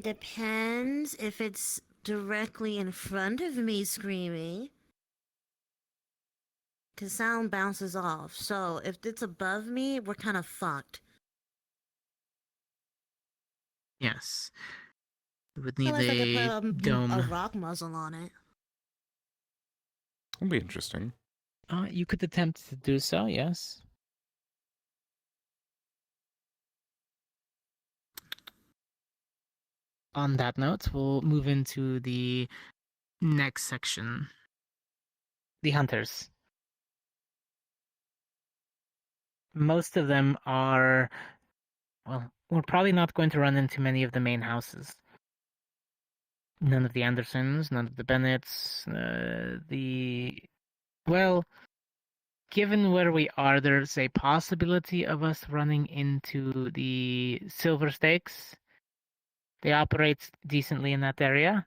Depends if it's directly in front of me screaming. Because sound bounces off. So if it's above me, we're kind of fucked. Yes. We would need Unless I could a put dome. a rock muzzle on it. That'd be interesting. You could attempt to do so, yes. On that note, we'll move into the next section. The hunters. Most of them are... Well, we're probably not going to run into many of the main houses. None of the Andersons, none of the Bennetts, Well, given where we are, there's a possibility of us running into the Silver Stakes. They operate decently in that area.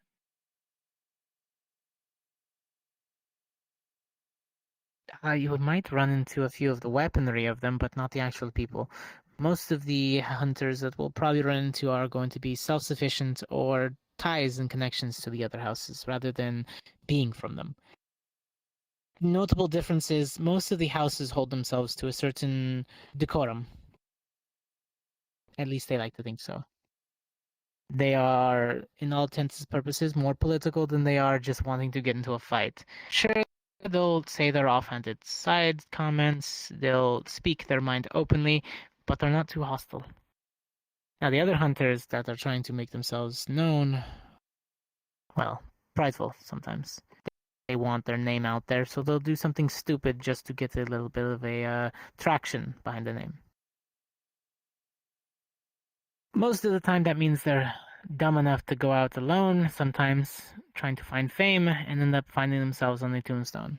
You might run into a few of the weaponry of them, but not the actual people. Most of the hunters that we'll probably run into are going to be self-sufficient or ties and connections to the other houses, rather than being from them. Notable difference is most of the houses hold themselves to a certain decorum. At least they like to think so. They are, in all intents and purposes, more political than they are just wanting to get into a fight. Sure, they'll say their offhanded side comments, they'll speak their mind openly, but they're not too hostile. Now, the other hunters that are trying to make themselves known, well, prideful sometimes. They want their name out there, so they'll do something stupid just to get a little bit of a traction behind the name. Most of the time that means they're dumb enough to go out alone, sometimes trying to find fame, and end up finding themselves on a tombstone.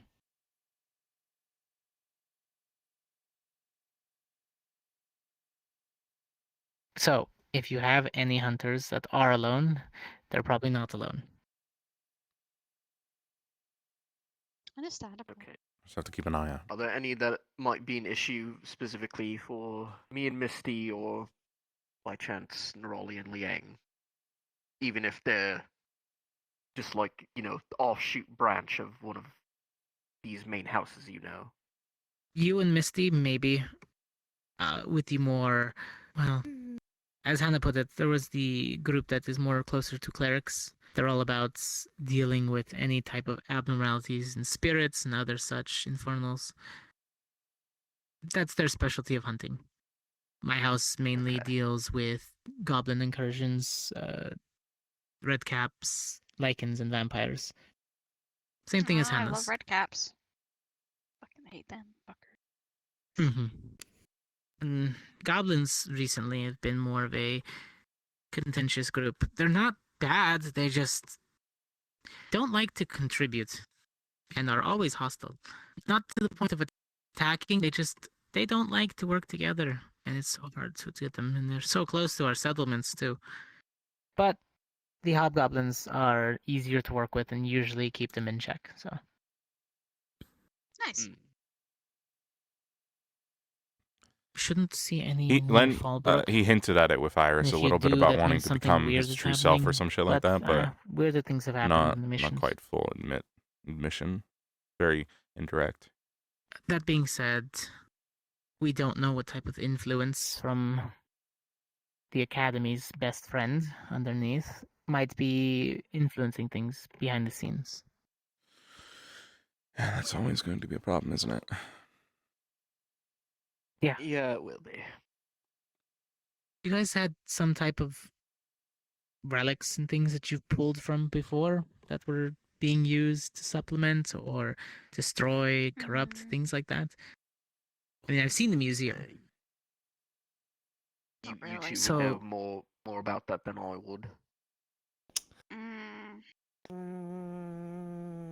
So, if you have any hunters that are alone, they're probably not alone. Understandable. Okay. Just have to keep an eye out. Are there any that might be an issue specifically for me and Misty, or by chance Neroli and Liang? Even if they're just like, offshoot branch of one of these main houses, You and Misty, maybe. With the more, well, as Hannah put it, there was the group that is more closer to clerics. They're all about dealing with any type of abnormalities in spirits and other such infernals. That's their specialty of hunting. My house mainly deals with goblin incursions, redcaps, lichens, and vampires. Same thing as I Hannah's. love red caps. Fucking hate them. Fucker. Mm-hmm. Goblins recently have been more of a contentious group. They're not bad, they just don't like to contribute and are always hostile. Not to the point of attacking, they don't like to work together, and it's so hard to get them, and they're so close to our settlements too. But the hobgoblins are easier to work with and usually keep them in check, so. Nice. Shouldn't see any more Len, Fallbrook. he hinted at it with Iris If a you little bit do, about that wanting means to something become weird his is true self or happening, some shit like that, but weirder things have happened in the missions. not quite full admission. Very indirect. That being said, we don't know what type of influence from the Academy's best friend underneath might be influencing things behind the scenes. Yeah, that's always going to be a problem, isn't it? Yeah. Yeah, it will be. You guys had some type of relics and things that you've pulled from before that were being used to supplement or destroy, corrupt, things like that? I mean, I've seen the museum. You really. two So- would know more about that than I would.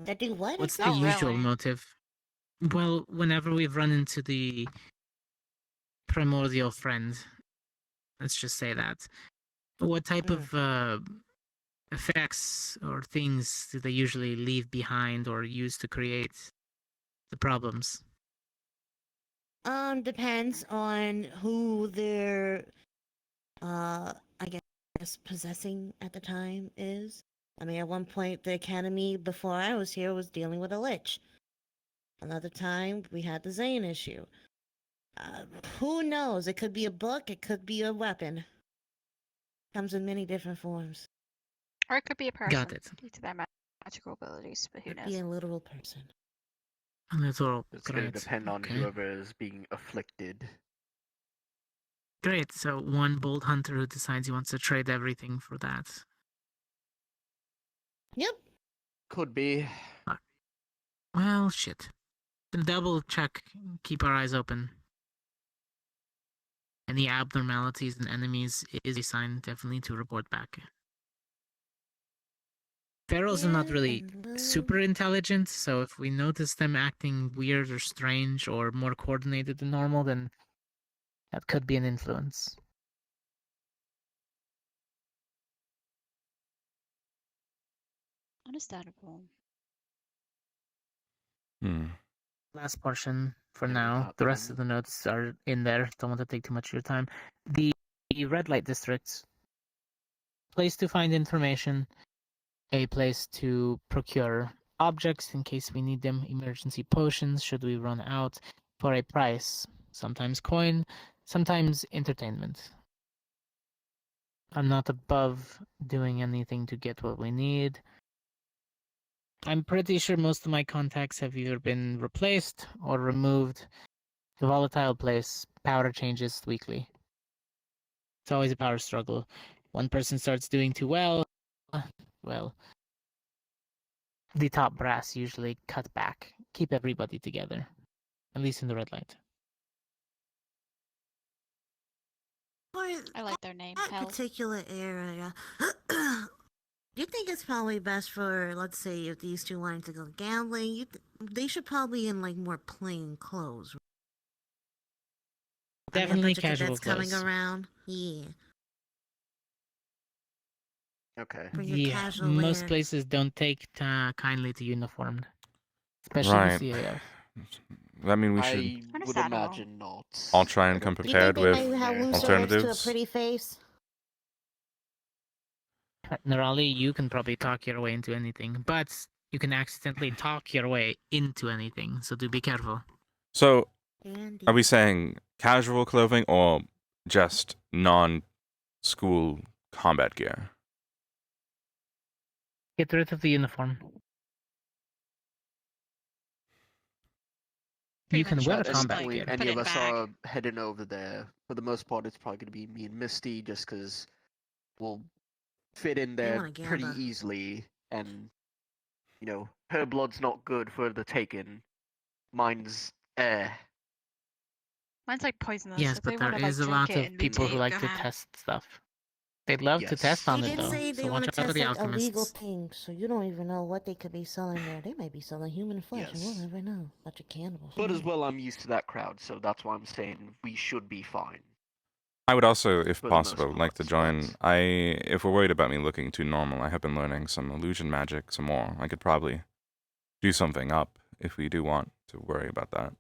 That do what? What's the usual motive? Well, whenever we've run into the primordial friend, let's just say that, what type of effects or things do they usually leave behind or use to create the problems? Depends on who they're, I guess, possessing at the time is. I mean, at one point, the Academy, before I was here, was dealing with a lich. Another time, we had the Zane issue. Who knows? It could be a book, it could be a weapon. Comes in many different forms. Or it could be a person. Got it. Due to their magical abilities, but who Could knows? be a literal person. It's going to Great. depend on Okay. whoever is being afflicted. Great, so one bold hunter who decides he wants to trade everything for that. Yep. Could be. Well, shit. Then double check, keep our eyes open. Any abnormalities in enemies is a sign definitely to report back. Ferals are not really super intelligent, so if we notice them acting weird or strange or more coordinated than normal, then that could be an influence. Understandable. Last portion for Yeah, now. not The rest done. of the notes are in there. Don't want to take too much of your time. The red light districts. Place to find information. A place to procure objects in case we need them. Emergency potions should we run out. For a price. Sometimes coin, sometimes entertainment. I'm not above doing anything to get what we need. I'm pretty sure most of my contacts have either been replaced or removed. The volatile place, power changes weekly. It's always a power struggle. One person starts doing too well, the top brass usually cut back, keep everybody together, at least in the red light. I like their name. That Hell. particular area. Do you think it's probably best for, let's say, if these two wanted to go gambling, they should probably in like more plain clothes. Definitely I mean, a bunch of casual cadets coming clothes. around. Yeah. Okay. For your Yeah, casual most wear. places don't take kindly to uniformed, especially Right. the CAF. I mean, we I should would imagine not. all try I and come don't think Do you think prepared they with might have loose lips alternatives. to a pretty face? Nerali, you can probably talk your way into anything, but you can accidentally talk your way into anything, so do be careful. So, Andy. are we saying casual clothing or just non-school combat gear? Get rid of the uniform. You can wear At any combat point, gear. any of us are heading over there. For the most part, it's probably going to be me and Misty, just because we'll fit in there wanna pretty gamba. easily. And, you know, her blood's not good for the taking. Mine's air. Mine's like poisonous. Yes, if they but there want to like is a drink lot it of and people who mutate, like go to ahead. test stuff. They'd love to test on They it did though. say they So want watch to out for test the like illegal alchemists. things, so you don't even know what they could be selling there. They might be selling human flesh, and we'll Yes. never know. Bunch of cannibals. But as well, I'm used to that crowd, so that's why I'm saying we should be fine. I would also, if For the most possible, like to join. If we're worried about me looking too normal, I have been learning some illusion magic, some more. I could probably do something up if we do want to worry about that.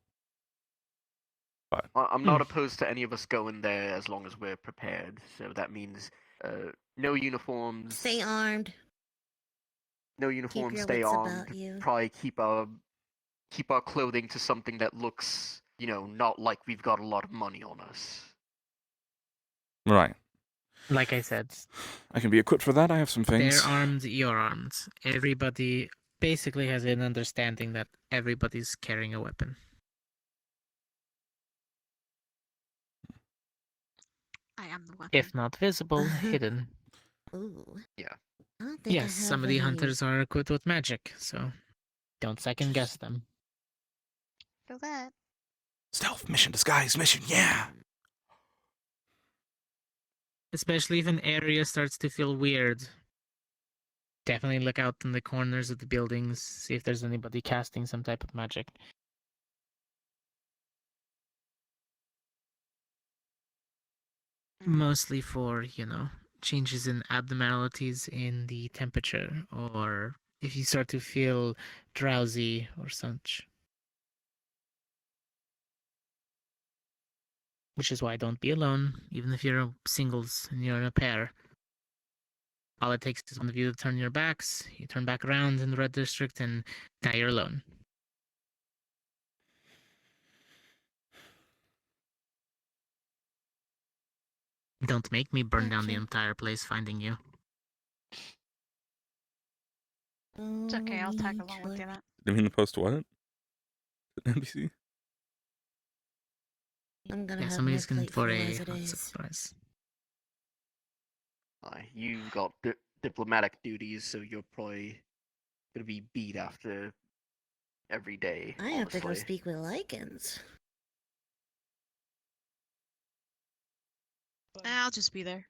But I'm not opposed to any of us going there as long as we're prepared. So that means no uniforms. Stay armed. No uniforms. your Stay wits armed. about you. Probably keep our clothing to something that looks, not like we've got a lot of money on us. right, Like I said, I can be equipped for that. I have some things. they're armed, you're armed. Everybody basically has an understanding that everybody's carrying a weapon. I am the weapon. If not visible, hidden. Ooh. Yeah. I don't think I Yes, some have of the any- hunters are equipped with magic, so don't second guess them. Feel that. Stealth mission, disguise mission, yeah. Especially if an area starts to feel weird. Definitely look out in the corners of the buildings, see if there's anybody casting some type of magic. Mostly for, changes in abnormalities in the temperature, or if you start to feel drowsy or such. Which is why don't be alone, even if you're singles and you're in a pair. All it takes is one of you to turn your backs, you turn back around in the red district, and now you're alone. Don't make me burn down the entire place finding you. It's okay, I'll tag along with you, Matt. You mean the post what? NBC? I'm gonna Yeah, have somebody's my going plate for full a as it hot is. surprise. You've got diplomatic duties, so you're probably gonna be beat after every day. I have to go honestly. speak with Lycans. I'll just be there.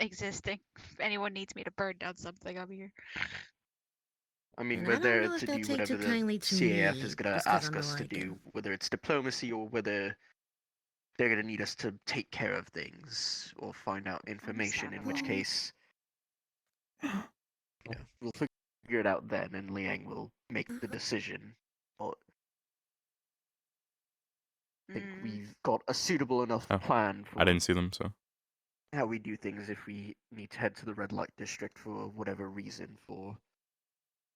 Existing. If anyone needs me to burn down something, I'll be here. I mean, And we're I don't there know if to they'll do take whatever too the kindly to CAF me, is going just to 'cause ask I'm a us to Lycan. do, whether it's diplomacy or whether they're going to need us to take care of things or find out information, in which case we'll figure it out then, and Liang will make the decision. But I think we've got a suitable enough Oh, plan for I didn't see them, so. how we do things if we need to head to the red light district for whatever reason, for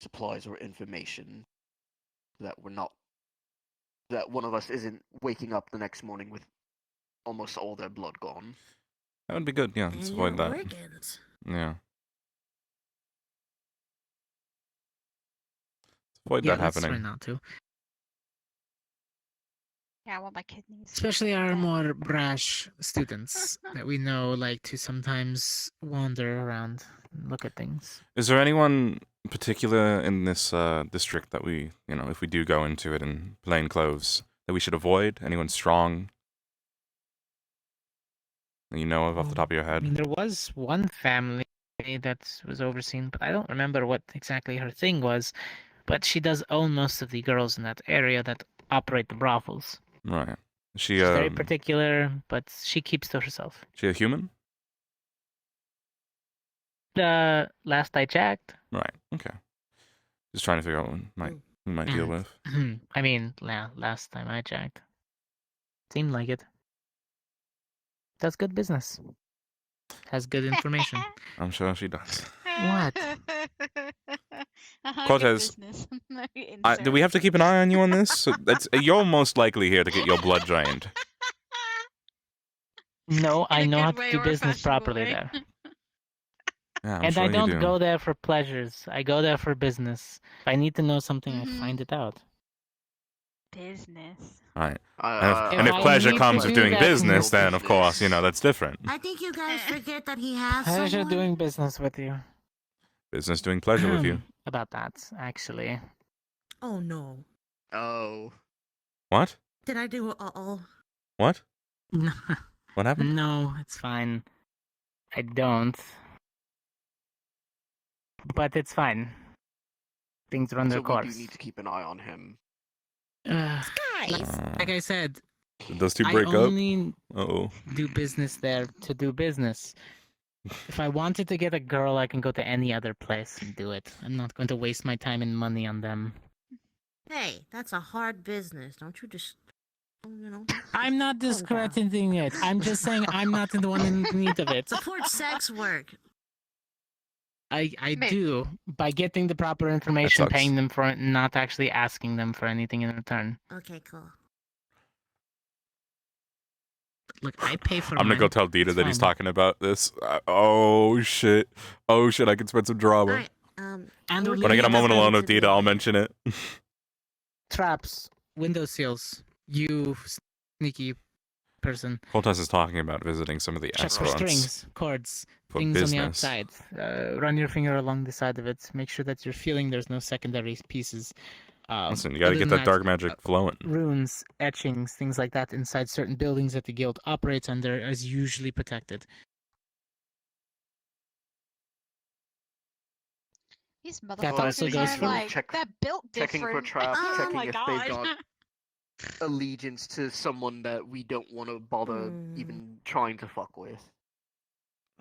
supplies or information, that that one of us isn't waking up the next morning with almost all their blood gone. That would be good, yeah. Let's avoid that. Organs. Yeah. Avoid Yeah, that let's happening. try not to. Yeah, I want my kidneys. Especially our more brash students that we know like to sometimes wander around and look at things. Is there anyone particular in this district that we, if we do go into it in plain clothes, that we should avoid? Anyone strong that you know of off the top of your I head? mean, there was one family that was overseen, but I don't remember what exactly her thing was. But she does own most of the girls in that area that operate the brothels. Right. She's very particular, but she keeps to herself. She a human? Last I checked. Right. Okay. Just trying to figure out what we might deal with. I mean, last time I checked. Seemed like it. Does good business. Has good information. I'm sure she does. What? Cortez, do we have to keep an eye on you on this? So you're most likely here to get your blood drained. No, I know how way to do or business fashionable properly way. there. Yeah, I'm And sure I you don't do. go there for pleasures. I go there for business. If I need to know something, I Mm-hmm. find it out. Business. Right. Uh, and if I pleasure need comes to with do doing that business, now. then of course, that's different. I think you guys forget that he has Pleasure someone. doing business with you. Business doing pleasure with you. About that, actually. Oh no. Oh. What? Did I do all? What? What happened? No, it's fine. I don't. But it's fine. Things run their So we course. do need to keep an eye on him. Like I said, Did those two I break up? only Uh-oh. do business there to do business. If I wanted to get a girl, I can go to any other place and do it. I'm not going to waste my time and money on them. Hey, that's a hard business. Don't you just, you know? I'm not discrediting it. I'm just saying I'm not the one in need of it. Support sex work. I do by getting the proper information, sucks. paying them for it, and not actually asking them for anything in return. Okay, cool. Look, I pay for. I'm gonna go tell Dita that he's talking about this. Oh shit! Oh shit! I can spend some drama. And When I get a moment alone with Dita, I'll mention it. Traps, window seals. You sneaky person. Coltas is talking about visiting some of the Check for restaurants. strings, cords, For things on the business. outside. Run your finger along the side of it. Make sure that you're feeling there's no secondary pieces. Listen, you gotta Other get than that dark magic flowing. Runes, etchings, things like that inside certain buildings that the guild operates under is usually protected. These That also motherfuckers goes are for- like, they're built Checking for different. traps, Oh checking my if god. they've got allegiance to someone that we don't want to bother even trying to fuck with.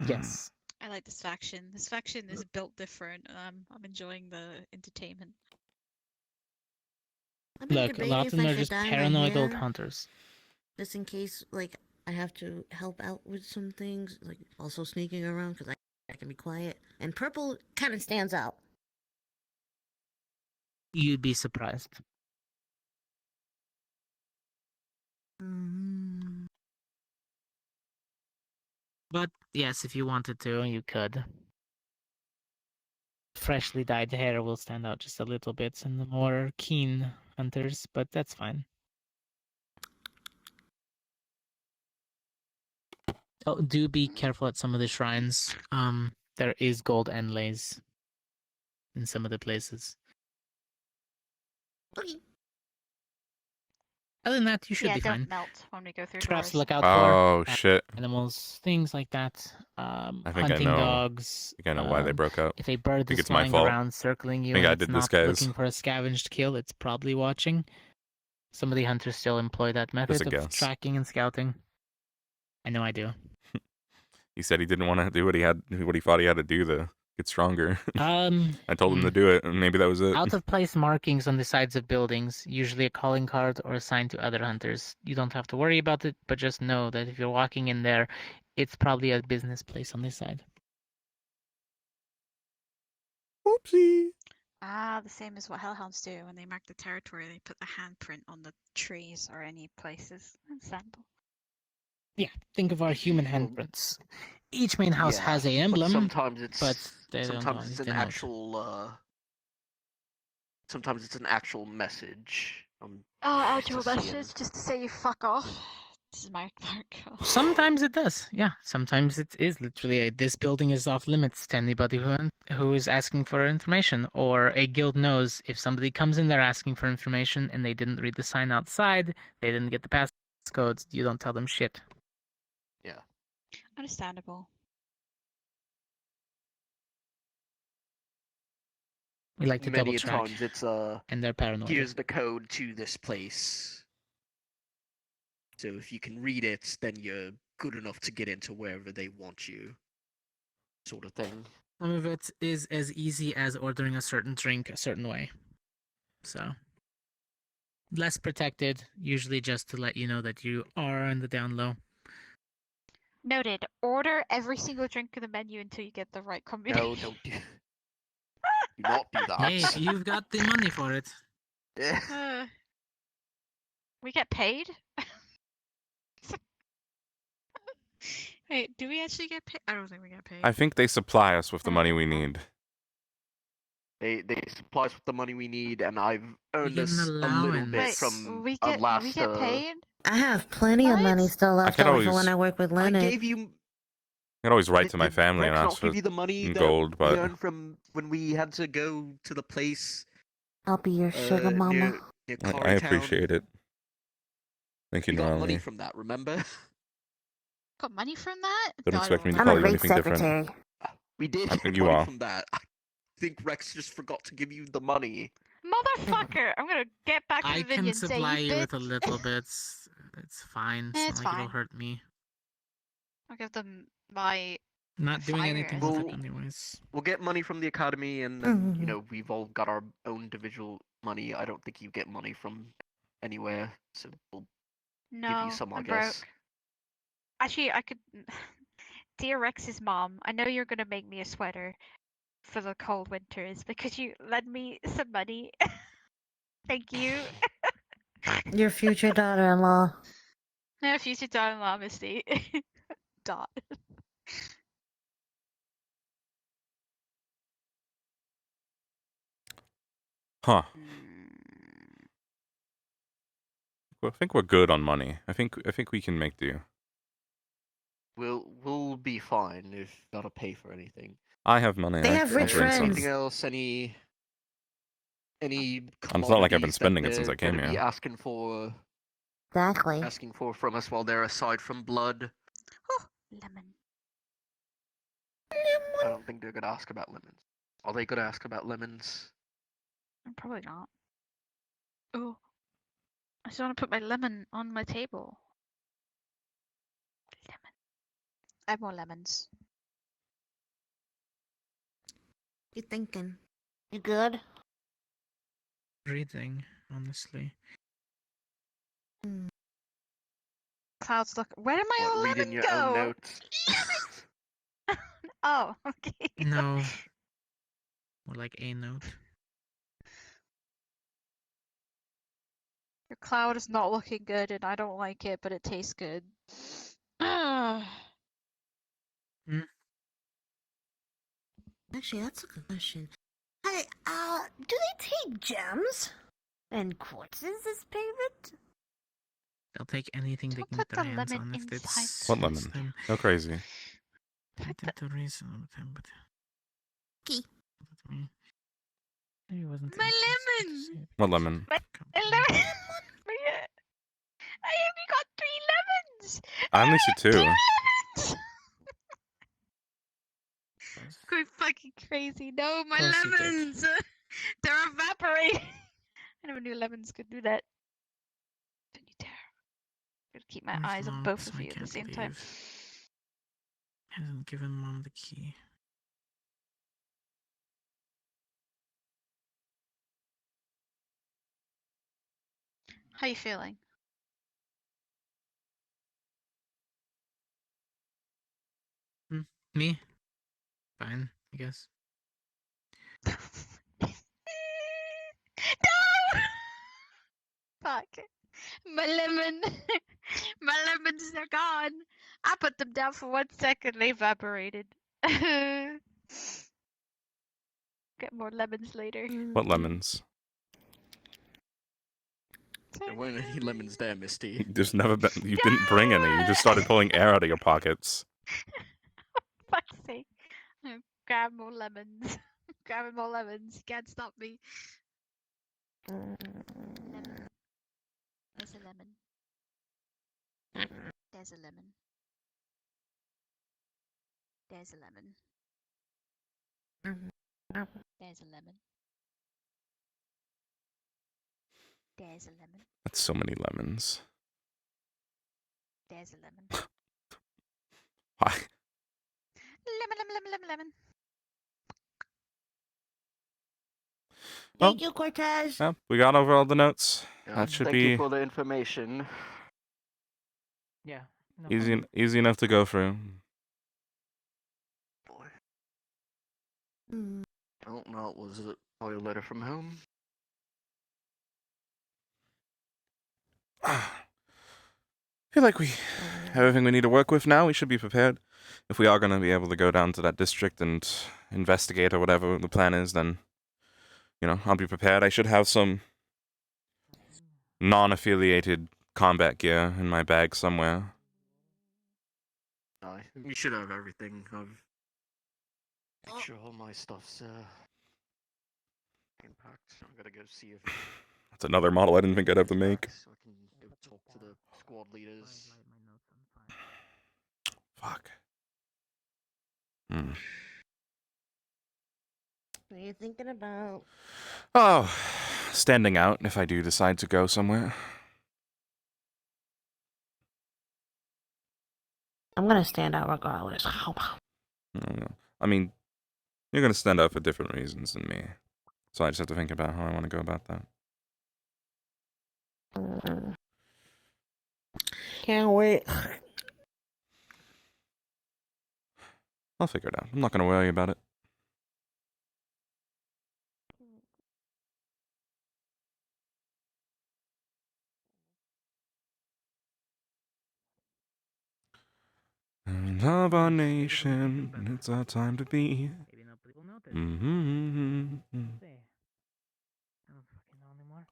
Yes. I like this faction. This faction is built different, and I'm enjoying the entertainment. I've been Look, a debating lot of if them I are should just dye my paranoid old hair, hunters. just in case, like, I have to help out with some things, like also sneaking around because I can be quiet. And purple kind of stands out. You'd be surprised. But yes, if you wanted to, you could. Freshly dyed hair will stand out just a little bit in the more keen hunters, but that's fine. Oh, do be careful at some of the shrines. There is gold inlays in some of the places. Okay. Other than that, you should Yeah, be don't fine. melt when we go through Traps doors. to look out Oh for. shit! Animals, things like that. I think I Hunting know. dogs. I think I know why they broke up. If a bird I think is it's my flying fault. around circling you I think and I it's did this, not guys. looking for a scavenged kill, it's probably watching. Some of the hunters still employ that method a of guess. tracking and scouting. I know I do. He said he didn't want to do what he thought he had to do to get stronger. I told him to hmm. do it, and maybe that was it. Out of place markings on the sides of buildings, usually a calling card or a sign to other hunters. You don't have to worry about it, but just know that if you're walking in there, it's probably a business place on this side. Oopsie. Ah, the same as what hellhounds do when they mark the territory. They put the handprint on the trees or any places. Understandable. Yeah, think of our human handprints. Each main house has a emblem, but sometimes it's they don't sometimes always it's an denote. actual sometimes it's an actual message. Actual message just to say you fuck off. This is my mark. Sometimes it does, yeah. Sometimes it is literally this building is off limits to anybody who is asking for information, or a guild knows if somebody comes in there asking for information and they didn't read the sign outside, they didn't get the passcodes, you don't tell them shit. Yeah. Understandable. We like to Many double a track, times it's and they're paranoid. here's the code to this place. So if you can read it, then you're good enough to get into wherever they want you. Sort of thing. Some of it is as easy as ordering a certain drink a certain way. So, less protected, usually just to let you know that you are on the down low. Noted. Order every single drink in the menu until you get the right combination. No, don't do not do that. Hey, you've got the money for it. We get paid? Wait, do we actually get paid? I don't think we get paid. I think they supply us with the money we need. They supply us with the money we need, and I've earned get us an a little allowance. bit Wait, from we our get last. paid? I have plenty of money still left could over for always- when I work with I Leneth. gave you. I could always write to my family and Rex ask not for give you the money that gold, we but earned from when we had to go to the place. I'll be your sugar mama. Near I Quarry Town. appreciate it. Thank you, We got money Nolly. from that, remember? Got money from that? Don't expect me to I'm tell a you great anything different. secretary. We did I get think you money are. from that. I think Rex just forgot to give you the money. Motherfucker! I'm gonna get back to I the can vineyard and say, supply you you with a bitch. little bits. It's fine. It's It's not like it'll fine. hurt me. I'll give them my Not doing fire anything and with it Well, anyways. we'll get money from the academy, and then you know we've all got our own individual money. I don't think you get money from anywhere, so we'll give No, you some, I I'm guess. broke. Actually, I could. Dear Rex's mom, I know you're gonna make me a sweater for the cold winters, but could you lend me some money? Thank you. Your future daughter-in-law. No, future daughter-in-law, Misty. Dot. Huh. Well, I think we're good on money. I think we can make do. We'll be fine if you gotta pay for anything. I have money. They I have can rich bring some. friends. Anything else? Any And it's not like I've been commodities spending that it since they're I came gonna be here. asking for Exactly. from us while they're aside from blood? Oh, lemon. I don't think they're gonna ask about lemons. Are they gonna ask about lemons? Probably not. Oh, I just want to put my lemon on my table. Lemon. I have more lemons. You thinking? You good? Breathing, honestly. Clouds look. Where did my What, reading lemon your own go? notes? Oh, okay. No. More like a note. Your cloud is not looking good, and I don't like it, but it tastes good. Actually, that's a good question. Hey, do they take gems and quartzes as payment? They'll take anything they can put get their the hands lemon on if it inside What suits lemon? them. Go crazy. Tempted to reason all the time, but Key. maybe it wasn't My intended to lemon! say it. What lemon? My lemon! I only got 3 lemons! I only see 2. 2 lemons! Going fucking crazy. No, my Close you did. lemons! They're evaporating! I never knew lemons could do that. Don't you dare. I'm gonna keep my There's eyes on locks, both of I you at the can't same time. believe. Hasn't given Mom the key. How you feeling? Me? Fine, I guess. No! Fuck. My lemon. My lemons are gone. I put them down for 1 second, they evaporated. Get more lemons later. What lemons? There weren't any lemons there, Misty. There's never been. You didn't bring any. You just started pulling air out of your pockets. Fuck's sake. Grab more lemons. Grabbing more lemons. You can't stop me. Lemon. There's a lemon. There's a lemon. There's a lemon. There's a lemon. There's a lemon. That's so many lemons. There's a lemon. Why? Lemon, lemon, lemon, lemon, lemon. Thank you, Cortez. Well, we got over all the notes. Yeah, That should thank be you for the information. Yeah. No easy enough to go through. Boy. Oh no, was it probably a letter from home? I feel like we have everything we need to work with now. We should be prepared. If we are going to be able to go down to that district and investigate or whatever the plan is, then, you know, I'll be prepared. I should have some non-affiliated combat gear in my bag somewhere. We should have everything. I've make sure all my stuff's packed. I'm gonna go see if That's another model I didn't think I'd have to make. So I can go talk to the squad leaders. Fuck. Hmm. What are you thinking about? Oh, standing out if I do decide to go somewhere. I'm gonna stand out regardless. I mean, you're gonna stand out for different reasons than me. So I just have to think about how I want to go about that. Can't wait. I'll figure it out. I'm not gonna worry about it. Love our nation, it's our time to be. Mm-hmm. I don't fucking know anymore.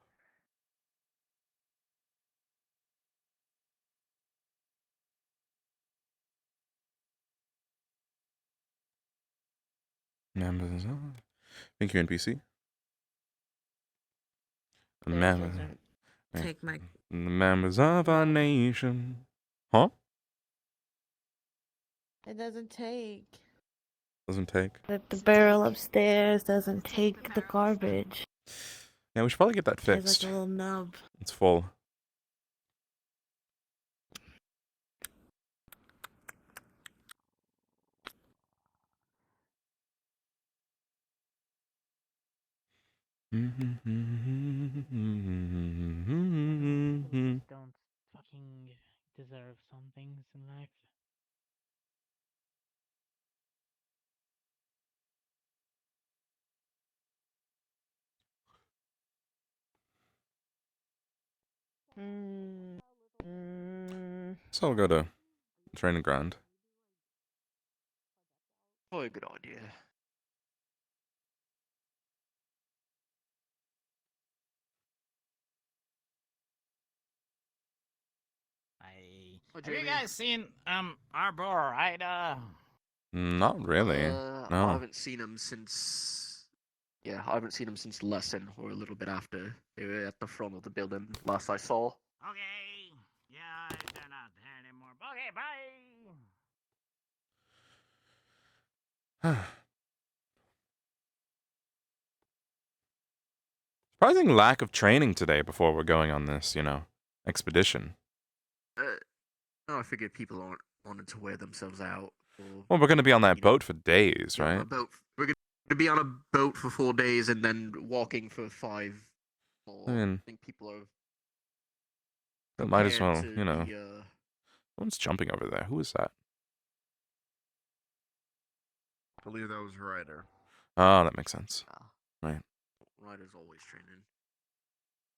Members of... Thank you, NPC. Please Members... doesn't take my... Members of our nation. Huh? It doesn't take. Doesn't take. The barrel upstairs doesn't take the garbage. Yeah, we should probably get that There's fixed. like a little nub. It's full. Don't fucking deserve some things in life. So I'll go to training ground. Probably a good idea. Have you guys seen Arbor Ida? Not really. I No. haven't seen them since. Yeah, I haven't seen them since lesson or a little bit after. They were at the front of the building last I saw. Okay. Yeah, they're not there anymore. Okay, bye. Surprising lack of training today before we're going on this, expedition. No, I figured people aren't wanting to wear themselves out. Well, we're going to be on that boat for days, right? We're going to be on a boat for 4 days and then walking for 5 more. I mean, think people are. might as prepared well, to Someone's jumping over there. Who is that? I believe that was Ryder. Oh, that makes sense. Right. Ryder's always training.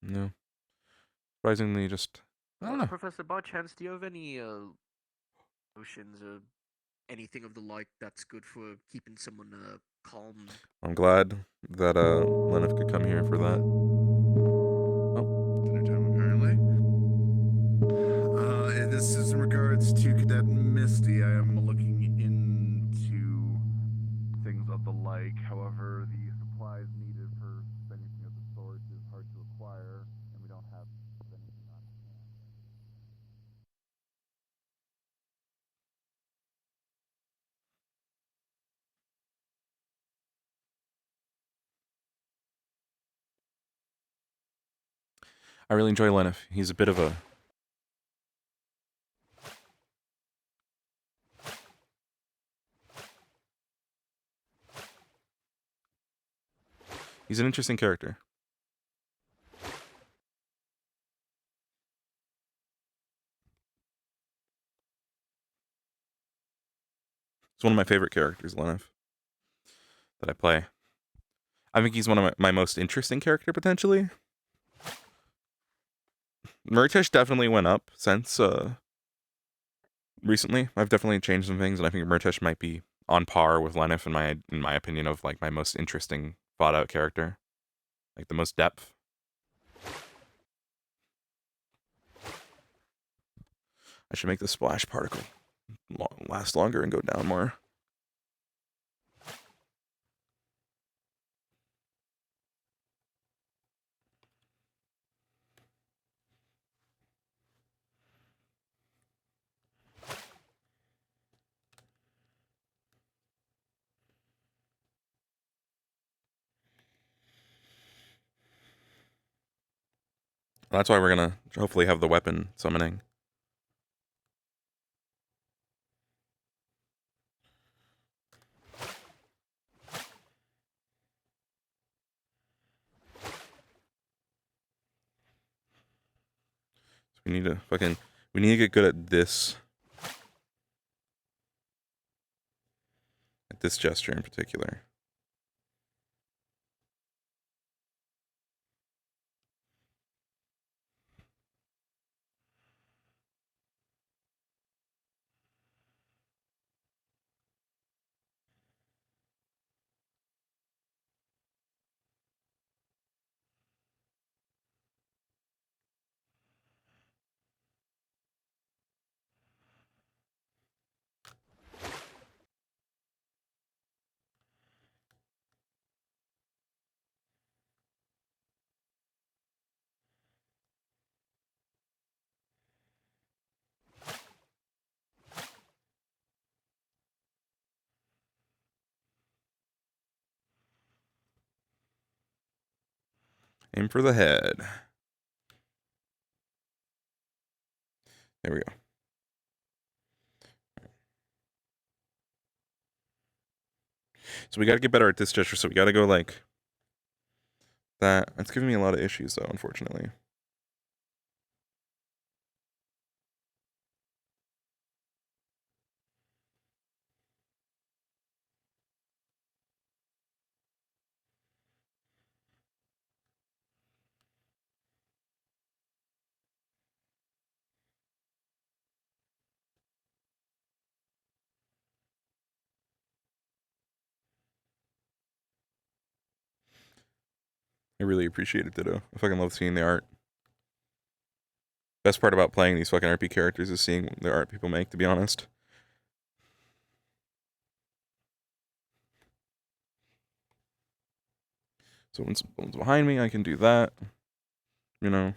No. Surprisingly, just... I don't know. Professor, by chance, do you have any notions or anything of the like that's good for keeping someone calm? I'm glad that Leneth could come here for that. Dinner time, apparently. This is in regards to Cadet Misty. I am looking into things of the like. However, the supplies needed for anything of the sort is hard to acquire, and we don't have anything on hand. I really enjoy Leneth. He's a bit of a... He's an interesting character. He's one of my favorite characters, Leneth, that I play. I think he's one of my most interesting character, potentially. Murtish definitely went up since recently. I've definitely changed some things, and I think Murtish might be on par with Leneth in my opinion of like my most interesting thought out character, like the most depth. I should make the splash particle last longer and go down more. That's why we're gonna hopefully have the weapon summoning. We need to get good at this gesture in particular. Aim for the head. There we go. So we got to get better at this gesture. So we got to go like that. It's giving me a lot of issues though, unfortunately. I really appreciate it, Ditto. I fucking love seeing the art. Best part about playing these fucking RP characters is seeing the art people make, to be honest. So when someone's behind me, I can do that. You know.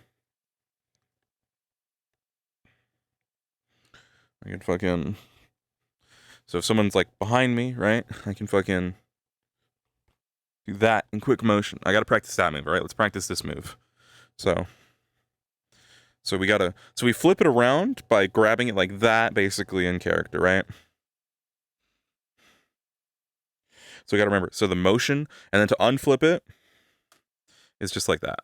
I can fucking... So if someone's like behind me, right? I can fucking do that in quick motion. I gotta practice that move, alright? Let's practice this move. So we flip it around by grabbing it like that, basically in character, right? So we gotta remember, so the motion, and then to unflip it is just like that.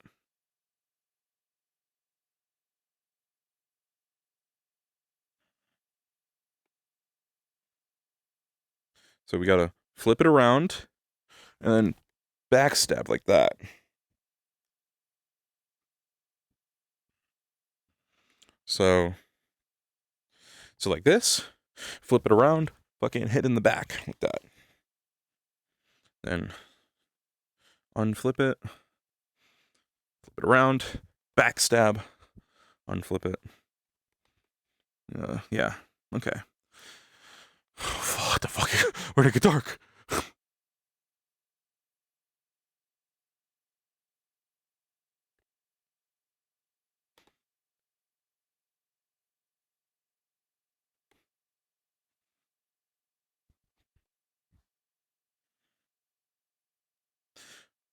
So we gotta flip it around, and then backstab like that. So like this, flip it around, fucking hit in the back like that. Then unflip it, flip it around, backstab, unflip it. Yeah, okay. What the fuck? Where'd it get dark?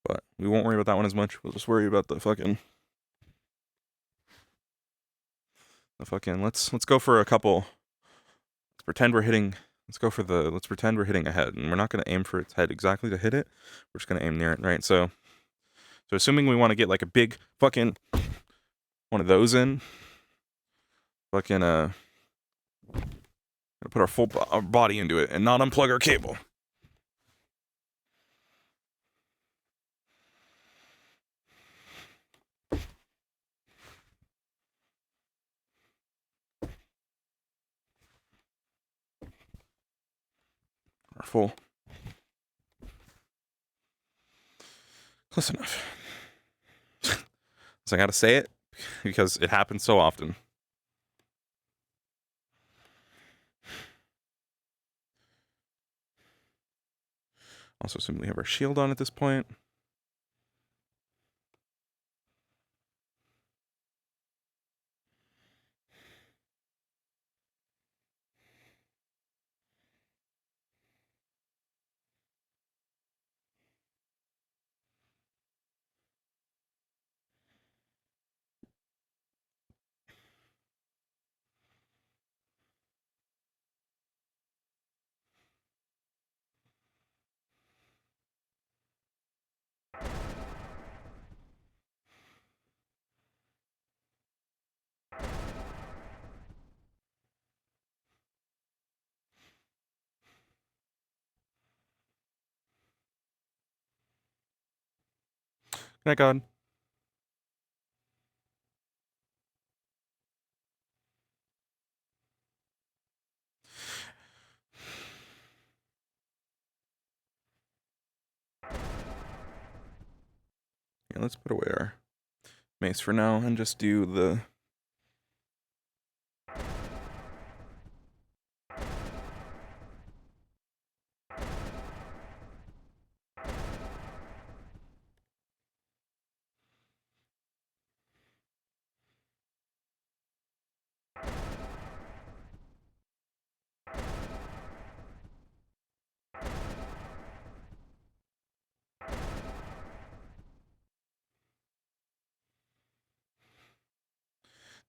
But we won't worry about that one as much. We'll just worry about the fucking... Let's go for a couple. Let's pretend we're hitting... Let's pretend we're hitting a head. And we're not going to aim for its head exactly to hit it. We're just going to aim near it, right? So assuming we want to get like a big fucking... one of those in. Fucking, gonna put our full body into it and not unplug our cable. Our full. Close enough. So I gotta say it because it happens so often. Also, assume we have our shield on at this point. Good night, God. Yeah, let's put away our mace for now and just do the...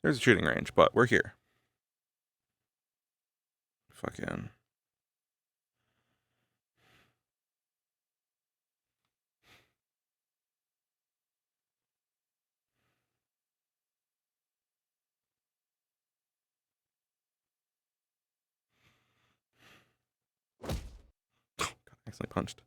There's a shooting range, but we're here. Fucking... God, I accidentally punched.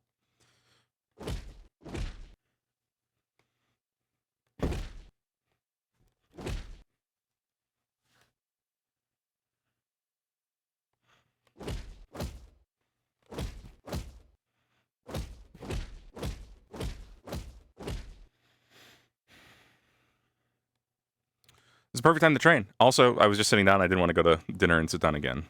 It's a perfect time to train. Also, I was just sitting down. I didn't want to go to dinner and sit down again.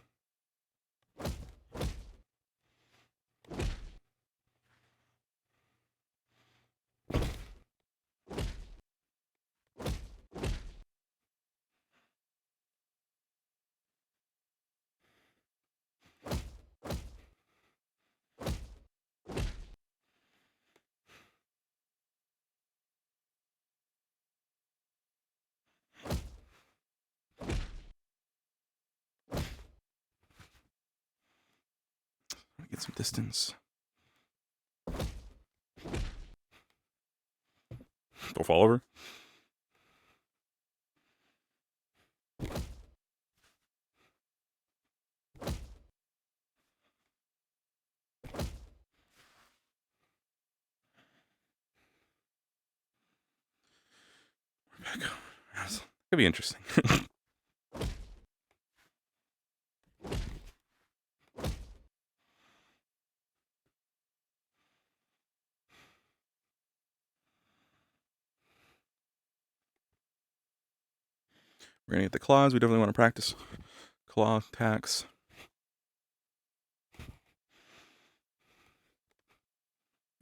Get some distance. Don't fall over. Back. That could be interesting. We're gonna get the claws. We definitely want to practice claw attacks.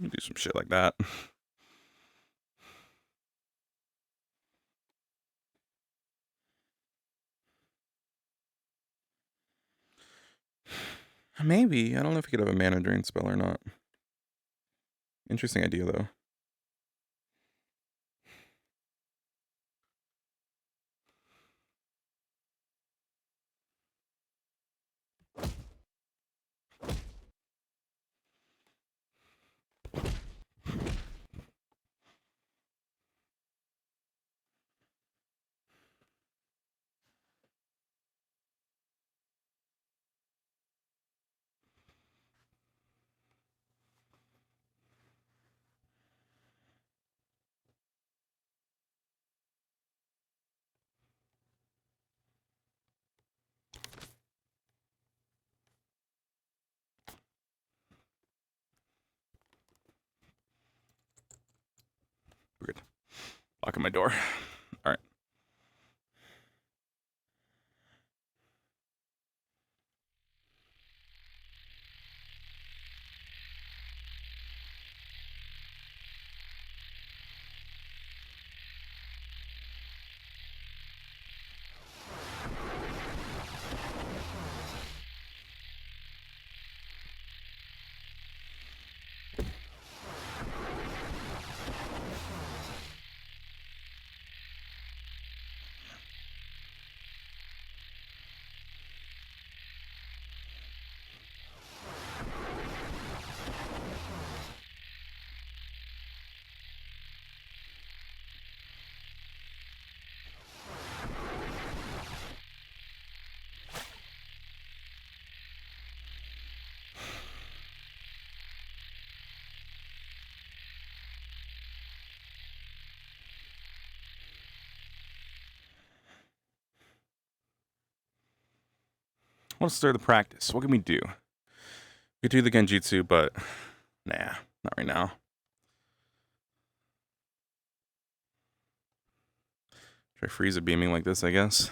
Do some shit like that. Maybe. I don't know if you could have a mana drain spell or not. Interesting idea, though. We're good. Locking my door. All right. want to stir the practice. What can we do? We could do the Genjutsu, but nah, not right now. Try Frieza beaming like this, I guess.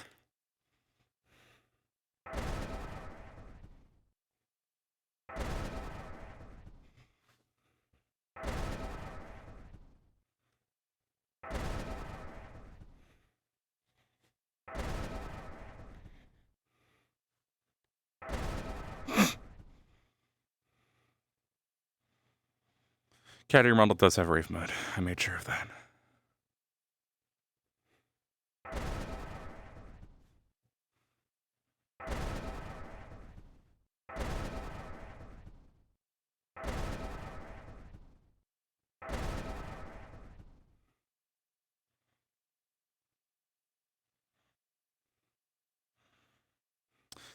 Caddy Model does have Rave Mode. I made sure of that.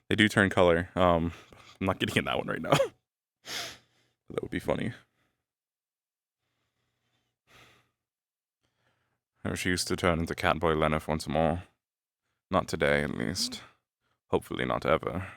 They do turn color. I'm not getting in that one right now. That would be funny. I wish he used to turn into Catboy Leneth once more. Not today, at least. Hopefully not ever.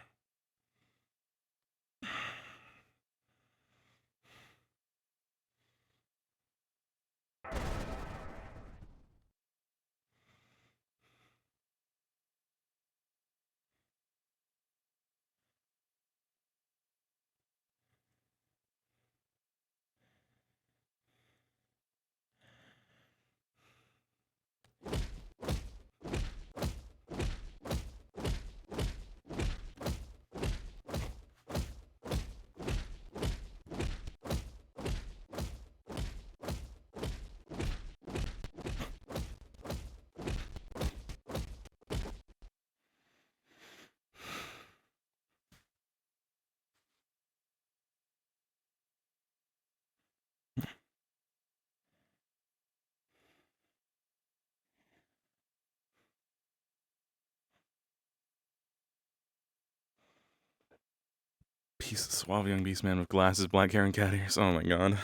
Piece of suave young beast man with glasses, black hair, and cat ears. Oh my god.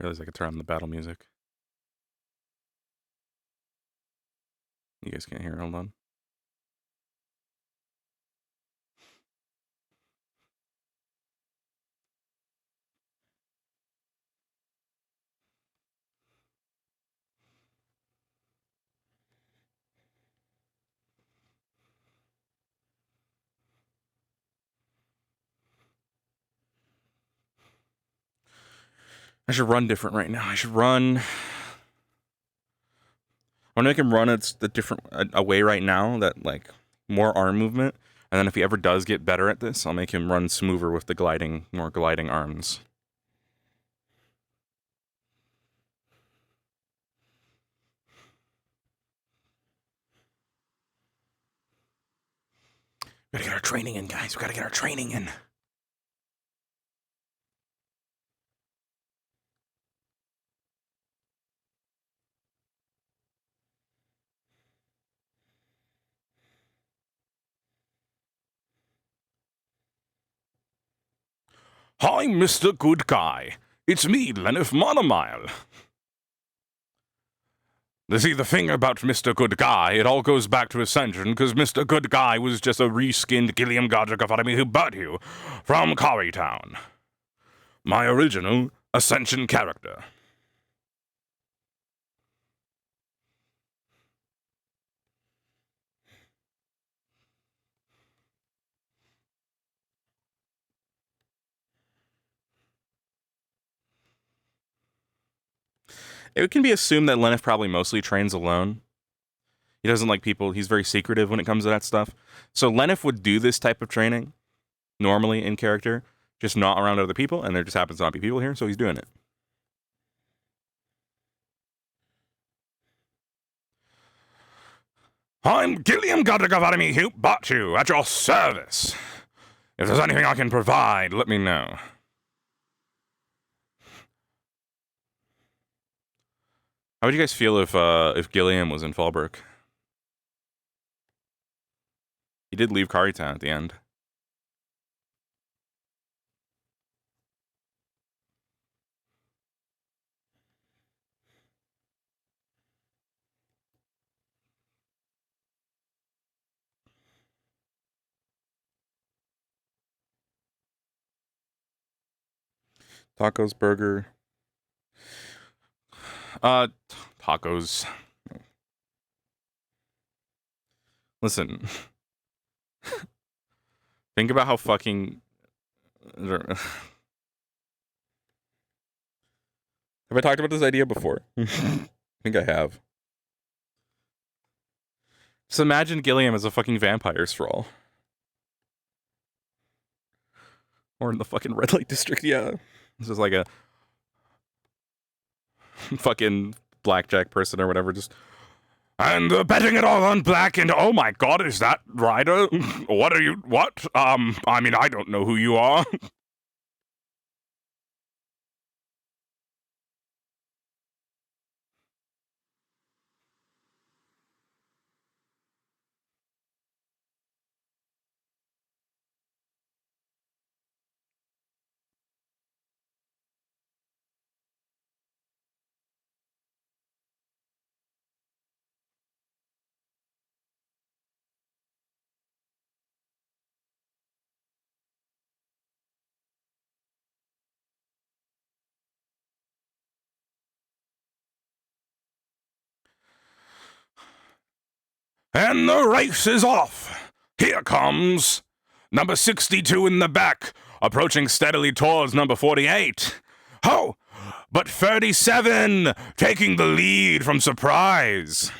I realize I could turn on the battle music. You guys can't hear it, hold on. I should run different right now. I should run. I want to make him run a way right now that, like, more arm movement. And then if he ever does get better at this, I'll make him run smoother with the more gliding arms. We gotta get our training in, guys. We gotta get our training in. Hi, Mr. Good Guy. It's me, Leneth Monomile. See, the thing about Mr. Good Guy, it all goes back to Ascension, because Mr. Good Guy was just a reskinned Gilliam Godric who bought you from Kari Town. My original Ascension character. It can be assumed that Leneth probably mostly trains alone. He doesn't like people. He's very secretive when it comes to that stuff. So Leneth would do this type of training normally in character, just not around other people, and there just happens to not be people here, so he's doing it. I'm Gilliam Godagavadami Hoop Batu, at your service. If there's anything I can provide, let me know. How would you guys feel if Gilliam was in Fallbrook? He did leave Carytown at the end. Tacos, burger. Tacos. Listen. Think about how fucking... Have I talked about this idea before? I think I have. Just imagine Gilliam as a fucking vampire straw. Or in the fucking red light district, yeah. This is like a fucking blackjack person or whatever, just... And betting it all on black, and oh my god, is that Ryder? What are you... What? I mean, I don't know who you are. And the race is off. Here comes number 62 in the back, approaching steadily towards number 48. Oh, but 37 taking the lead from Surprise.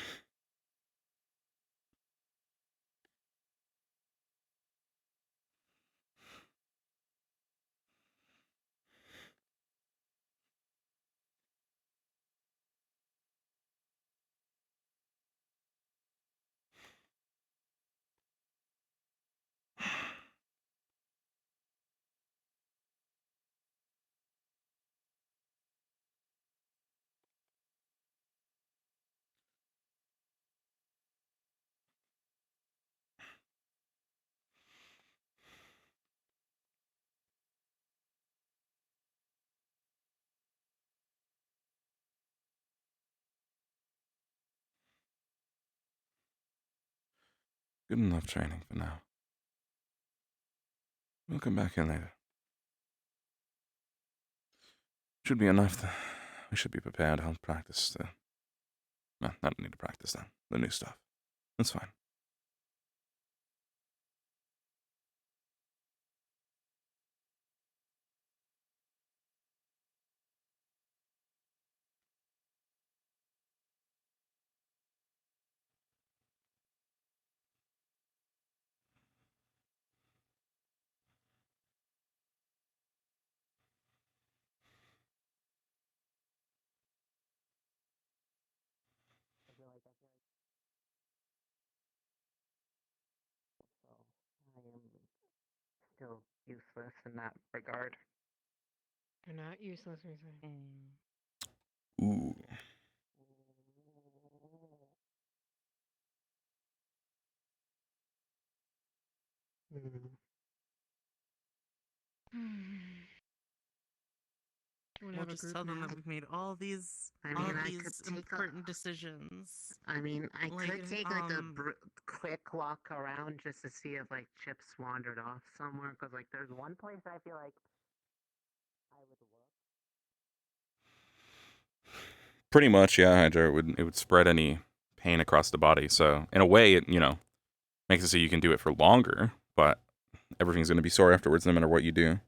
Good enough training for now. We'll come back in later. Should be enough. We should be prepared. I'll practice the... No, I don't need to practice that. The new stuff. That's fine. I am still useless in that regard. You're not useless, you're saying. Ooh. We'll just tell them that we've made all these, I mean, I could take important decisions. I mean, I Like, could take like a quick walk around just to see if like Chips wandered off somewhere. Cause like there's one place I feel like I would look. Pretty much, yeah, Hydra. It would spread any pain across the body. So in a way, it makes it so you can do it for longer, but everything's going to be sore afterwards, no matter what you do.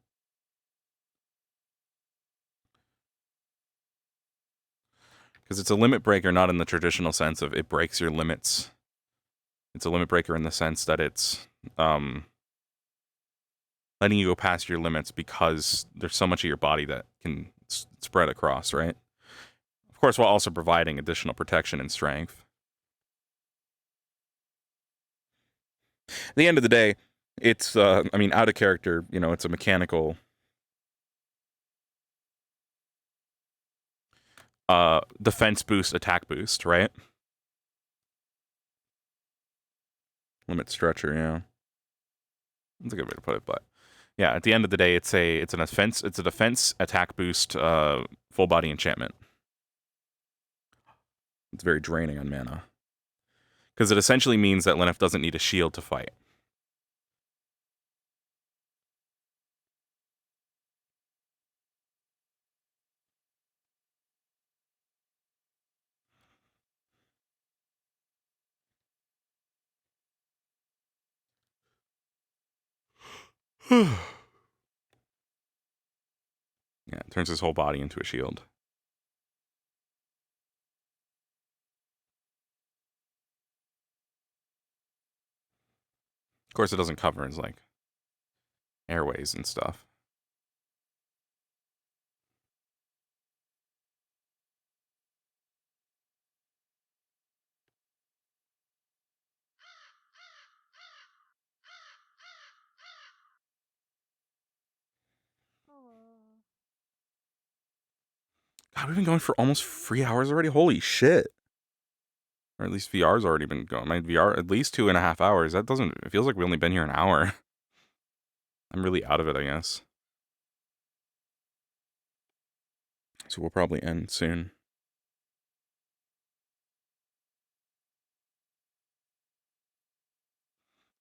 Because it's a limit breaker, not in the traditional sense of it breaks your limits. It's a limit breaker in the sense that it's letting you go past your limits because there's so much of your body that can spread across, right? Of course, while also providing additional protection and strength. At the end of the day, it's, I mean, out of character, you know, it's a mechanical defense boost, attack boost, right? Limit stretcher, yeah. That's a good way to put it, but yeah, at the end of the day, it's a defense attack boost, full body enchantment. It's very draining on mana. Because it essentially means that Leneth doesn't need a shield to fight. Yeah, it turns his whole body into a shield. Of course, it doesn't cover his, like, airways and stuff. God, we've been going for almost 3 hours already? Holy shit. Or at least VR's already been going. My VR, at least 2.5 hours. That doesn't, it feels like we've only been here an hour. I'm really out of it, I guess. So we'll probably end soon.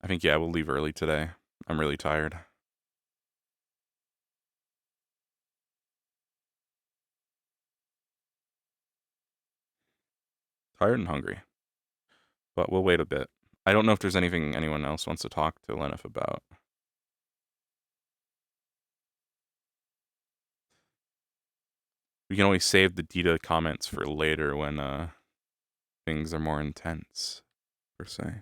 I think, yeah, we'll leave early today. I'm really tired. Tired and hungry. But we'll wait a bit. I don't know if there's anything anyone else wants to talk to Leneth about. We can always save the Dita comments for later when things are more intense, per se.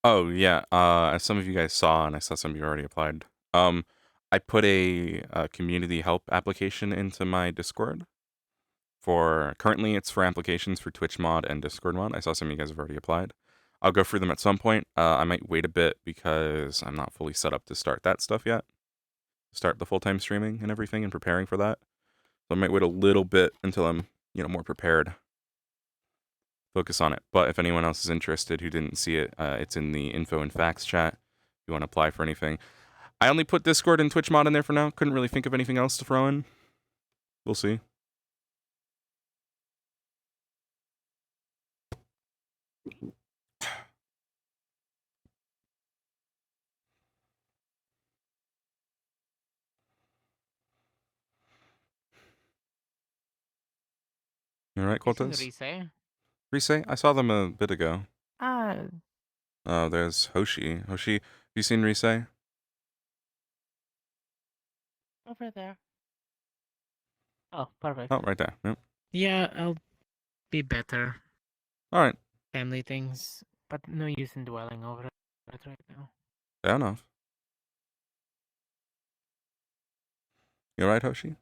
Oh, yeah, as some of you guys saw, and I saw some of you already applied, I put a community help application into my Discord. Currently, it's for applications for Twitch mod and Discord mod. I saw some of you guys have already applied. I'll go through them at some point. I might wait a bit because I'm not fully set up to start that stuff yet. Start the full-time streaming and everything and preparing for that. So I might wait a little bit until I'm, you know, more prepared. Focus on it. But if anyone else is interested who didn't see it, it's in the info and facts chat. If you want to apply for anything. I only put Discord and Twitch mod in there for now. Couldn't really think of anything else to throw in. We'll see. You alright, Cortez? Rise? I saw them a bit ago. Oh, there's Hoshi. Hoshi, have you seen Rise? Over there. Oh, perfect. Oh, right there. Yep. Yeah, I'll be better. Alright. family things, but no use in dwelling over it right now. Fair enough. You alright, Hoshi?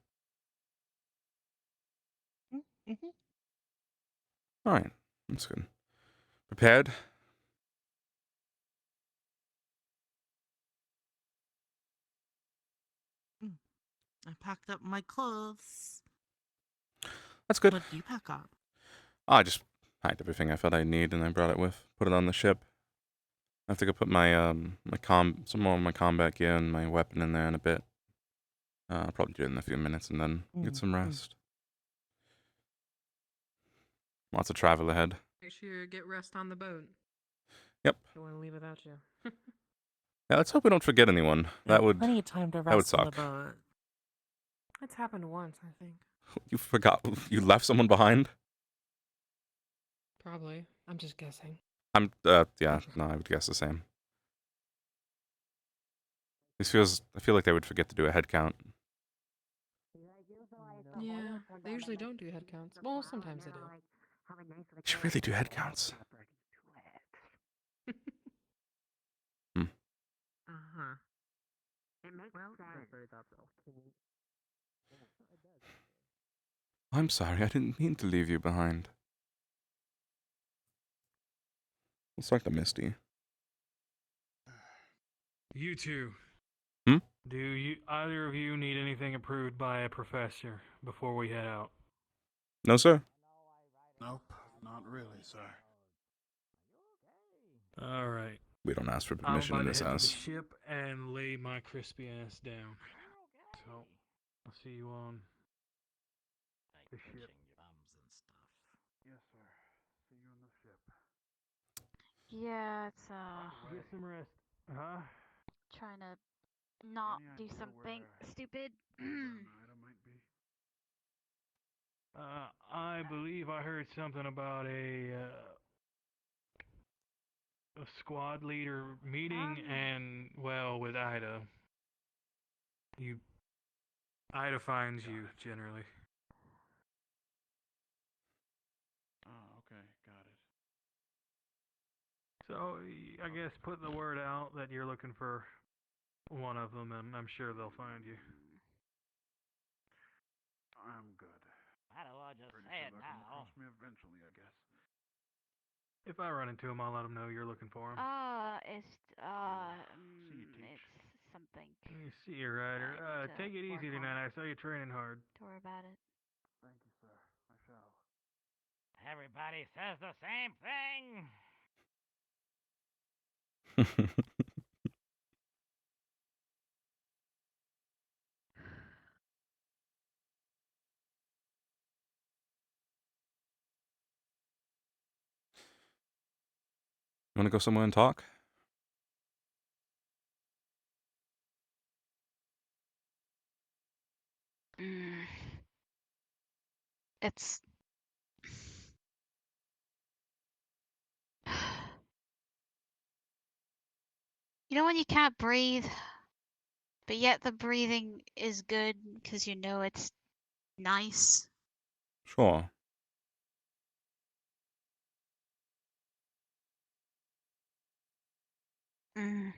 Mm-hmm. Alright, that's good. Prepared? I packed up my clothes. That's good. What did you pack up? I just packed everything I felt I'd need and I brought it with. Put it on the ship. I have to go put my some more of my combat gear and my weapon in there in a bit. I'll probably do it in a few minutes and then get some rest. Lots of travel ahead. Make sure you get rest on the boat. Yep. Don't want to leave without you. Yeah, let's hope we don't forget anyone. That would plenty of time to that would rest on the suck. boat. It's happened once, I think. You forgot you left someone behind? Probably. I'm just guessing. Yeah, no, I would guess the same. I feel like they would forget to do a head count. Yeah, they usually don't do head counts. Well, sometimes they do. They should really do head counts. Uh-huh. It makes sense. I'm sorry, I didn't mean to leave you behind. Let's talk to Misty. You two. Hmm? Do either of you need anything approved by a professor before we head out? No, sir. Nope, not really, sir. All right. We don't ask for I'm permission about in to this head to the house. ship and lay my crispy ass down. So, I'll see you on the ship. Yes, sir. See you on the ship. Yeah, it's Get some rest. Huh? trying to not Any do idea something where stupid. Ida might be? I believe I heard something about a squad leader meeting and, well, with Ida. Ida finds you, generally. Oh, okay, got it. So, I guess put the word out that you're looking for one of them, and I'm sure they'll find you. I'm good. Why do I just Pretty say sure it they'll come now? across me eventually, I guess. If I run into him, I'll let him know you're looking for him. It's something. You see you, Ryder. Take it easy tonight. I saw you training hard. Don't worry about it. Thank you, sir. I shall. Everybody says the same thing. You want to go somewhere and talk? It's you know when you can't breathe, but yet the breathing is good because you know it's nice. Sure. Mm.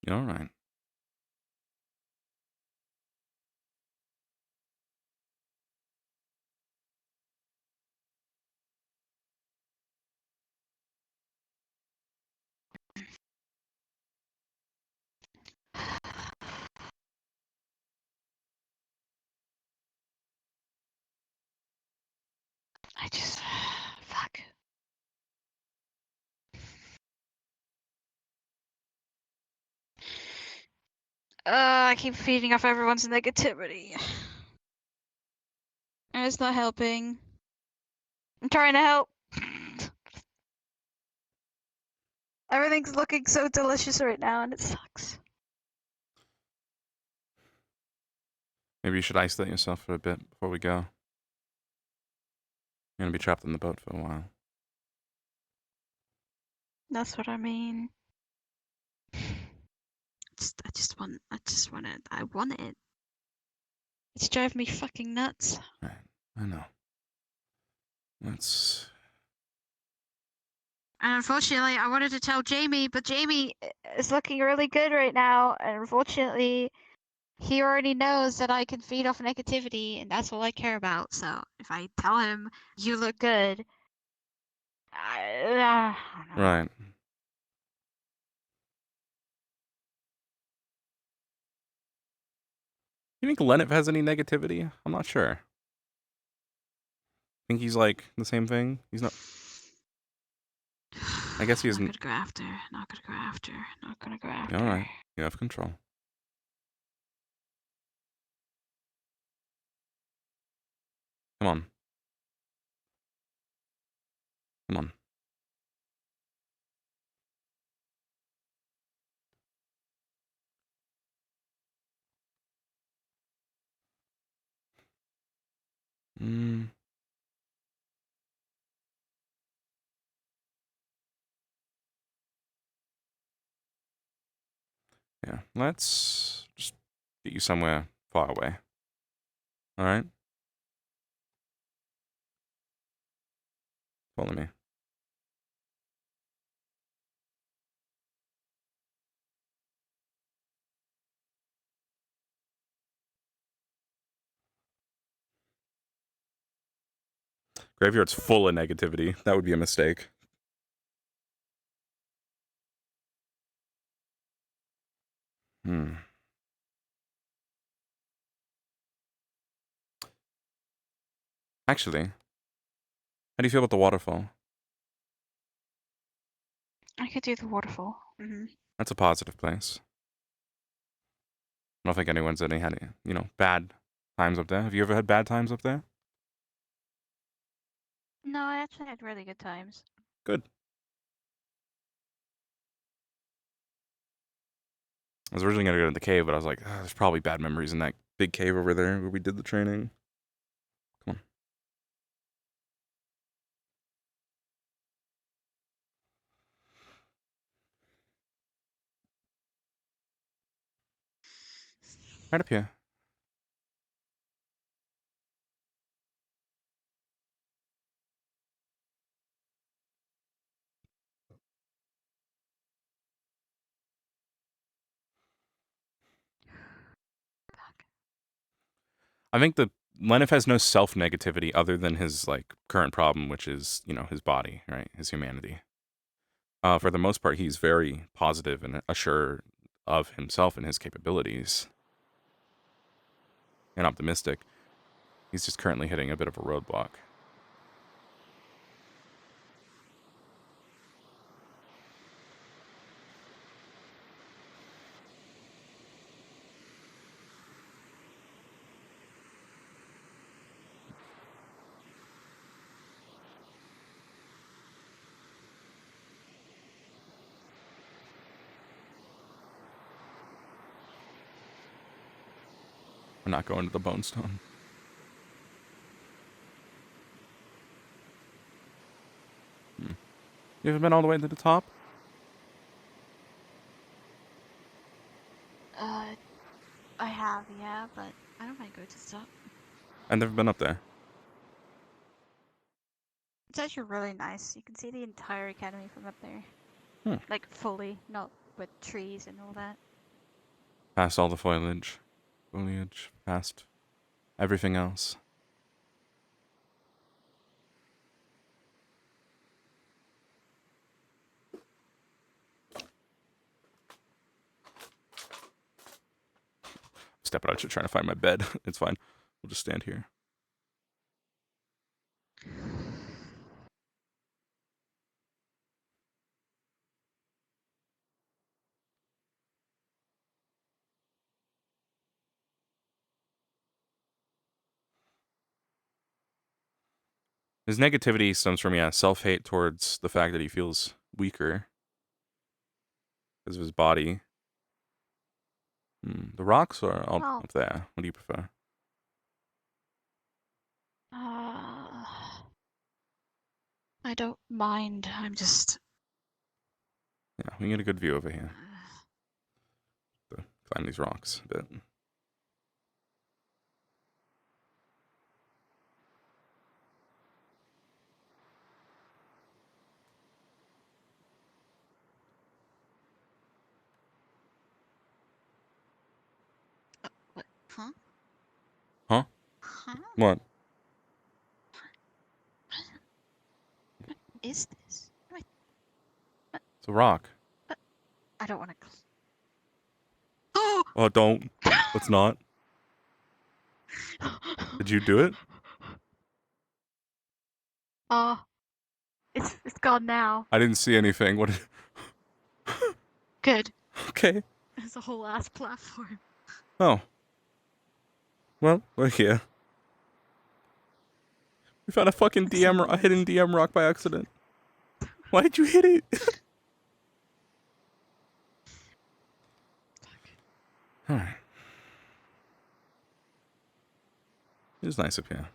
You're all right. I just fuck. I keep feeding off everyone's negativity. And it's not helping. I'm trying to help. Everything's looking so delicious right now and it sucks. Maybe you should isolate yourself for a bit before we go. You're gonna be trapped in the boat for a while. That's what I mean. I want it. It's driving me fucking nuts. Right. I know. That's And unfortunately, I wanted to tell Jamie, but Jamie is looking really good right now. And unfortunately, he already knows that I can feed off negativity, and that's all I care about. So if I tell him you look good, I don't know. right. You think Leneth has any negativity? I'm not sure. Think he's like the same thing? He's not. I guess he isn't. Not gonna go after. Not gonna go after. Not gonna go after. All right. You have control. Come on. Come on. Mm. Yeah. Let's just get you somewhere far away. All right. Follow me. Graveyard's full of negativity. That would be a mistake. Hmm. Actually, how do you feel about the waterfall? I could do the waterfall. That's a positive place. I don't think anyone's had any, bad times up there. Have you ever had bad times up there? No, I actually had really good times. Good. I was originally going to go to the cave, but I was like, there's probably bad memories in that big cave over there where we did the training. Come on. Right up here. I think the Leneth has no self-negativity other than his current problem, which is, his body, right? His humanity. For the most part, he's very positive and assured of himself and his capabilities. And optimistic. He's just currently hitting a bit of a roadblock. We're not going to the Bone Stone. You haven't been all the way to the top? I have, yeah, but I don't mind going to the top. I've never been up there. It's actually really nice. You can see the entire academy from up there. Hmm. Like, fully, not with trees and all that. Past all the foliage, past everything else. Stepping out, trying to find my bed. It's fine. We'll just stand here. His negativity stems from, self-hate towards the fact that he feels weaker because of his body. The rocks are all Well, up there. What do you prefer? I don't mind. I'm just... Yeah, we can get a good view over here. The Climb these rocks a bit. Huh? Huh? Huh? What? Is this? It's a rock. I don't want to. Oh, don't. Let's not. Did you do it? Oh, it's gone now. I didn't see anything. What? Good. Okay. There's a whole ass platform. Oh. Well, we're here. We found a fucking a hidden DM rock by accident. Why did you hit it? Alright. It was nice up here.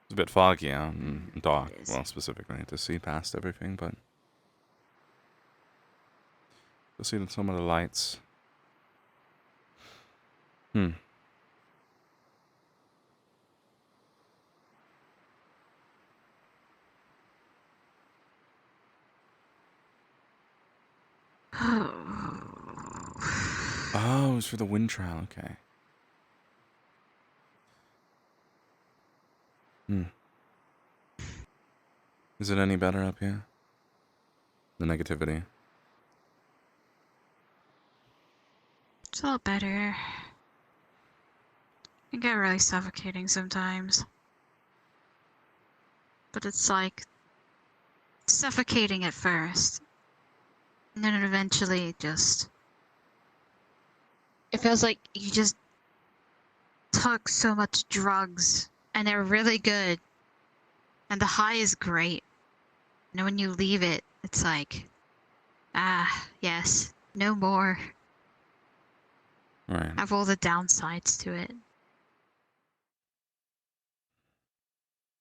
It's a bit foggy out and dark. Well, specifically to see past everything, but to see some of the lights. Oh, it was for the wind trial. Okay. Is it any better up here? The negativity. It's a lot better. It can get really suffocating sometimes. But it's like suffocating at first. And then eventually it feels like you just took so much drugs and they're really good. And the high is great. And when you leave it, it's like, yes, no more. Right. Have all the downsides to it.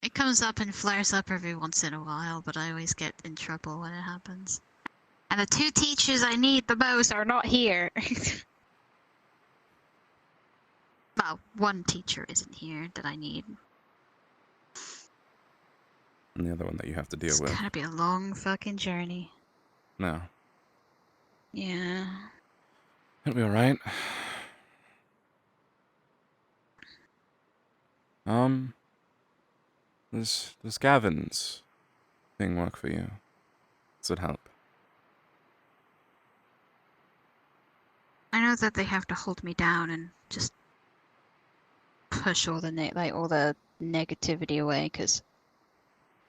It comes up and flares up every once in a while, but I always get in trouble when it happens. And the two teachers I need the most are not here. Well, one teacher isn't here that I need. And the other one that you have to deal It's with. gonna be a long fucking journey. No. Yeah. It'll be alright. Does Gavin's thing work for you? Does it help? I know that they have to hold me down and just push all the all the negativity away, because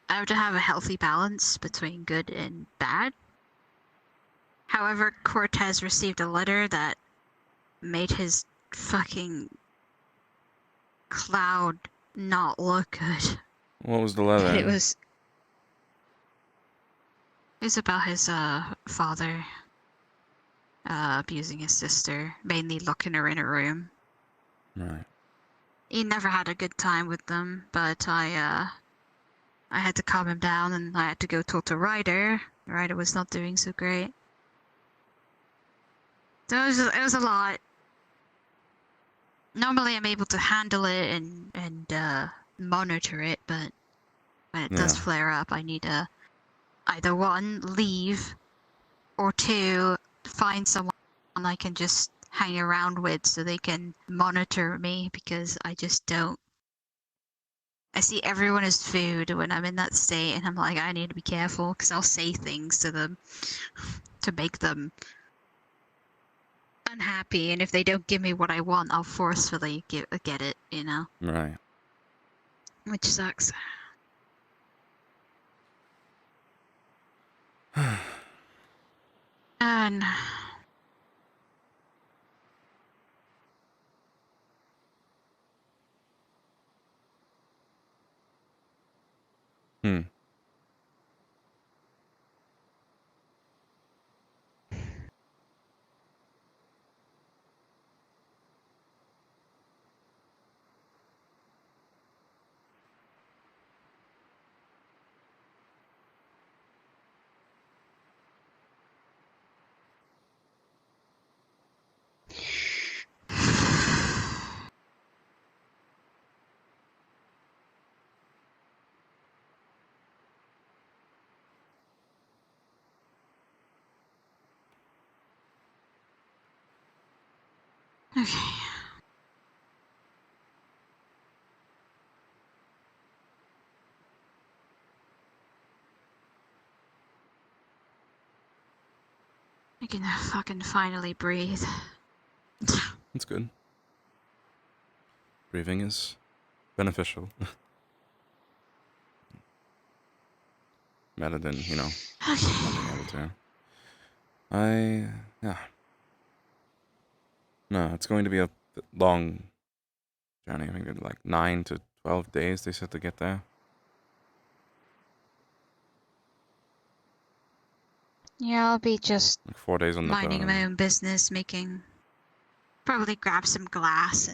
I have to have a healthy balance between good and bad. However, Cortez received a letter that made his fucking cloud not look good. What was the letter? It was about his father abusing his sister, mainly locking her in a room. Right. He never had a good time with them, but I had to calm him down, and I had to go talk to Ryder. Ryder was not doing so great. So it was a lot. Normally I'm able to handle it and monitor it, but when it does flare up, I need to either one, leave, or two, find someone I can just hang around with so they can monitor me, because I just don't. I see everyone as food when I'm in that state, and I'm like, I need to be careful, because I'll say things to them to make them unhappy, and if they don't give me what I want, I'll forcefully get it, you know? Right. Which sucks. And Okay. I can fucking finally breathe. That's good. Breathing is beneficial. Better than, you know, not being able to. Yeah. No, it's going to be a long journey. I think it's like 9 to 12 days they said to get there. Yeah, I'll be just Like 4 days on the minding boat. my own business, probably grab some glass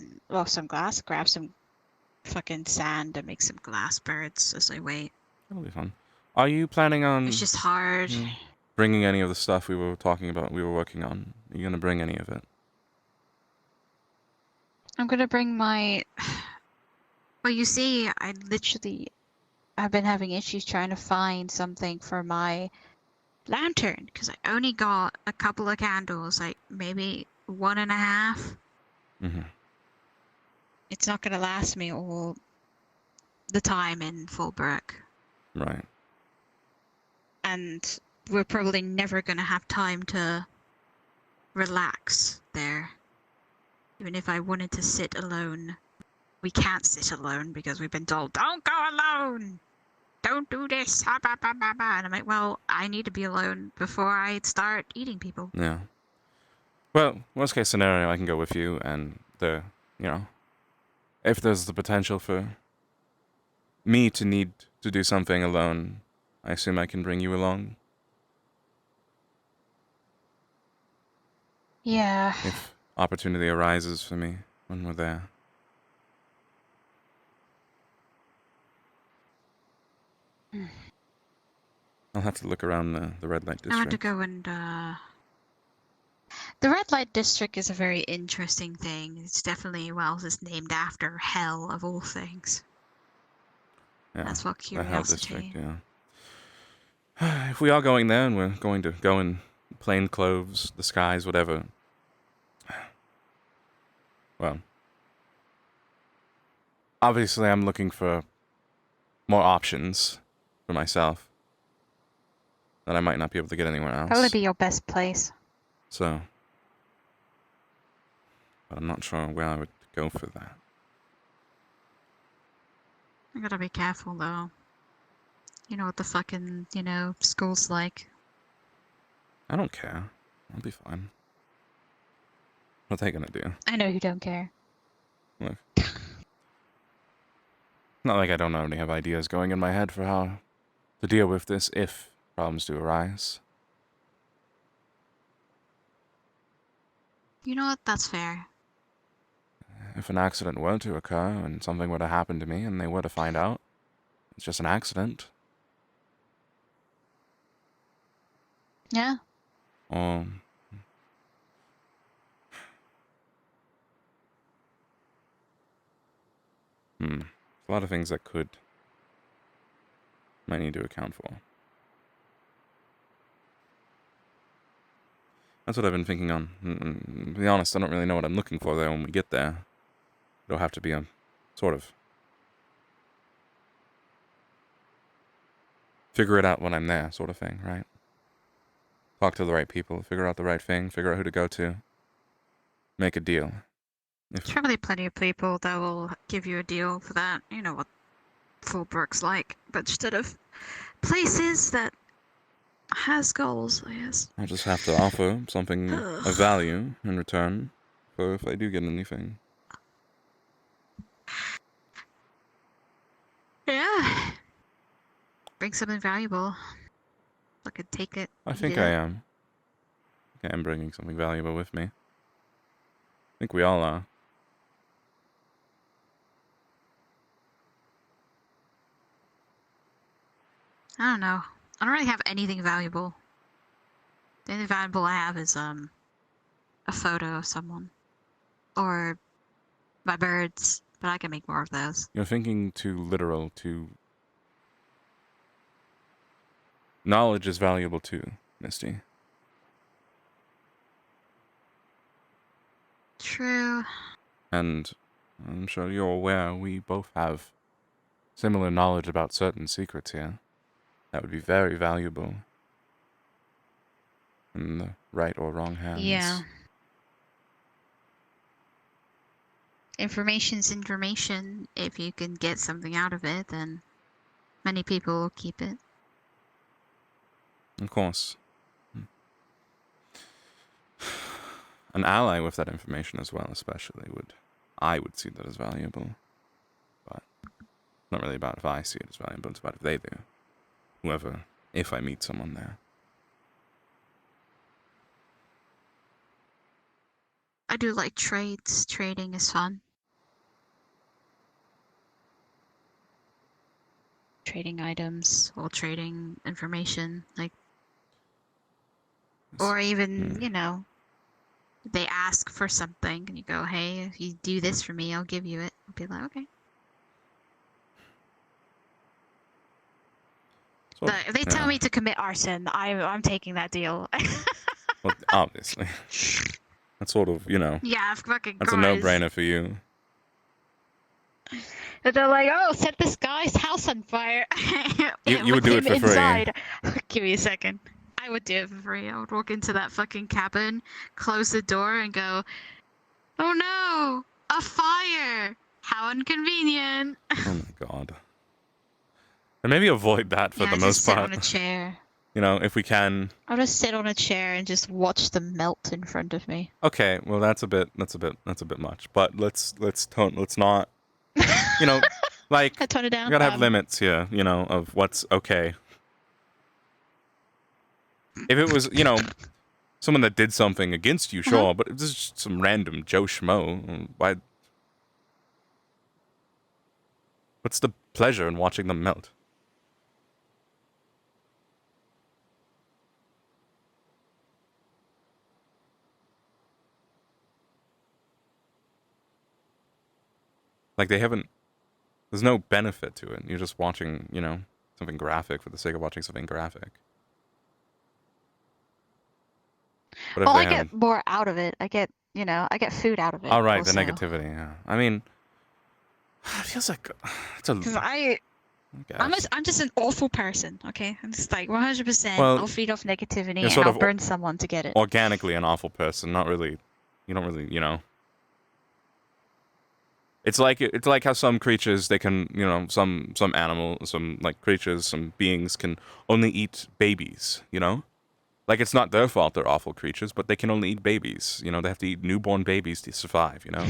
grab some fucking sand and make some glass birds as I wait. That'll be fun. Are you planning on... It's just hard. Bringing any of the stuff we were talking about, we were working on? Are you going to bring any of it? I'm gonna bring my... Well, you see, I've been having issues trying to find something for my lantern, because I only got a couple of candles, like maybe 1.5. It's not gonna last me all the time in Fullbrook. Right. And we're probably never gonna have time to relax there. Even if I wanted to sit alone, we can't sit alone because we've been told, don't go alone! Don't do this! And I'm like, well, I need to be alone before I start eating people. Yeah. Well, worst case scenario, I can go with you, and you know, if there's the potential for me to need to do something alone, I assume I can bring you along. Yeah. If opportunity arises for me when we're there. I'll have to look around the red light I want to district. go and, The red light district is a very interesting thing. It's definitely, well, it's named after hell of all things. Yeah, That's what the Hell curiosity. District, yeah. If we are going there and we're going to go in plain clothes, disguise, whatever. Well, obviously I'm looking for more options for myself that I might not be able to get anywhere else. Probably be your best place. So, but I'm not sure where I would go for that. I gotta be careful though. You know what the fucking, school's like. I don't care. I'll be fine. What are they gonna do? I know you don't care. Look. Not like I don't already have ideas going in my head for how to deal with this if problems do arise. You know what? That's fair. If an accident were to occur and something were to happen to me and they were to find out, it's just an accident. Yeah. Or a lot of things that might need to account for. That's what I've been thinking on. To be honest, I don't really know what I'm looking for there when we get there. It'll have to be a sort of figure it out when I'm there sort of thing, right? Talk to the right people, figure out the right thing, figure out who to go to, make a deal. There's probably plenty of people that will give you a deal for that. You know what Fullbrook's like. But instead of places that has goals, I guess. I'll just have to offer something of value in return for if I do get anything. Yeah. Bring something valuable. I could take it. I think I am. I am bringing something valuable with me. I think we all are. I don't know. I don't really have anything valuable. The only valuable I have is a photo of someone. Or my birds, but I can make more of those. You're thinking too literal, too... Knowledge is valuable too, Misty. True. And I'm sure you're aware we both have similar knowledge about certain secrets here. That would be very valuable in the right or wrong hands. Yeah. Information's information. If you can get something out of it, then many people will keep it. Of course. An ally with that information as well, especially, I would see that as valuable. But it's not really about if I see it as valuable, it's about if they do. Whoever, if I meet someone there. I do like trades. Trading is fun. Trading items or trading information, like, or even, you know, they ask for something and you go, hey, if you do this for me, I'll give you it. I'll be like, okay. But if they tell me to commit arson, I'm taking that deal. Well, obviously. That's sort of, you know. Yeah, fucking that's guys. a no-brainer for you. But they're like, oh, set this guy's house on fire. You would do it for free. Give me a second. I would do it for free. I would walk into that fucking cabin, close the door, and go, oh no, a fire. How inconvenient. Oh my god. And maybe avoid that for the most part. Sit on a chair. You know, if we can. I'll just sit on a chair and just watch them melt in front of me. Okay, well that's a bit much. But let's not, you know, like I tone it down. We gotta have limits here, you know, of what's okay. If it was, you know, someone that did something against you, sure, but if this is just some random Joe Schmo, why? What's the pleasure in watching them melt? Like, there's no benefit to it. You're just watching, you know, something graphic for the sake of watching something graphic. But Well, I get more out of it. I get food out of it. All right, also. the negativity, yeah. I mean, it feels like it's a... Because I'm just an awful person, okay? I'm just like 100%, Well, I'll feed off negativity you're and sort I'll of burn someone to get it. Organically an awful person, not really... You don't really, you know... It's like how some creatures, they can, you know, some animals, some, like, creatures, some beings can only eat babies, you know? Like, it's not their fault they're awful creatures, but they can only eat babies, you know? They have to eat newborn babies to survive, you know?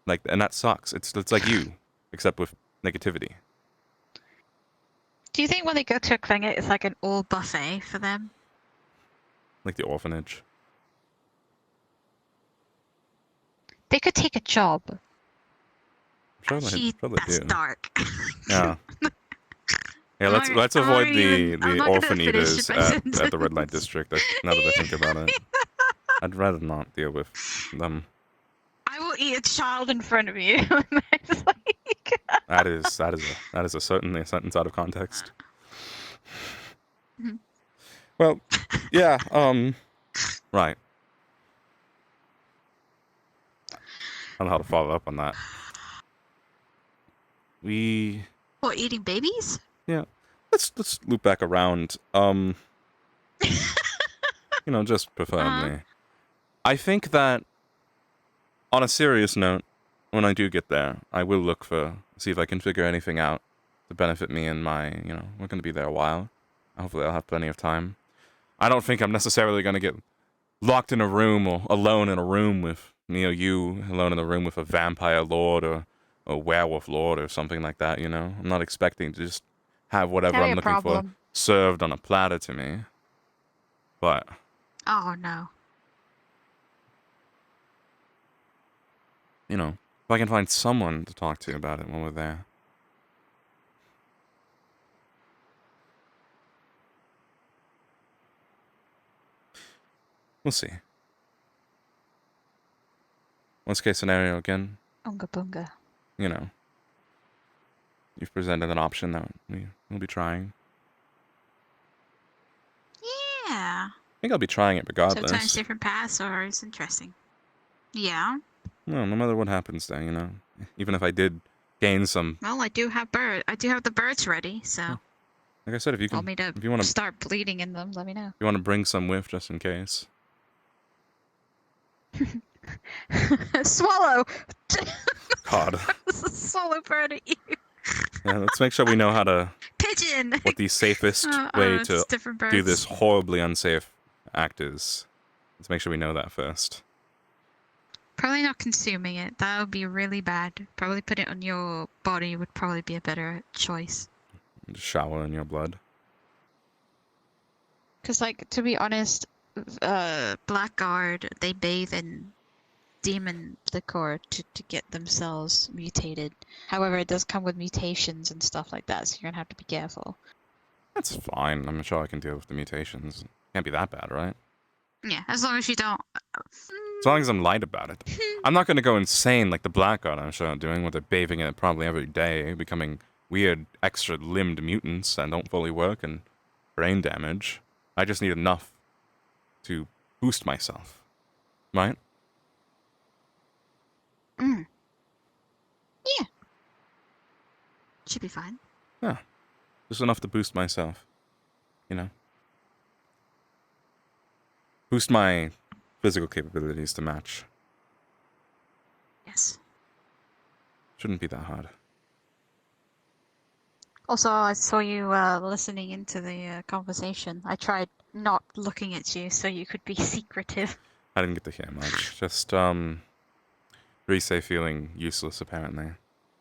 Like, and that sucks. It's like you, except with negativity. Do you think when they go to a clinic, it's like an all buffet for them? Like the orphanage. They could take a job. Probably That's do. dark. Yeah. Yeah, let's avoid the orphan eaters at the red light district. Now that I think about it, I'd rather not deal with them. I will eat a child in front of you. That is certainly a sentence out of context. Well, yeah. Right. I don't know how to follow up on that. What, eating babies? Yeah. Let's loop back around. You know, just preferably. I think that on a serious note, when I do get there, I will see if I can figure anything out to benefit me and my, you know, we're going to be there a while. Hopefully I'll have plenty of time. I don't think I'm necessarily going to get locked in a room or alone in a room with, you alone in a room with a vampire lord or a werewolf lord or something like that, you know? I'm not expecting to just have whatever I'm looking for served on a platter to me. But... Oh, no. You know, if I can find someone to talk to about it when we're there. We'll see. Worst case scenario again. Unga bunga. You know. You've presented an option that we'll be trying. Yeah. I think I'll be trying it regardless. Sometimes different paths are it's interesting. Yeah. No, no matter what happens there, you know. Even if I did gain some, Well, I do have the birds ready, so. like I said, if you Want can, me to if you want to, start bleeding in them, let me know. if you want to bring some with, just in case. Swallow! God. Swallow bird at you. Yeah, let's make sure we know how to. Pigeon! What the safest I way don't know, to it's different do birds. this horribly unsafe act is. Let's make sure we know that first. Probably not consuming it. That would be really bad. Probably put it on your body would probably be a better choice. Just shower in your blood. Because, like, to be honest, Blackguard, they bathe in demon liquor to get themselves mutated. However, it does come with mutations and stuff like that, so you're gonna have to be careful. That's fine. I'm sure I can deal with the mutations. Can't be that bad, right? Yeah, as long as you don't. As long as I'm light about it. I'm not going to go insane like the Blackguard I'm sure doing, where they're bathing in it probably every day, becoming weird, extra-limbed mutants that don't fully work and brain damage. I just need enough to boost myself. Right? Mm. Yeah. Should be fine. Yeah. Just enough to boost myself. You know? Boost my physical capabilities to match. Yes. Shouldn't be that hard. Also, I saw you listening into the conversation. I tried not looking at you so you could be secretive. I didn't get to hear much. Just, Rise feeling useless, apparently.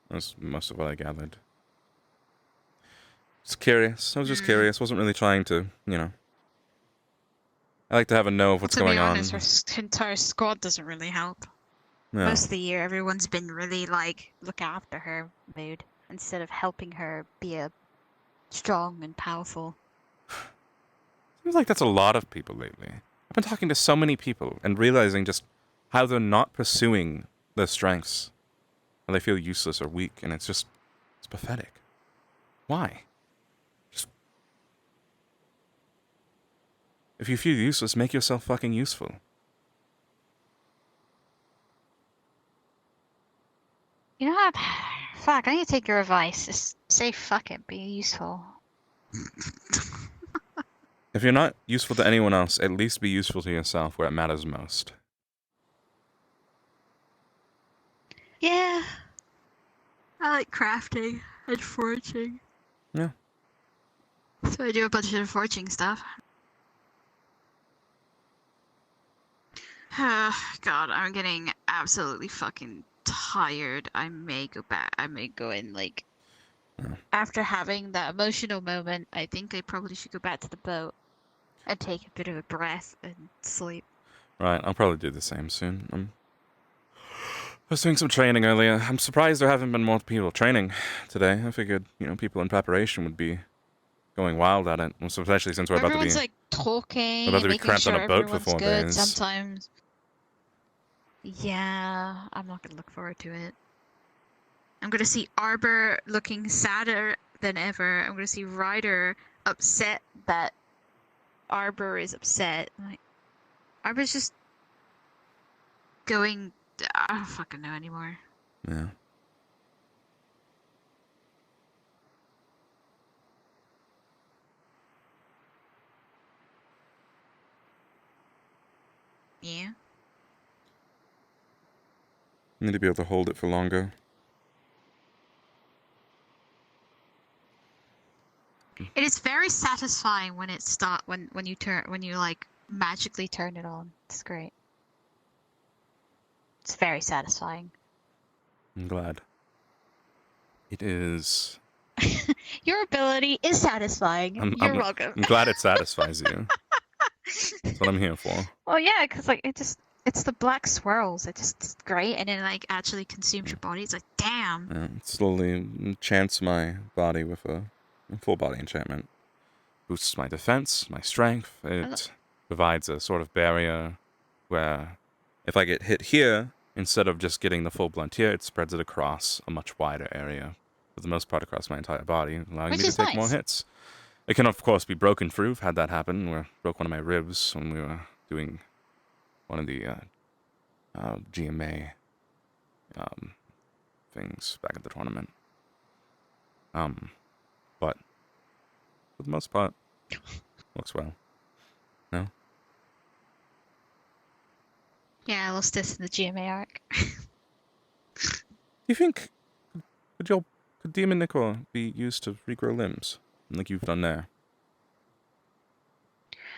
That's most of what I gathered. Just curious. I was just curious. Wasn't really trying to, you know. I like to have a know of what's going on. To be honest, our entire squad doesn't really help. Yeah. Most of the year, everyone's been really, like, look after her mood instead of helping her be a strong and powerful. Seems like that's a lot of people lately. I've been talking to so many people and realizing just how they're not pursuing their strengths. How they feel useless or weak, and it's pathetic. Why? If you feel useless, make yourself fucking useful. You know what? Fuck, I need to take your advice. Just say fuck it, be useful. If you're not useful to anyone else, at least be useful to yourself where it matters most. Yeah. I like crafting and forging. Yeah. So I do a bunch of forging stuff. God, I'm getting absolutely fucking tired. I may go back. I may go in, like, after having that emotional moment, I think I probably should go back to the boat and take a bit of a breath and sleep. Right, I'll probably do the same soon. I was doing some training earlier. I'm surprised there haven't been more people training today. I figured, you know, people in preparation would be going wild at it, especially since we're Everyone's about to be... like talking We're about to and be making cramped sure on a boat for everyone's 4 good. days. Sometimes, yeah, I'm not gonna look forward to it. I'm gonna see Arbor looking sadder than ever. I'm gonna see Ryder upset that Arbor is upset. Like, Arbor's just going. I don't fucking know anymore. Yeah. Yeah. Need to be able to hold it for longer. It is very satisfying when it when you like magically turn it on. It's great. It's very satisfying. I'm glad. It is... Your ability is satisfying. You're welcome. I'm glad it satisfies you. That's what I'm here for. Well, yeah, because like it's the black swirls. It's great, and it like actually consumes your body. It's like damn. Yeah, it slowly enchants my body with a full body enchantment. Boosts my defense, my strength. It provides a sort of barrier where if I get hit here, instead of just getting the full blunt here, it spreads it across a much wider area. For the most part across my entire body, allowing me to take more hits. It can, of course, be broken through. I've had that happen, where I broke one of my ribs when we were doing one of the GMA things back at the tournament. But for the most part, looks well. No? Yeah, I lost this in the GMA arc. Do you think could Demon Nickel be used to regrow limbs, like you've done there?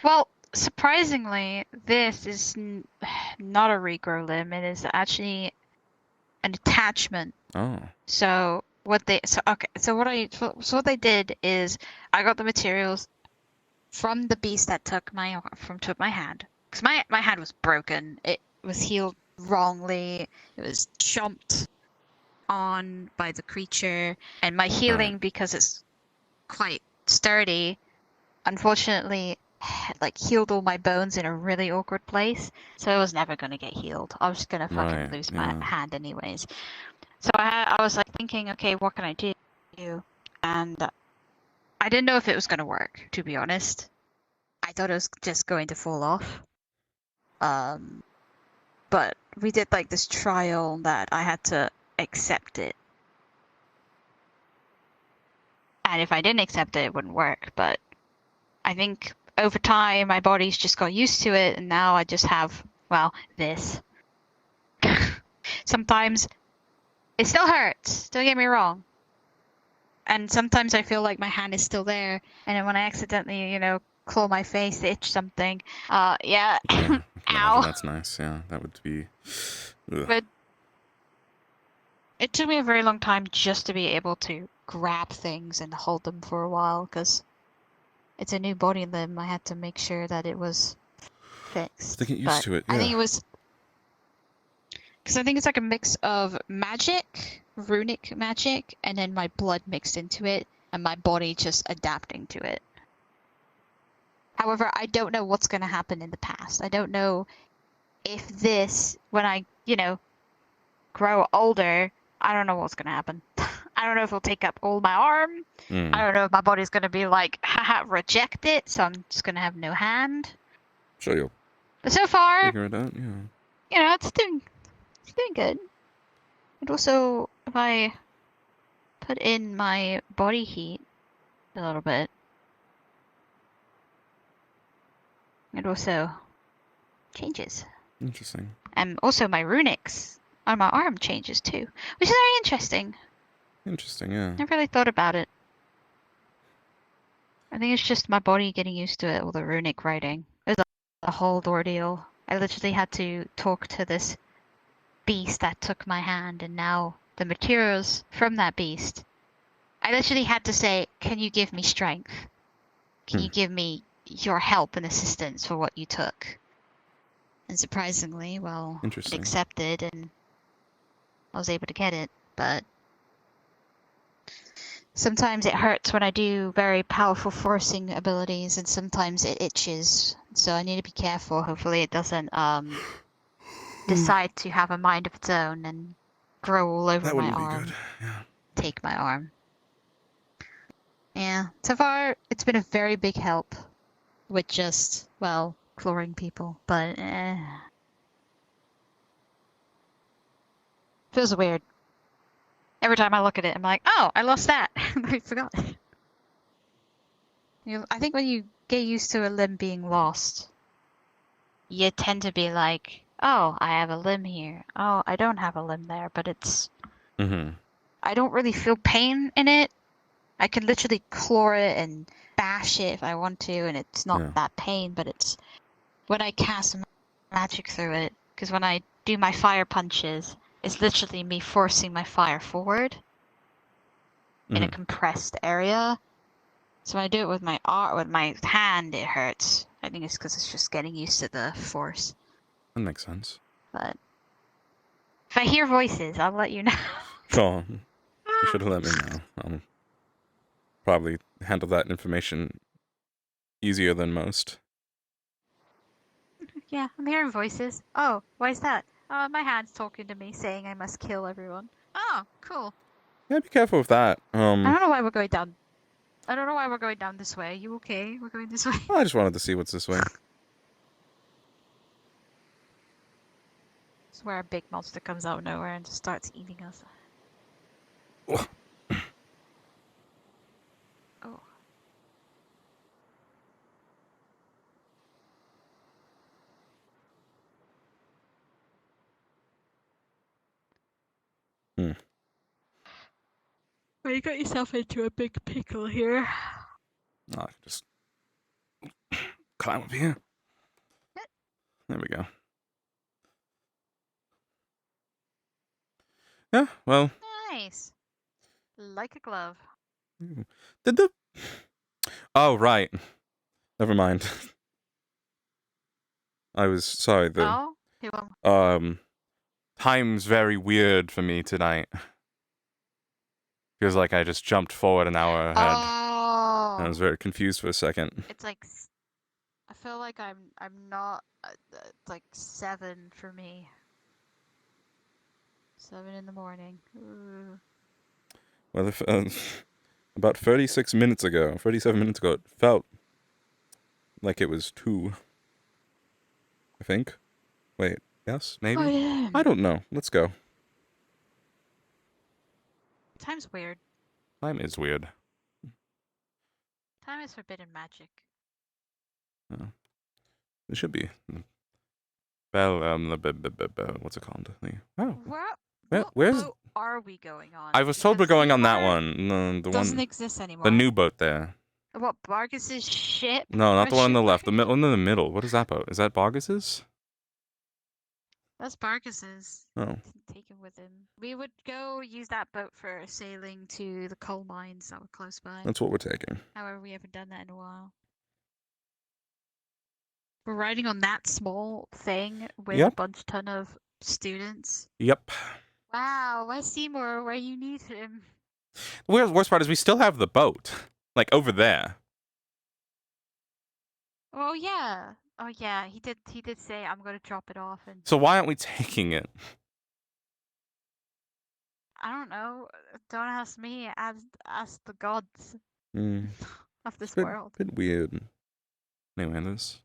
Well, surprisingly, this is not a regrow limb. It is actually an attachment. Oh. So what they what they did is I got the materials from the beast that took my hand, because my hand was broken. It was healed wrongly. It was chomped on by the creature, and my healing, because it's quite sturdy, unfortunately like healed all my bones in a really awkward place, so it was never gonna get healed. I was gonna fucking lose my hand anyways. So I was like thinking, okay, what can I do? And I didn't know if it was gonna work, to be honest. I thought it was just going to fall off. But we did like this trial that I had to accept it. And if I didn't accept it, it wouldn't work. But I think over time, my body's just got used to it, and now I just have, well, this. Sometimes it still hurts, don't get me wrong. And sometimes I feel like my hand is still there, and then when I accidentally, claw my face, itch something, yeah. Ow. That's nice, yeah. That would be... Ugh. But it took me a very long time just to be able to grab things and hold them for a while, because it's a new body limb. I had to make sure that it was fixed. To get used to it, yeah. I think it was... Because I think it's like a mix of magic, runic magic, and then my blood mixed into it, and my body just adapting to it. However, I don't know what's going to happen in the past. I don't know if this, when I, grow older, I don't know what's going to happen. I don't know if it'll take up all my arm. I don't know if my body's going to be like, haha, reject it, so I'm just going to have no hand. Sure, you'll But so far, figure it out, yeah. it's doing good. And also, if I put in my body heat a little bit, it also changes. Interesting. And also my runics on my arm changes too, which is very interesting. Interesting, yeah. Never really thought about it. I think it's just my body getting used to it, all the runic writing. It was a whole ordeal. I literally had to talk to this beast that took my hand, and now the materials from that beast, I literally had to say, can you give me strength? Can you give me your help and assistance for what you took? And surprisingly, well, it accepted, and I was able to get it, but sometimes it hurts when I do very powerful forcing abilities, and sometimes it itches, so I need to be careful. Hopefully it doesn't decide to have a mind of its own and grow all over my arm. Good. Yeah. Take my arm. Yeah, so far it's been a very big help with just, well, clawing people, but feels weird. Every time I look at it, I'm like, oh, I lost that. I forgot. I think when you get used to a limb being lost, you tend to be like, oh, I have a limb here. Oh, I don't have a limb there, but it's... I don't really feel pain in it. I can literally claw it and bash it if I want to, and it's not that pain, but it's when I cast magic through it, because when I do my fire punches, it's literally me forcing my fire forward in a compressed area. So when I do it with my hand, it hurts. I think it's because it's just getting used to the force. That makes sense. But if I hear voices, I'll let you know. Sure. You should have let me know. I'll probably handle that information easier than most. Yeah, I'm hearing voices. Oh, why is that? My hand's talking to me, saying I must kill everyone. Oh, cool. Yeah, be careful with that. I don't know why we're going down. I don't know why we're going down this way. You okay? We're going this way. I just wanted to see what's this way. It's where a big monster comes out of nowhere and just starts eating us. Oh. Hmm. Well, you got yourself into a big pickle here. Oh, I can just climb up here. There we go. Yeah, well. Nice. Like a glove. Did the... Oh, right. Never mind. I was sorry. Oh? He won't. Time's very weird for me tonight. Feels like I just jumped forward an hour ahead. Oh. I was very confused for a second. It's like I feel like I'm not. It's like 7 for me. 7 in the morning. Ooh. Well, if, about 37 minutes ago, it felt like it was 2. I think. Wait, yes, maybe? Oh, yeah. I don't know. Let's go. Time's weird. Time is weird. Time is forbidden magic. Oh. It should be. Well, what's it called? Oh. Where's... boat are we going on? I was told we're Because going on that Seaboard one. The doesn't one... exist anymore. The new boat there. What, Bargus's ship? No, not the one on the left. The ship? one in the middle. What is that boat? Is that Bargus's? That's Bargus's. Oh. Take him with him. We would go use that boat for sailing to the coal mines that were close by. That's what we're taking. However, we haven't done that in a while. We're riding on that small thing with a ton of students. Yep. Wow, where's Seymour? Where you need him? The worst part is we still have the boat. Like, over there. Oh yeah. Oh yeah, he did say I'm gonna drop it off and So why aren't we taking it? I don't know. Don't ask me, ask the gods of this world. Bit weird. Anyway, this.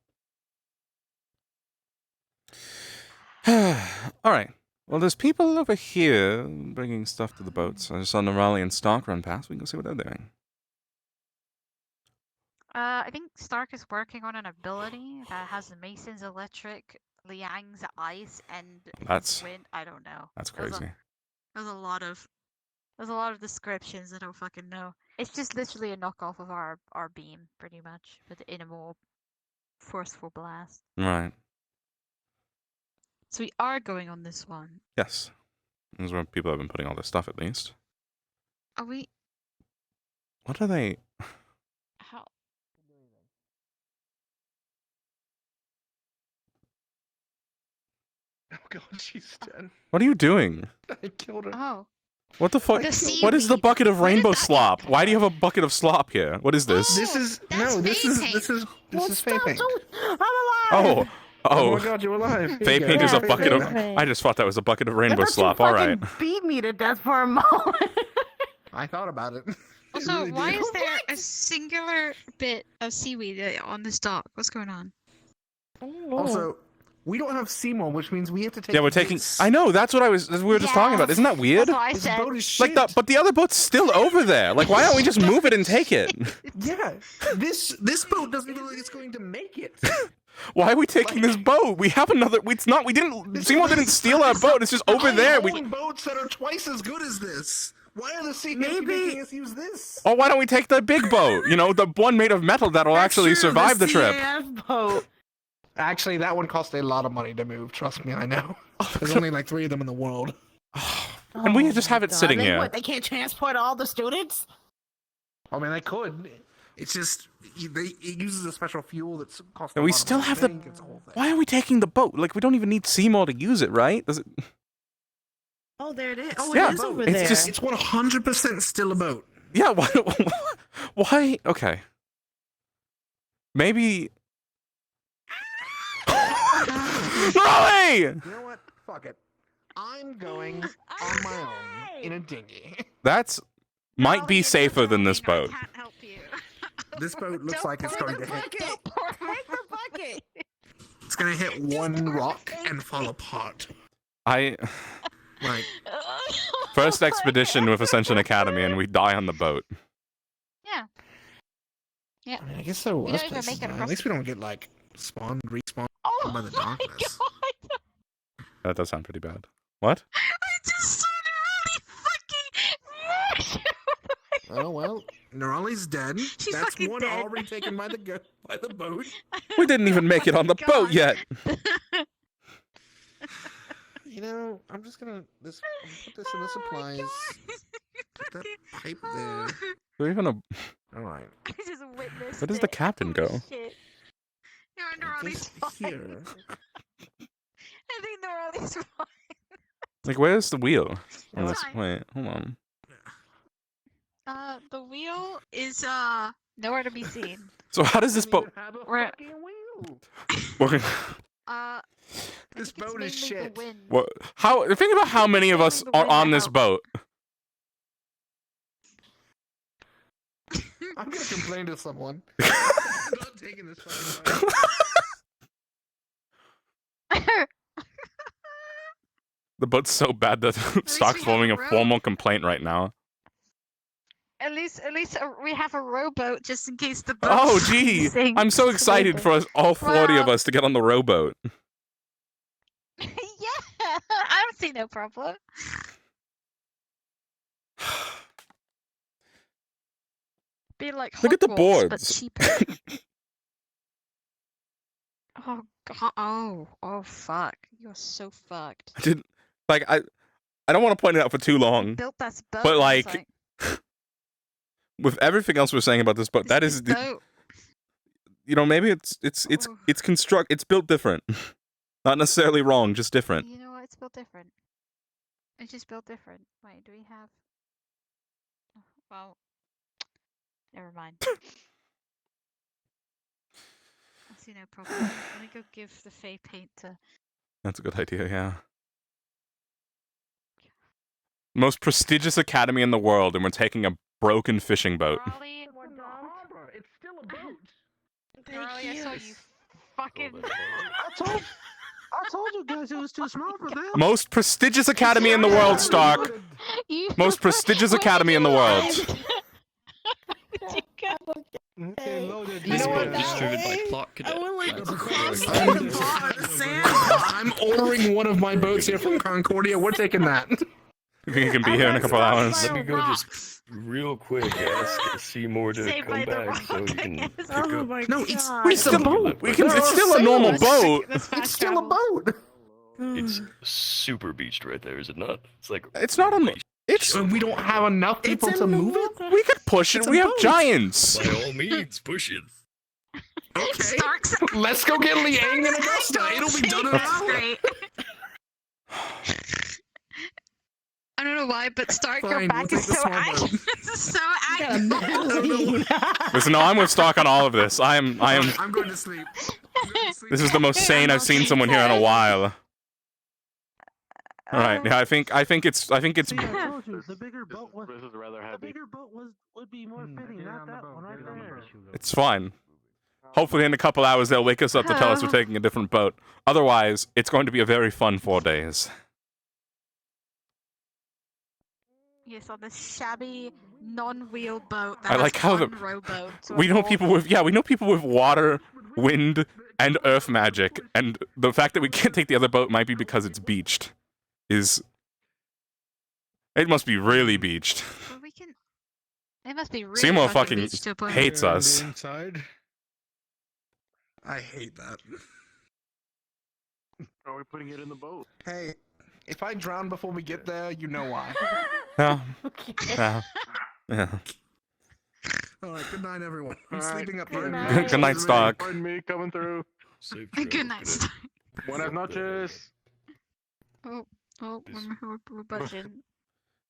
Alright. Well, there's people over here bringing stuff to the boats. I just saw Nerali and Stark run past. We can go see what they're doing. I think Stark is working on an ability that has Mason's electric, Liang's ice, and That's... wind. I don't know. That's crazy. There's a lot of descriptions I don't fucking know. It's just literally a knockoff of our beam, pretty much, but in a more forceful blast. Right. So we are going on this one. Yes. This is where people have been putting all their stuff, at least. Are we? What are they... How? Oh god, she's dead. What are you doing? I killed her. Oh. What the fuck? What is the bucket of rainbow slop? Why do you have a bucket of slop here? What is this? This is Fae Paint. Oh. Oh my god, you're alive. Fae Paint is a bucket of... I just thought that was a bucket of rainbow slop. Alright. Beat me to death for a moment. I thought about it. Also, why is there a singular bit of seaweed on this dock? What's going on? Also, we don't have Seymour, which means we have to take. Yeah, we're taking... I know, that's what we were just talking about. Isn't that weird? That's what I said. Boat is shit. Like, but the other boat's still over there. Like, why don't we just move it and take it? Yeah, this boat doesn't look like it's going to make it. Why are we taking this boat? We have another... It's not... We didn't... Seymour didn't steal our boat. It's just over there. We own boats that are twice as good as this. Why are the sea making us use this? Or why don't we take the big boat? You know, the one made of metal that'll actually survive the trip. Boat. Actually, that one cost a lot of money to move. Trust me, I know. There's only like 3 of them in the world. And we just have it sitting here. What, they can't transport all the students? I mean, they could. It's just it uses a special fuel that's cost. And we still have the... Why are we taking the boat? Like, we don't even need Seymour to use it, right? Does it... Oh, there it is. Oh, Yeah, it is over it's there. just- It's 100% still a boat. Yeah, why? Why? Okay. Maybe... Raleigh! You know what? Fuck it. I'm going on my own in a dinghy. That's... Might be safer than this boat. Can't help you. This boat looks like it's going to hit. Take the bucket. It's going to hit one rock and fall apart. Like, Oh first my expedition with Ascension Academy, and we die on the boat. Yeah. Yeah. I mean, I guess there are We worse don't even places. make it At across least we don't get like spawned, respawned Oh by the my darkness. god! That does sound pretty bad. What? I just sounded really fucking. Oh well, Nerali's dead. She's That's fucking one dead. already taken by the boat. We didn't even make it on the boat yet. You know, I'm just gonna put this in the supplies. Put that pipe there. We're even a. All right. I just witnessed Where does the it. captain go? Shit. You're under all these Here. I think they're all these fine. Like, where's the wheel? On this, Fine. wait, hold on. The wheel is nowhere to be seen. So how does this boat? We're, Okay. This boat is shit. What? How? Think about how many of us are on this boat. I'm gonna complain to someone. I'm not taking this fucking boat. The boat's so bad that Stock's forming a formal complaint right now. At least we have a rowboat just in case the boat. Oh, gee! sinks. I'm so excited for us, all 40 of us to get on the rowboat. Yeah, I don't see no problem. Be like Look at the Hogwarts, but boards. cheaper. Oh god! Oh fuck! You're so fucked. I didn't like. I don't want to point it out for too long. Built that boat. But and like, with everything else we're saying about this boat, that is, boat. you know, maybe it's built different, not necessarily wrong, just different. You know what? It's built different. It's just built different. Wait, do we have? Well, never mind. I see no problem. Let me go give the Fey paint to. That's a good idea, yeah. Most prestigious academy in the world, and we're taking a broken fishing boat. It's still a boat. Carly, I saw you fucking. I told you guys it was too small for them. Most prestigious academy in the world, Stark. Most prestigious academy in the world. This boat is driven by plot cadet. I'm ordering one of my boats here from Concordia. We're taking that. You can be here in a couple hours. Let me go just real quick ask Seymour to Saved come by the back so you can pick up. No, it's a boat. It's still a normal boat. It's still a boat. It's super beached right there, is it not? It's like It's not on. It's. We don't have enough people to move it. We could push it. It's a We have boat. giants. by all means push it. Okay, let's go get Liang and Augusta. It'll be done in an hour. Great. I don't know why, but Stark, your Fine, back we'll is take the so small angry. so angry. Listen, no, I'm with Stock on all of this. I am. I'm going to sleep. This is the most sane I've seen someone here in a while. All right. Yeah, I think it's. I told you, the bigger boat was. This is rather The heavy. bigger boat would be more fitting, not that one right there. It's fine. Hopefully, in a couple hours, they'll wake us up to tell us we're taking a different boat. Otherwise, it's going to be a very fun 4 days. Yes, on this shabby non-wheel boat. I like how we know people with water, wind, and earth magic, and the fact that we can't take the other boat might be because it's beached. It must be really beached. Well, we can. It must be really Seymour fucking fucking beached to a point. hates us. Inside. I hate that. Are we putting it in the boat? Hey, if I drown before we get there, you know why. Yeah. Yeah. Yeah. All right. Good night, everyone. I'm sleeping up here. Good night, Stock. Pardon me, coming through. Safe Good night, Stark. Buenas noches. Oh, we're budging.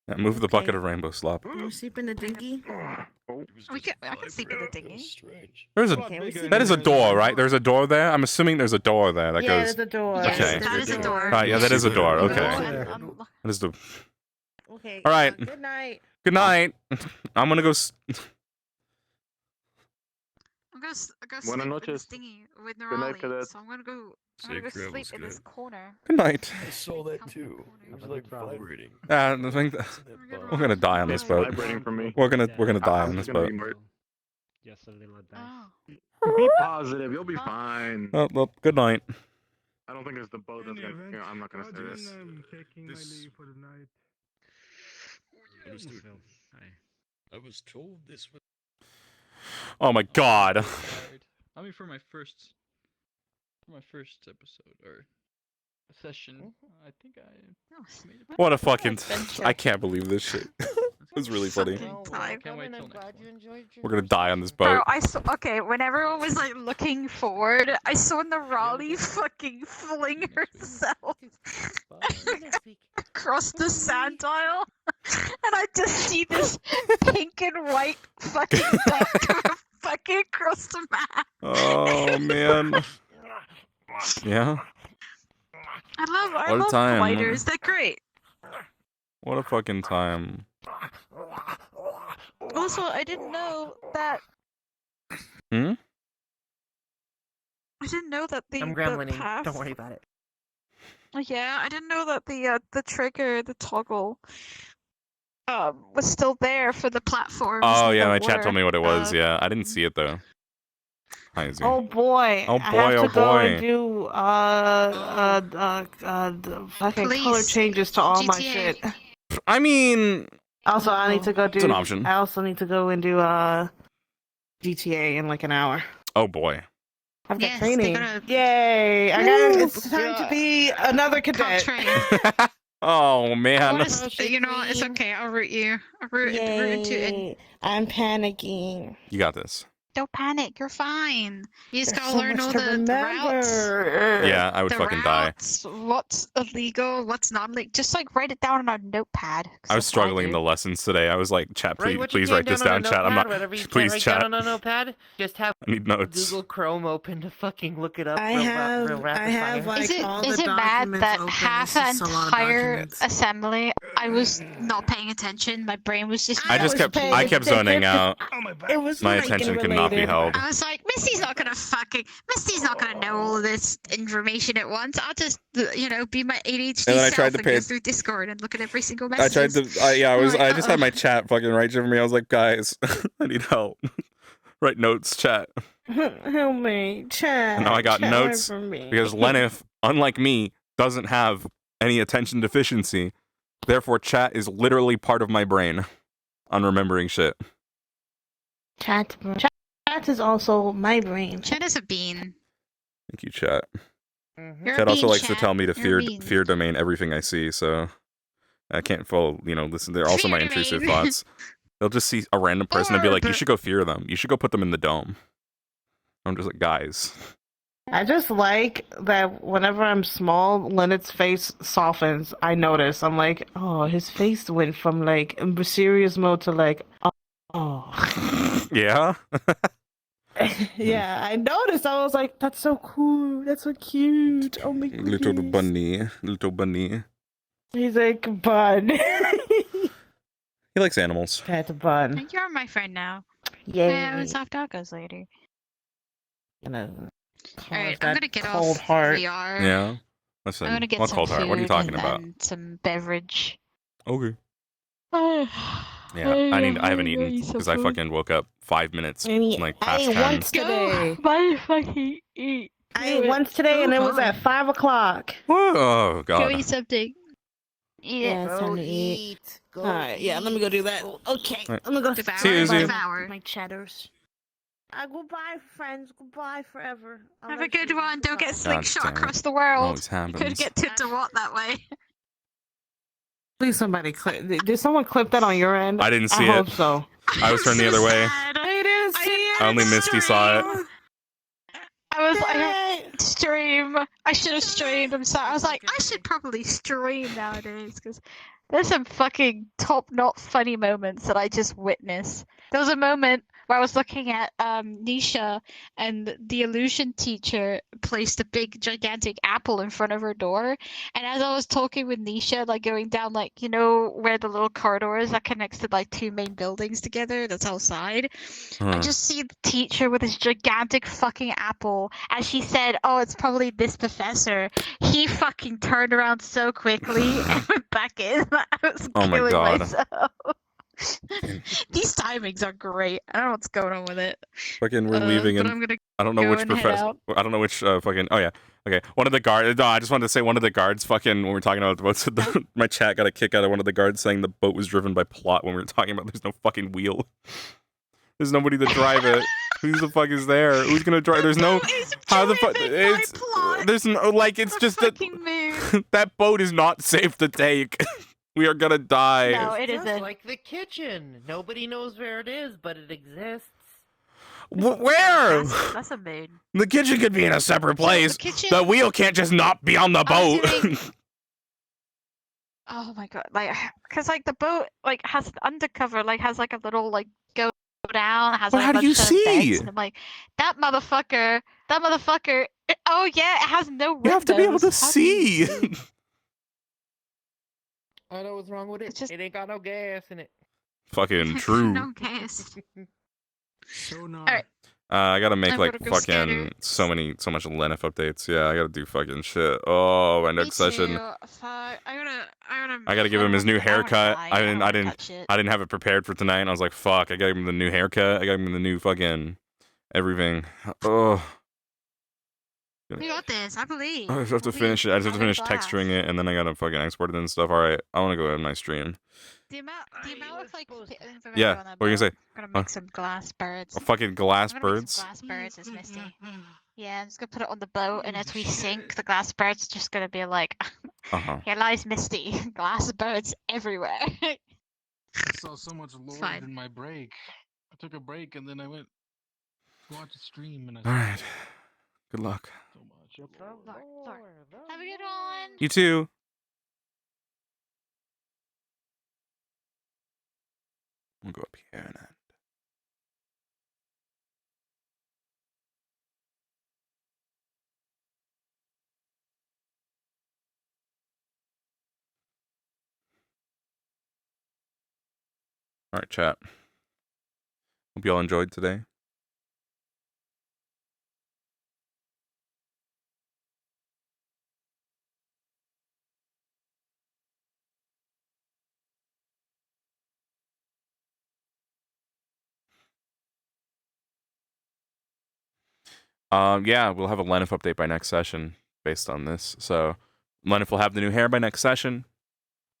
Yeah, move the bucket of rainbow slop. Can we sleep in the dinghy? I can sleep in the dinghy. There's a that is a door, right? There's a door there. I'm assuming there's a door there that Yeah, goes. there's a door. Yes, Okay. that is a door. All right, yeah, that is a door. Okay. That is the. Okay. All right. Good night. Good night. I'm gonna go. I'm gonna Buenas sleep in noches. this thingy with Good night, Nerali, cadet. so I'm gonna go Safe travels, sleep in this cadet. corner. Good night. I saw that too. It was like vibrating. I think we're gonna die on this boat. Vibrating from me. We're gonna die on I'm this just gonna boat. be more. Just a little dice. Oh. Be positive. You'll be fine. Well, good night. I don't think it's the boat that's gonna. You know, I'm not gonna say this. I'm taking my leave for the night. Understood. I was told this was. Oh my god. I mean, for my first episode or session, I think I made it. What a fucking. I can't believe this shit. It was really funny. Time. Can't wait till next one. We're gonna die on this boat. Bro, I saw. Okay, when everyone was like looking forward, I saw Nerali fucking fling herself across the sand aisle, and I just see this pink and white fucking duck fucking across the map. Oh man. Yeah. I What a love time. gliders. They're great. What a fucking time. Also, I didn't know that. Hmm? I didn't know that the I'm the gremlining. path. Don't worry about it. Yeah, I didn't know that the trigger, the toggle, was still there for the platforms. Oh and yeah, the my chat told me what it was. water. Yeah, I didn't see it though. Hi, Izzy. Oh boy. Oh I boy, have oh to go and boy. do the fucking color Police. changes to all my GTA. shit. I mean, Also, I need to go do. It's an option. I also need to go and do GTA in like an hour. Oh boy. I've got Yes, training. they're gonna- Yay! I got. It's time to be another cadet. Oh man. You know, it's okay. I'll root you. I'll root into it. Yay. I'm panicking. You got this. Don't panic. You're fine. You just There's gotta so learn much all to the routes. Yeah, I would The fucking die. routes, what's illegal, what's not illegal. Just like write it down on a notepad. 'cause I was that's what struggling in do. the lessons today. I was like, chat, Right, please, what you please can't write this down on down, a chat. I'm notepad, not. whatever you can't Please, write chat. down on a notepad, just have I need notes. Google Chrome open to fucking look it up. I real have- real rapid I have, fire. like, Is it all the is it bad documents that open. half It's the just a lot of entire documents. assembly I was not paying attention? My brain was just. I just kept zoning out. It was My like attention could not be related. held. I was like, Misty's not gonna know all of this information at once. I'll just, be my ADHD And then I self tried to and pay go it- through Discord and look at every single I message. tried to. I just had my chat fucking write shit for me. I was like, guys, I need help. Write notes, chat. Help me, chat. And now I got chat, notes wait for me. because Leneth, unlike me, doesn't have any attention deficiency. Therefore, chat is literally part of my brain on remembering shit. Chat is also my brain. Chat is a bean. Thank you, chat. You're a Chat also bean, likes to chat. tell me to You're a bean. fear domain everything I see, so I can't follow. Listen. They're also my Fear intrusive domain. thoughts. They'll just see a random person and be like, "You should go fear them. You should go put them in the dome." I'm just like, guys. I just like that whenever I'm small, Leneth's face softens. I notice. I'm like, oh, his face went from like serious mode to like, oh. Yeah. Yeah, I noticed. I was like, that's so cool. That's so cute. Oh my goodness. Little bunny. He's like, bun. He likes animals. Pet bun. You're my friend now. Yay. Yeah, let's have tacos later. Alright, Alright, I'm gonna get cold off heart. VR. Yeah. Listen. I'm gonna get What some cold food heart? What are you talking and about? then some beverage. Okay. Yeah, I haven't eaten because I fucking woke up 5 minutes like past 10. Once today. Why fucking eat? I ate once today and it was at 5 o'clock. Oh Go god. eat something. Eat Yeah, it. it's time to eat. Alright, yeah, let me go do that. Okay, Right. I'm gonna go Devour, See you, Izzy. devour. My cheddars. Goodbye, friends. Goodbye forever. Have a good one. Don't get God slingshot damn it. across the world. Always happens. Could get to what that way. Please, somebody clip. Did someone clip that on your end? I didn't see I it. hope so. I was turned the other way. I didn't see it. Only Misty saw it. I don't stream. I should have streamed. I'm sorry. I was like, I should probably stream nowadays because there's some fucking top-notch funny moments that I just witnessed. There was a moment where I was looking at Nisha, and the illusion teacher placed a big gigantic apple in front of her door. And as I was talking with Nisha, like going down, like, you know, where the little corridor is that connects to like two main buildings together, that's outside. I just see the teacher with this gigantic fucking apple. As she said, "Oh, it's probably this professor." He fucking turned around so quickly and went back in. I was Oh my killing God. myself. These timings are great. I don't know what's going on with it. Fucking, we're leaving, But and I'm gonna I don't know go which and head professor. out. I don't know which fucking. Oh yeah, okay. One of the guards. No, I just wanted to say one of the guards. Fucking, when we were talking about the boats, my chat got a kick out of one of the guards saying the boat was driven by plot when we were talking about there's no fucking wheel. There's nobody to drive it. Who the fuck is there? Who's gonna drive? There's no. How the fuck? It's there's no like. It's just that that boat is not safe to take. We are gonna die. No, it Just isn't. like the kitchen. Nobody knows where it is, but it exists. Where? That's a mood. The kitchen could be in a separate place. kitchen- The wheel can't just not be on the boat. Oh my god, like, cause like the boat like has undercover, like has like a little like go down, has But like how a do you bunch of see? beds, and I'm like, that motherfucker, oh yeah, it has no windows. You have to be able to How do you see. I know what's wrong with it. It ain't got no gas in it. Fucking true. No gas. So no. Alright. I gotta make I'm like gonna go fucking so much Leneth updates. Yeah, I gotta do fucking shit. Oh, my next session. Fuck. I gotta give him his new haircut. die. I I don't wanna didn't touch it. I didn't have it prepared for tonight. And I was like, fuck. I gave him the new haircut. I gave him the new fucking everything. Oh. You got this, I believe. I just have to finish it. I just have to finish texturing it, and then I gotta fucking export it and stuff. All right, I want to go end my stream. The amount of like things we're gonna Yeah, do on that what are you gonna boat, say? I'm gonna make some glass birds. Oh, fucking glass I'm gonna make birds. some glass birds, it's Misty. Yeah, I'm just gonna put it on the boat, and as we sink, the glass birds are just gonna be like, "Here lies Misty, glass birds everywhere." I saw so much lore fine. in my break. I took a break and then I went to watch a stream and I All right. Good luck. so much. Have a good one. You too. We'll go up here and then. All right, chat. Hope you all enjoyed today. Yeah, we'll have a Leneth update by next session based on this. So Leneth will have the new hair by next session.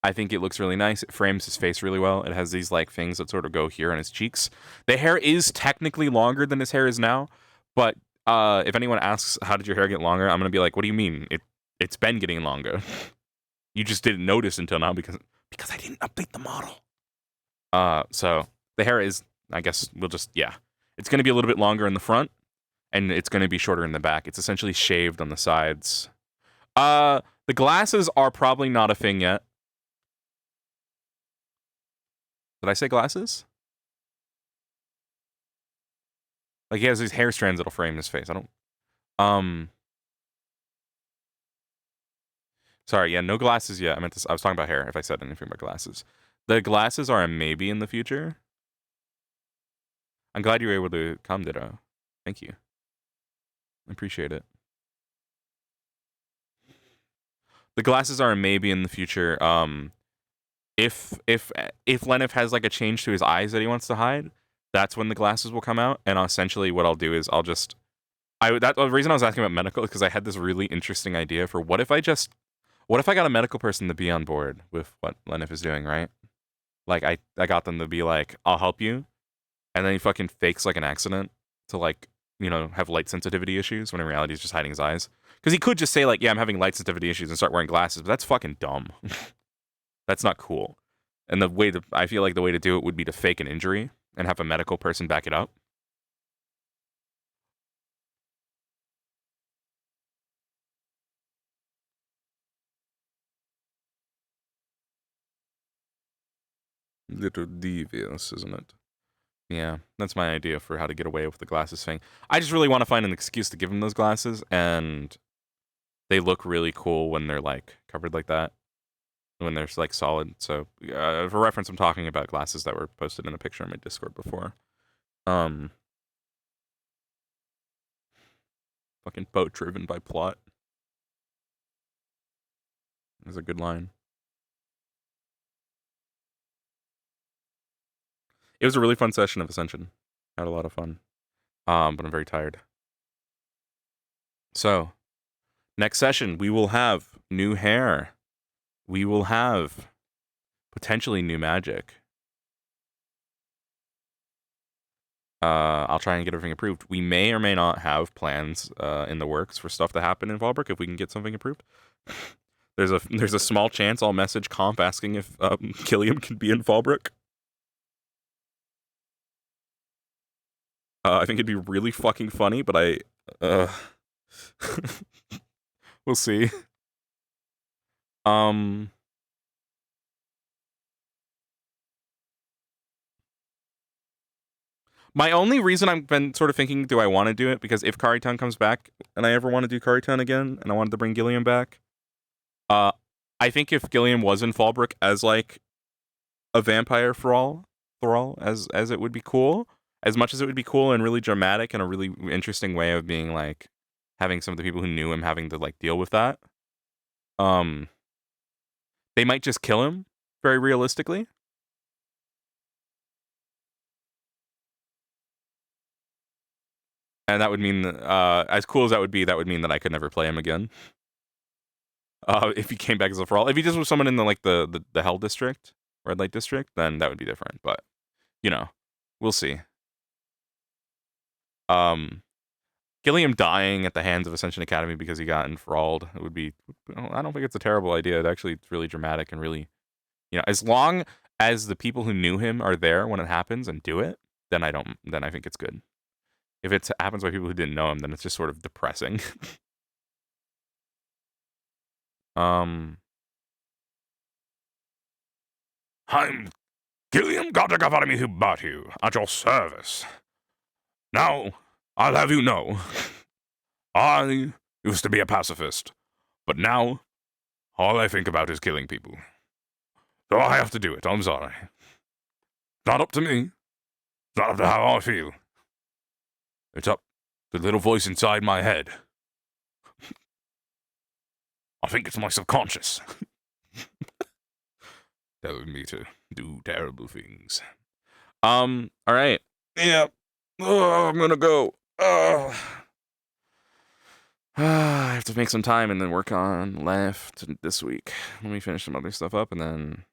I think it looks really nice. It frames his face really well. It has these like things that sort of go here on his cheeks. The hair is technically longer than his hair is now, but if anyone asks how did your hair get longer, I'm gonna be like, what do you mean? It's been getting longer. You just didn't notice until now because I didn't update the model. So the hair is, I guess we'll just it's gonna be a little bit longer in the front. And it's going to be shorter in the back. It's essentially shaved on the sides. The glasses are probably not a thing yet. Did I say glasses? Like he has these hair strands that'll frame his face. I don't. Sorry, yeah, no glasses yet. I was talking about hair. If I said anything about glasses, the glasses are a maybe in the future. I'm glad you were able to come, Ditto. Thank you. I appreciate it. The glasses are a maybe in the future. If Leneth has like a change to his eyes that he wants to hide, that's when the glasses will come out. And essentially, what I'll do is the reason I was asking about medical is because I had this really interesting idea for what if I got a medical person to be on board with what Leneth is doing, right? Like I got them to be like, I'll help you, and then he fucking fakes like an accident to like, you know, have light sensitivity issues when in reality he's just hiding his eyes. Because he could just say like, yeah, I'm having light sensitivity issues and start wearing glasses, but that's fucking dumb. That's not cool. And I feel like the way to do it would be to fake an injury and have a medical person back it up. Little devious, isn't it? Yeah, that's my idea for how to get away with the glasses thing. I just really want to find an excuse to give him those glasses, and they look really cool when they're like covered like that, when they're like solid. So for reference, I'm talking about glasses that were posted in a picture on my Discord before. Fucking boat driven by plot. That's a good line. It was a really fun session of Ascension. Had a lot of fun. But I'm very tired. So, next session, we will have new hair. We will have potentially new magic. I'll try and get everything approved. We may or may not have plans in the works for stuff to happen in Fallbrook if we can get something approved. There's a small chance I'll message Comp asking if Killiam can be in Fallbrook. I think it'd be really fucking funny, but we'll see. My only reason I've been sort of thinking, do I want to do it? Because if Karitan comes back, and I ever want to do Karitan again, and I wanted to bring Gilliam back, I think if Gilliam was in Fallbrook as like a vampire thrall, as it would be cool. As much as it would be cool and really dramatic and a really interesting way of being like having some of the people who knew him having to like deal with that. They might just kill him very realistically. And that would mean, as cool as that would mean that I could never play him again. If he came back as a thrall. If he just was someone in the Hell District, Red Light District, then that would be different. But, you know, we'll see. Gilliam dying at the hands of Ascension Academy because he got enthralled, it would be, I don't think it's a terrible idea. It actually, it's really dramatic and really, you know, as long as the people who knew him are there when it happens and do it, then I think it's good. If it happens by people who didn't know him, then it's just sort of depressing. I'm Gilliam Godagavami Hubatu, at your service. Now, I'll have you know, I used to be a pacifist, but now, all I think about is killing people. So I have to do it, I'm sorry. Not up to me. It's not up to how I feel. It's up to the little voice inside my head. I think it's my subconscious. Telling me to do terrible things. Alright. Yeah. Oh, I'm gonna go. I have to make some time and then work on left this week. Let me finish some other stuff up and then...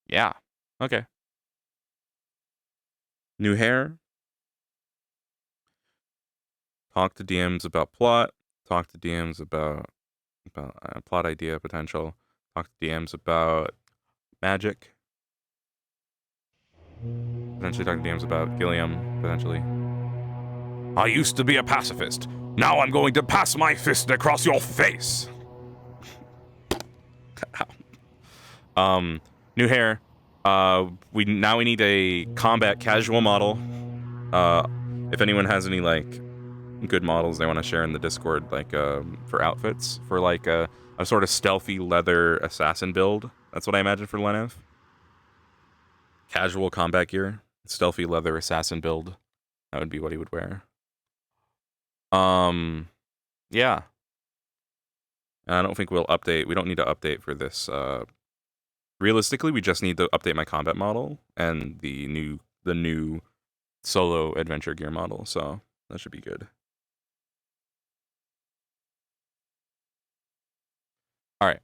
Yeah. Okay. New hair. Talk to DMs about plot. Talk to DMs about plot idea potential. Talk to DMs about magic. Potentially talk to DMs about Gilliam, potentially. I used to be a pacifist. Now I'm going to pass my fist across your face. New hair. We need a combat casual model. If anyone has any like good models they want to share in the Discord, like for outfits, for like a sort of stealthy leather assassin build. That's what I imagine for Leneth. Casual combat gear, stealthy leather assassin build. That would be what he would wear. Yeah. I don't think we'll update. We don't need to update for this. Realistically, we just need to update my combat model and the new solo adventure gear model. So that should be good. All right.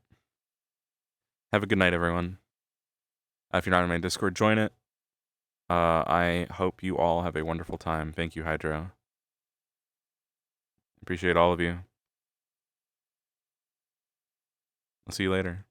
Have a good night, everyone. If you're not in my Discord, join it. I hope you all have a wonderful time. Thank you, Hydro. Appreciate all of you. I'll see you later.